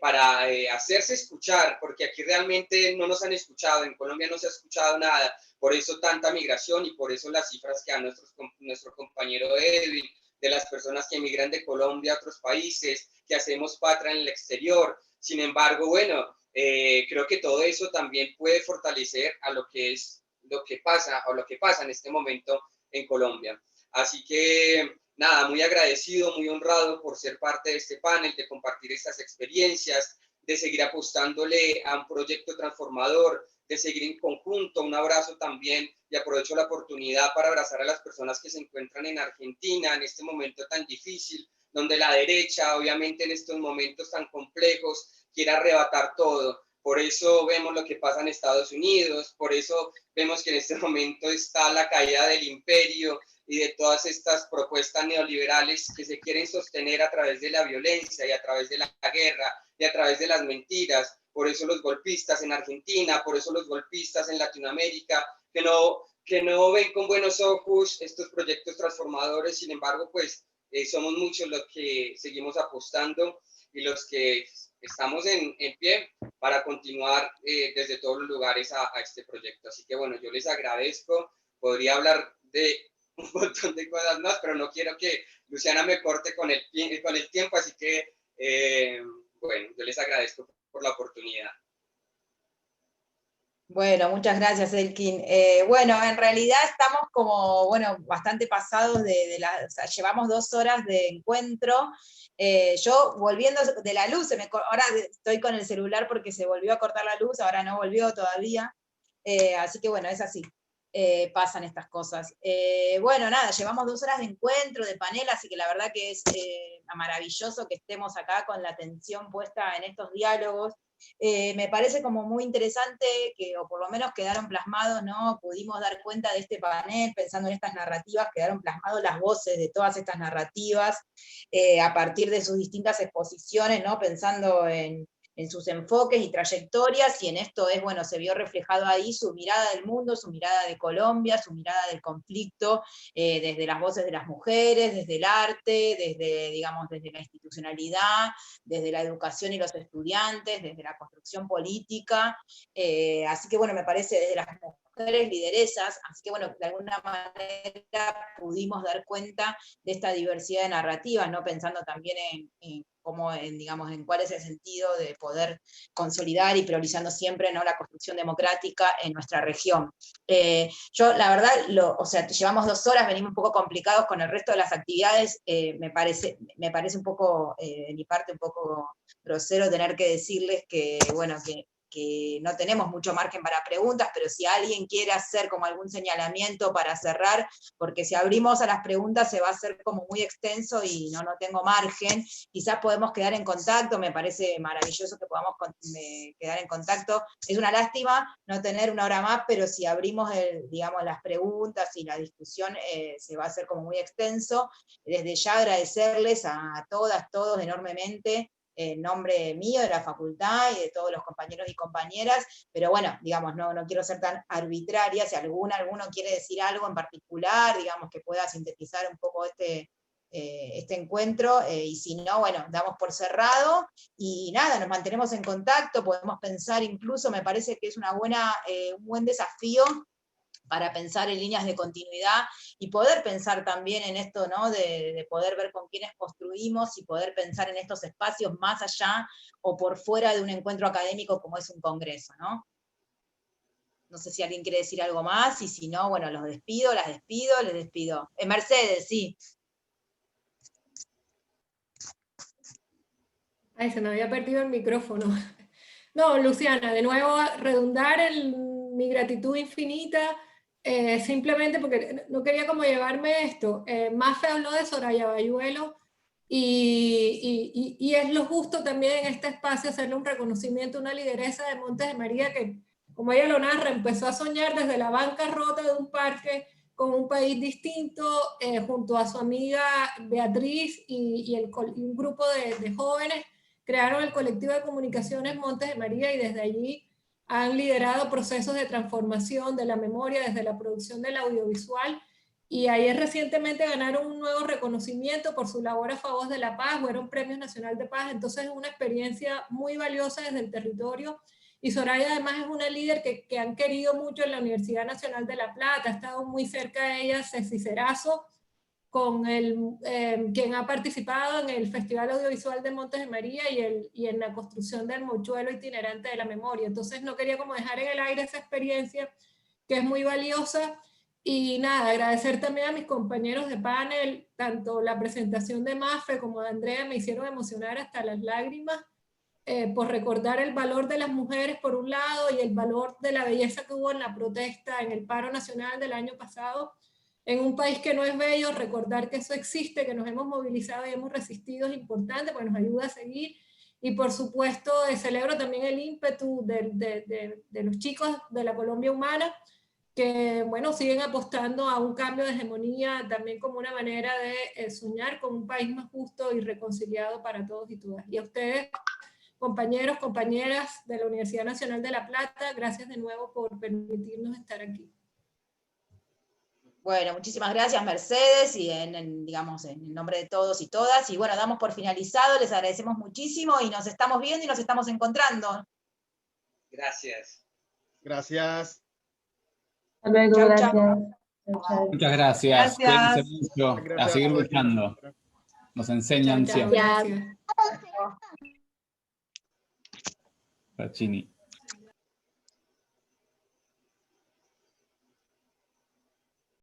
para hacerse escuchar, porque aquí realmente no nos han escuchado, en Colombia no se ha escuchado nada, por eso tanta migración y por eso las cifras que da nuestro compañero Edwin, de las personas que emigran de Colombia a otros países, que hacemos patria en el exterior. Sin embargo, bueno, creo que todo eso también puede fortalecer a lo que pasa en este momento en Colombia. Así que nada, muy agradecido, muy honrado por ser parte de este panel, de compartir estas experiencias, de seguir apostándole a un proyecto transformador, de seguir en conjunto. Un abrazo también y aprovecho la oportunidad para abrazar a las personas que se encuentran en Argentina en este momento tan difícil, donde la derecha, obviamente en estos momentos tan complejos, quiere arrebatar todo. Por eso vemos lo que pasa en Estados Unidos, por eso vemos que en este momento está la caída del imperio y de todas estas propuestas neoliberales que se quieren sostener a través de la violencia y a través de la guerra y a través de las mentiras. Por eso los golpistas en Argentina, por eso los golpistas en Latinoamérica, que no ven con buenos ojos estos proyectos transformadores. Sin embargo, pues somos muchos los que seguimos apostando y los que estamos en pie para continuar desde todos los lugares a este proyecto. Así que bueno, yo les agradezco. Podría hablar de un montón de cosas más, pero no quiero que Luciana me corte con el tiempo, así que bueno, yo les agradezco por la oportunidad. Bueno, muchas gracias, Elkin. Bueno, en realidad estamos como, bueno, bastante pasados o sea, llevamos 2 horas de encuentro. Yo volviendo de la luz, ahora estoy con el celular porque se volvió a cortar la luz, ahora no volvió todavía. Así que bueno, es así. Pasan estas cosas. Bueno, nada, llevamos 2 horas de encuentro, de panel, así que la verdad que es maravilloso que estemos acá con la atención puesta en estos diálogos. Me parece como muy interesante que, o por lo menos quedaron plasmados, ¿no? Pudimos dar cuenta de este panel, pensando en estas narrativas, quedaron plasmadas las voces de todas estas narrativas, a partir de sus distintas exposiciones, ¿no? Pensando en sus enfoques y trayectorias, y en esto es, bueno, se vio reflejado ahí su mirada del mundo, su mirada de Colombia, su mirada del conflicto, desde las voces de las mujeres, desde el arte, desde, digamos, desde la institucionalidad, desde la educación y los estudiantes, desde la construcción política, así que bueno, me parece desde las mujeres lideresas, así que bueno, de alguna manera pudimos dar cuenta de esta diversidad de narrativas, ¿no? Pensando también en cómo, digamos, en cuál es el sentido de poder consolidar y priorizando siempre, ¿no?, la construcción democrática en nuestra región. Yo, la verdad, o sea, llevamos 2 horas, venimos un poco complicados con el resto de las actividades, me parece un poco, de mi parte, un poco grosero tener que decirles que, bueno, que no tenemos mucho margen para preguntas, pero si alguien quiere hacer como algún señalamiento para cerrar, porque si abrimos a las preguntas se va a hacer como muy extenso y no tengo margen, quizás podemos quedar en contacto, me parece maravilloso que podamos quedar en contacto. Es una lástima no tener 1 hora más, pero si abrimos, digamos, las preguntas y la discusión, se va a hacer como muy extenso. Desde ya agradecerles a todas, todos enormemente, en nombre mío, de la facultad y de todos los compañeros y compañeras, pero bueno, digamos, no quiero ser tan arbitraria, si alguno quiere decir algo en particular, digamos, que pueda sintetizar un poco este encuentro, y si no, bueno, damos por cerrado, y nada, nos mantenemos en contacto, podemos pensar incluso, me parece que es un buen desafío para pensar en líneas de continuidad y poder pensar también en esto, ¿no?, de poder ver con quiénes construimos y poder pensar en estos espacios más allá o por fuera de un encuentro académico como es un congreso, ¿no? No sé si alguien quiere decir algo más, y si no, bueno, les despido. Mercedes, sí. Ay, se me había perdido el micrófono. No, Luciana, de nuevo redundar en mi gratitud infinita, simplemente porque no quería como llevarme esto. Mafe habló de Soraya Bayuelo, y es lo justo también en este espacio hacerle un reconocimiento, una lideresa de Montes de María que, como ella lo narra, empezó a soñar desde la bancarrota de un parque con un país distinto, junto a su amiga Beatriz y un grupo de jóvenes, crearon el colectivo de comunicaciones Montes de María, y desde allí han liderado procesos de transformación de la memoria desde la producción del audiovisual, y ayer recientemente ganaron un nuevo reconocimiento por su labor a favor de la paz, fueron Premios Nacional de Paz. Entonces es una experiencia muy valiosa desde el territorio, y Soraya además es una líder que han querido mucho en la Universidad Nacional de La Plata, ha estado muy cerca de ella Ceci Cerazo, con quien ha participado en el Festival Audiovisual de Montes de María y en la construcción del mochuelo itinerante de la memoria. Entonces no quería como dejar en el aire esa experiencia que es muy valiosa. Y nada, agradecer también a mis compañeros de panel, tanto la presentación de Mafe como de Andrea me hicieron emocionar hasta las lágrimas, por recordar el valor de las mujeres por un lado y el valor de la belleza que hubo en la protesta, en el paro nacional del año pasado, en un país que no es bello. Recordar que eso existe, que nos hemos movilizado y hemos resistido es importante, porque nos ayuda a seguir. Y por supuesto celebro también el ímpetu de los chicos de la Colombia Humana, que bueno, siguen apostando a un cambio de hegemonía también como una manera de soñar con un país más justo y reconciliado para todos y todas. Y a ustedes, compañeros, compañeras de la Universidad Nacional de La Plata, gracias de nuevo por permitirnos estar aquí. Bueno, muchísimas gracias, Mercedes, y digamos, en nombre de todos y todas, y bueno, damos por finalizado, les agradecemos muchísimo y nos estamos viendo y nos estamos encontrando. Gracias. Gracias. Hasta luego, Chau, gracias. chau. Chau, chau. Muchas gracias. Gracias. Cuídense mucho. Gracias A seguir por luchando. Nos enseñan Chao, chao, siempre. gracias. Pacini.